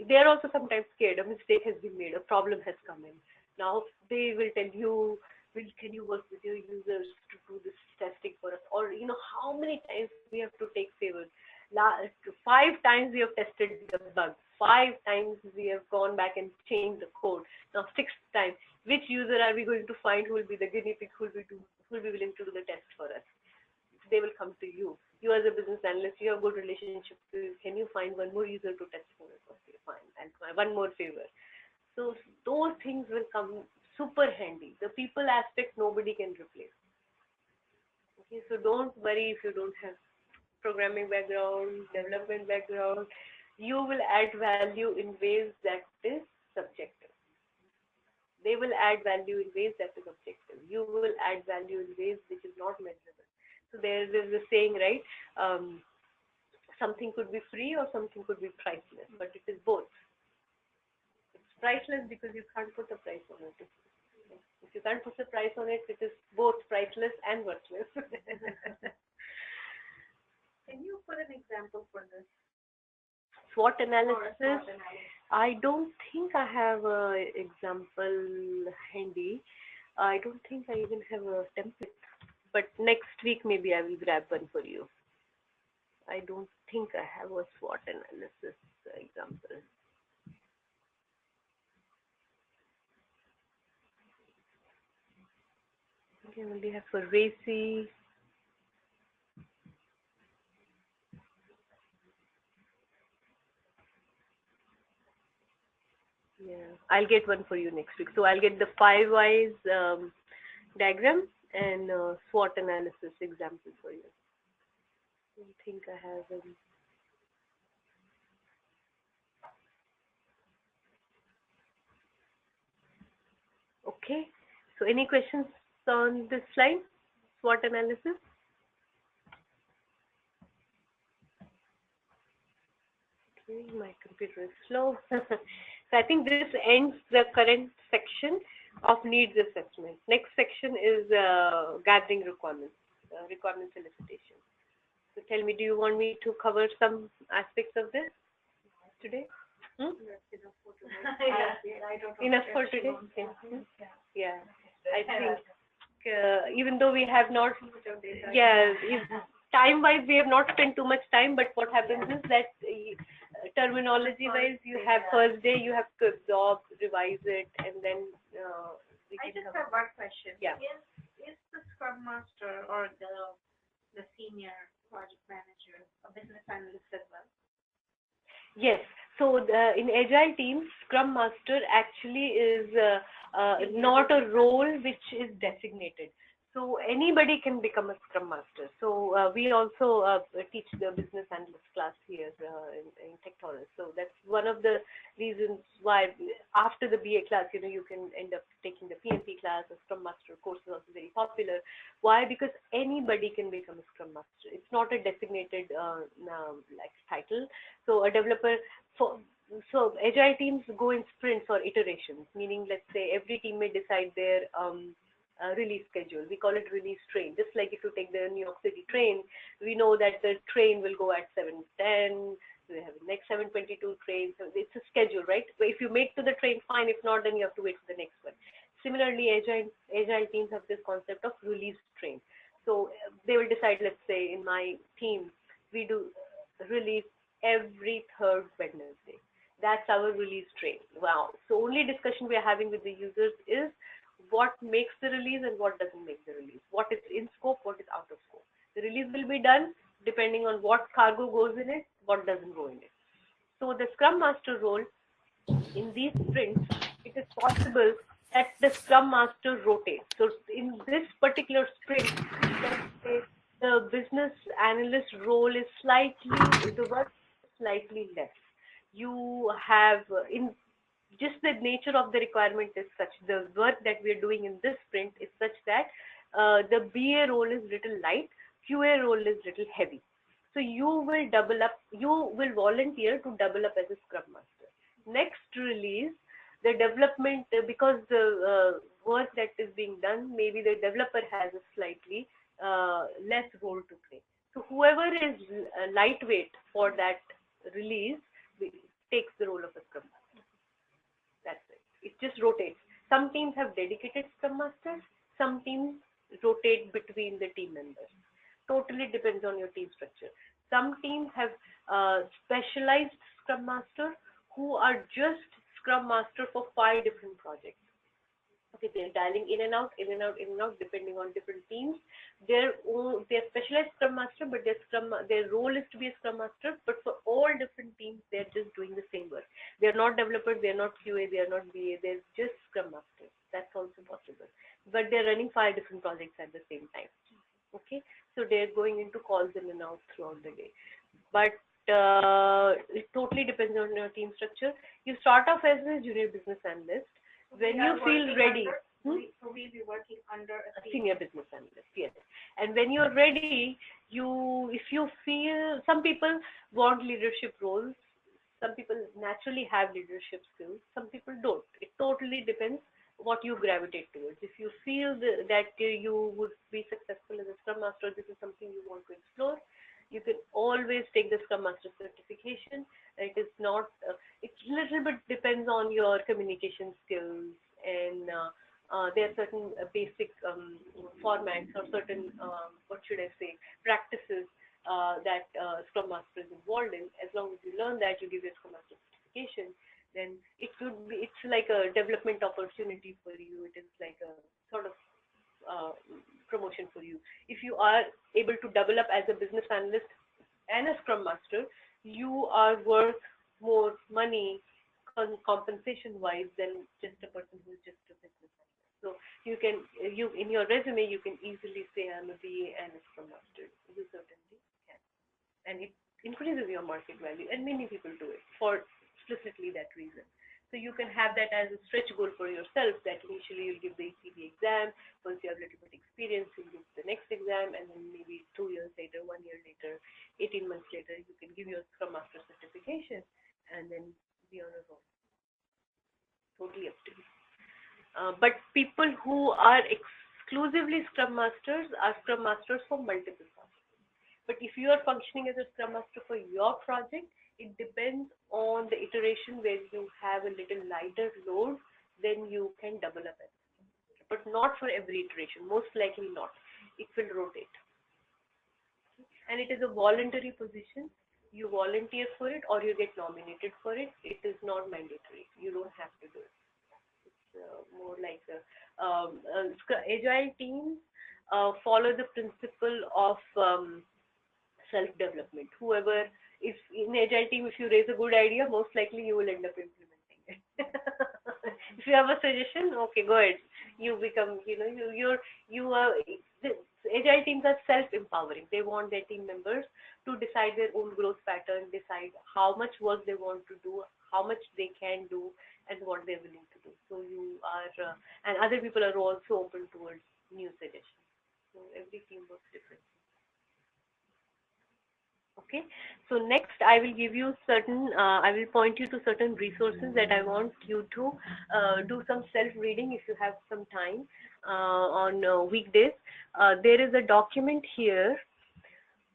they are also sometimes scared. A mistake has been made, a problem has come in. Now they will tell you, can you work with your users to do this testing for us? Or how many times we have to take favors. 5 times we have tested the bug. 5 times we have gone back and changed the code. Now 6th time, which user are we going to find who will be the guinea pig, who will be willing to do the test for us? They will come to you. You as a business analyst, you have a good relationship. Can you find one more user to test for us? Okay, fine. And one more favor. So those things will come super handy. The people aspect nobody can replace. Okay, so don't worry if you don't have programming background, development background. You will add value in ways that is subjective. They will add value in ways that is objective. You will add value in ways which is not measurable. So there is a saying, right? Something could be free or something could be priceless, but it is both. Priceless because you can't put a price on it. If you can't put a price on it, it is both priceless and worthless. Can you put an example for this? SWOT analysis. I don't think I have an example handy. I don't think I even have a template. But next week maybe I will grab one for you. I don't think I have a SWOT analysis example. Okay, what do you have for RACI? Yeah, I'll get one for you next week. So I'll get the 5 whys diagram and SWOT analysis example for you. I don't think I have any. Okay, so any questions on this slide, SWOT analysis? Okay, my computer is slow. So I think this ends the current section of needs assessment. Next section is gathering requirements, requirement solicitation. So tell me, do you want me to cover some aspects of this today? Enough for today? Yeah, I think even though we have not, time-wise we have not spent too much time, but what happens is that terminology wise, you have first day, you have to absorb, revise it, and then I just have one question. Yeah. Is the Scrum Master or the senior project manager a business analyst as well? Yes. So in Agile teams, Scrum Master actually is not a role which is designated. So anybody can become a Scrum Master. So we also teach the business analyst class here in TekTaurus. So that's one of the reasons why after the BA class, you can end up taking the PMP class. The Scrum Master course is also very popular. Why? Because anybody can become a Scrum Master. It's not a designated like title. So a developer so Agile teams go in sprints or iterations, meaning let's say every team may decide their release schedule. We call it release train. Just like if you take the New York City train, we know that the train will go at 7:10. We have the next 7:22 train. So it's a schedule, right? So if you make to the train, fine. If not, then you have to wait for the next one. Similarly, Agile teams have this concept of release train. So they will decide, let's say in my team, we do release every third Wednesday. That's our release train. Wow. So only discussion we are having with the users is what makes the release and what doesn't make the release. What is in scope, what is out of scope. The release will be done depending on what cargo goes in it, what doesn't go in it. So the Scrum Master role in these sprints, it is possible that the Scrum Master rotates. So in this particular sprint, let's say the business analyst role is the work is slightly less. You have in just the nature of the requirement is such, the work that we are doing in this sprint is such that the BA role is little light, QA role is little heavy. So you will double up, you will volunteer to double up as a Scrum Master. Next release, the development, because the work that is being done, maybe the developer has a slightly less role to play. So whoever is lightweight for that release takes the role of a Scrum Master. That's it. It just rotates. Some teams have dedicated Scrum Masters. Some teams rotate between the team members. Totally depends on your team structure. Some teams have specialized Scrum Master who are just Scrum Master for 5 different projects. Okay, they're dialing in and out, depending on different teams. They're specialized Scrum Master, but their role is to be a Scrum Master. But for all different teams, they're just doing the same work. They're not developers, they're not QA, they're not BA, they're just Scrum Masters. That's also possible. But they're running 5 different projects at the same time. Okay, so they're going into calls in and out throughout the day. But it totally depends on your team structure. You start off as a junior business analyst. When you feel ready, so we'll be working under a senior business analyst, yes. And when you're ready, if you feel, some people want leadership roles, some people naturally have leadership skills, some people don't. It totally depends what you gravitate towards. If you feel that you would be successful as a Scrum Master, this is something you want to explore, you can always take the Scrum Master certification. It is not, it little bit depends on your communication skills, and there are certain basic formats or certain, practices that Scrum Master is involved in. As long as you learn that, you give your Scrum Master certification, then it's like a development opportunity for you. It is like a sort of promotion for you. If you are able to double up as a business analyst and a Scrum Master, you are worth more money compensation wise than just a person who is just a business analyst. So you in your resume you can easily say I'm a BA and a Scrum Master. You certainly can, and it increases your market value, and many people do it for explicitly that reason. So you can have that as a stretch goal for yourself, that initially you'll give the ECB exam. Once you have a little bit experience, you'll give the next exam, and then maybe 2 years later, 1 year later, 18 months later, you can give your Scrum Master certification and then be on a roll. Totally up to you. But people who are exclusively Scrum Masters are Scrum Masters for multiple projects. But if you are functioning as a Scrum Master for your project, it depends on the iteration. Where you have a little lighter load, then you can double up as a, but not for every iteration, most likely not. It will rotate. And it is a voluntary position. You volunteer for it or you get nominated for it. It is not mandatory. You don't have to do it. It's more like Agile teams follow the principle of self-development. Whoever is in Agile team, if you raise a good idea, most likely you will end up implementing it. If you have a suggestion, okay, go ahead. You become, Agile teams are self-empowering. They want their team members to decide their own growth pattern, decide how much work they want to do, how much they can do, and what they're willing to do. So you are, and other people are also open towards new suggestions. So every team works differently. Okay, so next I will give you certain, I will point you to certain resources that I want you to do some self-reading if you have some time on weekdays. There is a document here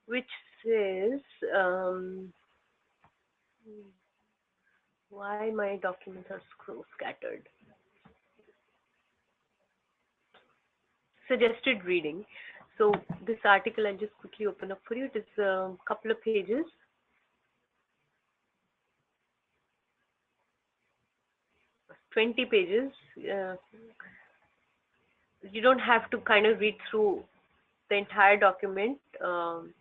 which says, why my documents are scattered? Suggested reading. So this article I'll just quickly open up for you. It is a couple of pages. $20 pages. You don't have to kind of read through the entire document. Okay.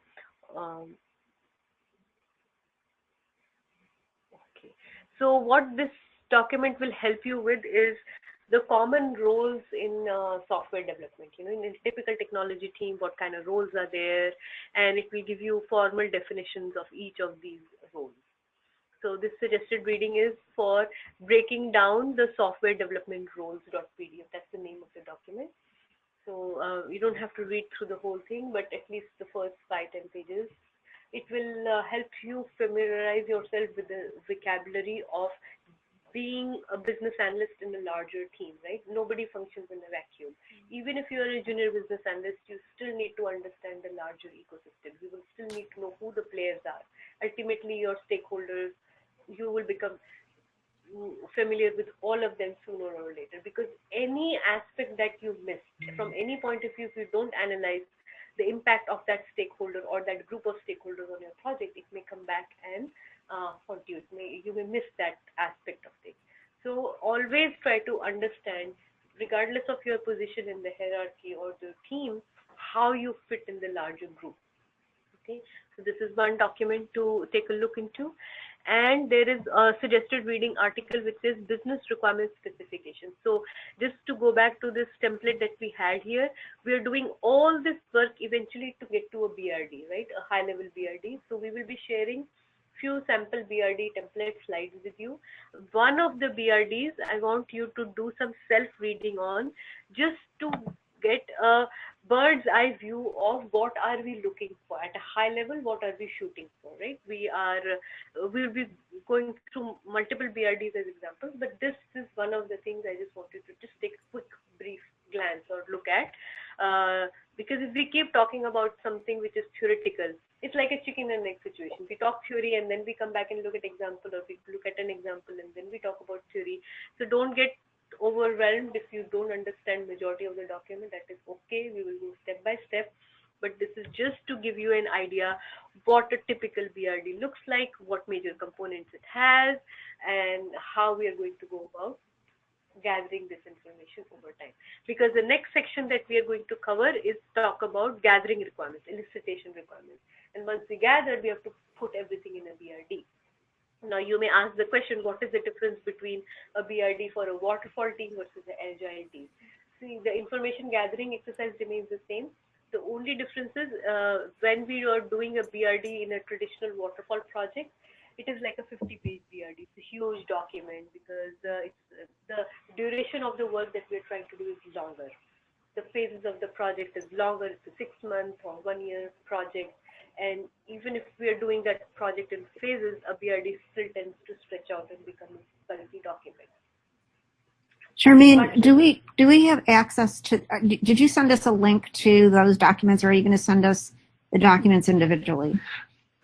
So what this document will help you with is the common roles in software development. In a typical technology team, what kind of roles are there, and it will give you formal definitions of each of these roles. So this suggested reading is for breaking down the software development roles.pdf. That's the name of the document. So you don't have to read through the whole thing, but at least the first 5-10 pages. It will help you familiarize yourself with the vocabulary of being a business analyst in a larger team, right? Nobody functions in a vacuum. Even if you're a junior business analyst, you still need to understand the larger ecosystem. You will still need to know who the players are. Ultimately, your stakeholders, you will become familiar with all of them sooner or later, because any aspect that you missed from any point of view, if you don't analyze the impact of that stakeholder or that group of stakeholders on your project, it may come back and haunt you. You may miss that aspect of things. So always try to understand, regardless of your position in the hierarchy or the team, how you fit in the larger group. Okay, so this is one document to take a look into. And there is a suggested reading article which says business requirement specification. So just to go back to this template that we had here, we are doing all this work eventually to get to a BRD, right? A high level BRD. So we will be sharing few sample BRD template slides with you. One of the BRDs I want you to do some self-reading on, just to get a bird's eye view of what are we looking for at a high level, what are we shooting for, right? We'll be going through multiple BRDs as examples, but this is one of the things I just wanted to just take a quick brief glance or look at, because if we keep talking about something which is theoretical, it's like a chicken and egg situation. We talk theory and then we come back and look at example, or we look at an example and then we talk about theory. So don't get overwhelmed if you don't understand majority of the document. That is okay. We will go step by step, but this is just to give you an idea what a typical BRD looks like, what major components it has, and how we are going to go about gathering this information over time. Because the next section that we are going to cover is talk about gathering requirements, elicitation requirements. And once we gather, we have to put everything in a BRD. Now you may ask the question, what is the difference between a BRD for a waterfall team versus an agile team? See, the information gathering exercise remains the same. The only difference is when we are doing a BRD in a traditional waterfall project, it is like a 50-page BRD. It's a huge document because the duration of the work that we're trying to do is longer. The phases of the project is longer. It's a 6-month or 1-year project. And even if we are doing that project in phases, a BRD still tends to stretch out and become a bulky document. Charmaine, do we have access to? Did you send us a link to those documents, or are you going to send us the documents individually?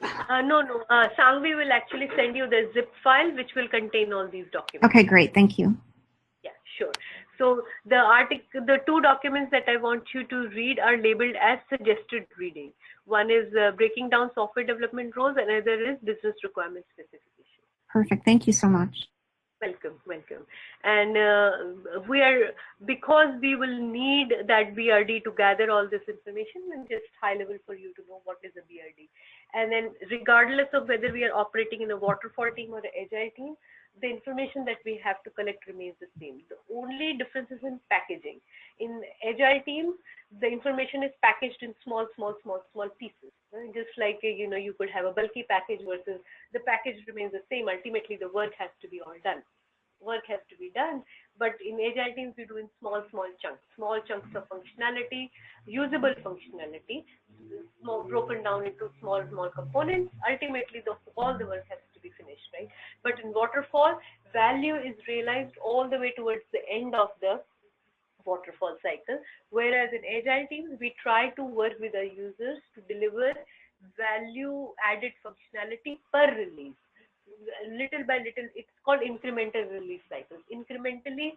No. Sangvi will actually send you the zip file, which will contain all these documents. Okay, great. Thank you. Yeah, sure. So the 2 documents that I want you to read are labeled as suggested reading. One is breaking down software development roles, and another is business requirement specification. Perfect. Thank you so much. Welcome, welcome. And because we will need that BRD to gather all this information, and just high level for you to know what is a BRD. And then regardless of whether we are operating in a waterfall team or an agile team, the information that we have to collect remains the same. The only difference is in packaging. In agile teams, the information is packaged in small pieces. Right? Just like, you could have a bulky package versus the package remains the same. Ultimately, the work has to be all done. Work has to be done, but in agile teams we do in small chunks of functionality, usable functionality, broken down into small components. Ultimately, all the work has to be finished, right? But in waterfall, value is realized all the way towards the end of the waterfall cycle, whereas in agile teams we try to work with our users to deliver value added functionality per release. Little by little, it's called incremental release cycles. Incrementally,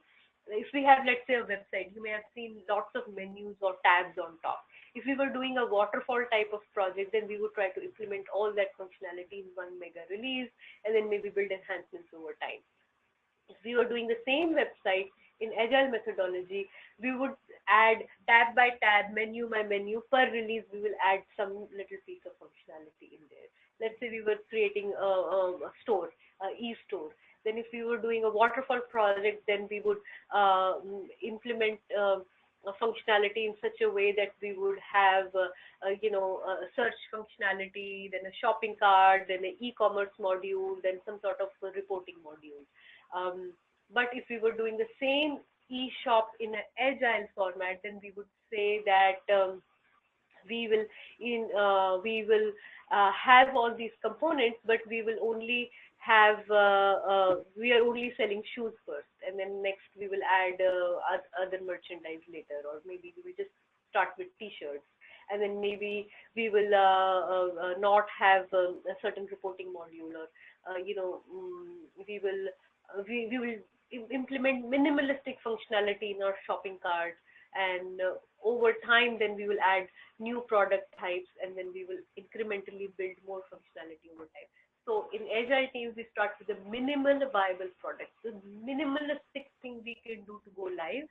if we have, let's say, a website, you may have seen lots of menus or tabs on top. If we were doing a waterfall type of project, then we would try to implement all that functionality in one mega release and then maybe build enhancements over time. If we were doing the same website in agile methodology, we would add tab by tab, menu by menu. Per release, we will add some little piece of functionality in there. Let's say we were creating a store, e-store. Then if we were doing a waterfall project, then we would implement a functionality in such a way that we would have, a search functionality, then a shopping cart, then an e-commerce module, then some sort of reporting module. But if we were doing the same e-shop in an agile format, then we would say that we will have all these components, but we will only have we are only selling shoes first, and then next we will add other merchandise later, or maybe we will just start with t-shirts, and then maybe we will not have a certain reporting module, or we will implement minimalistic functionality in our shopping cart, and over time then we will add new product types, and then we will incrementally build more functionality over time. So in agile teams, we start with a minimal viable product, the minimalistic thing we can do to go live,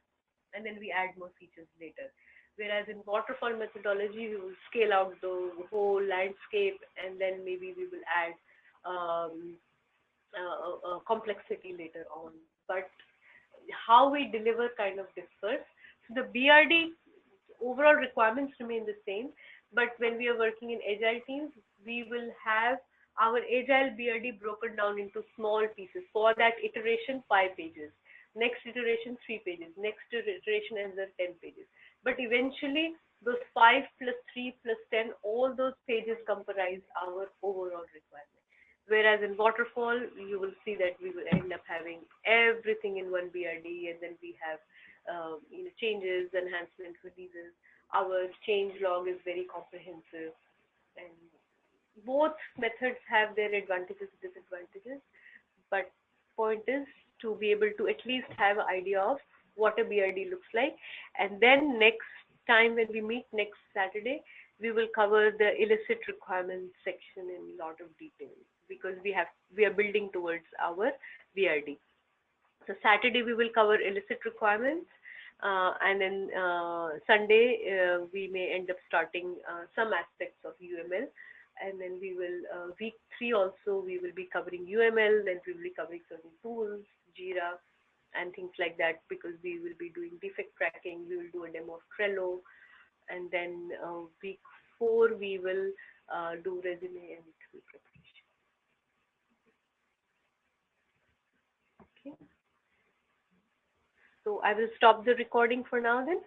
and then we add more features later. Whereas in waterfall methodology, we will scale out the whole landscape, and then maybe we will add complexity later on. But how we deliver kind of differs. So the BRD overall requirements remain the same, but when we are working in agile teams, we will have our agile BRD broken down into small pieces. For that iteration, 5 pages. Next iteration, 3 pages. Next iteration, another 10 pages. But eventually, those 5 plus 3 plus 10, all those pages comprise our overall requirement. Whereas in waterfall, you will see that we will end up having everything in one BRD, and then we have changes, enhancements, releases. Our change log is very comprehensive, and both methods have their advantages and disadvantages. But point is to be able to at least have an idea of what a BRD looks like, and then next time when we meet next Saturday, we will cover the illicit requirements section in a lot of detail, because we are building towards our BRD. So Saturday we will cover illicit requirements, and then Sunday we may end up starting some aspects of UML, and then we will week 3 also we will be covering UML, then we will be covering certain tools, Jira, and things like that, because we will be doing defect tracking. We will do a demo of Trello, and then week 4 we will do resume and interview preparation. Okay. So I will stop the recording for now then.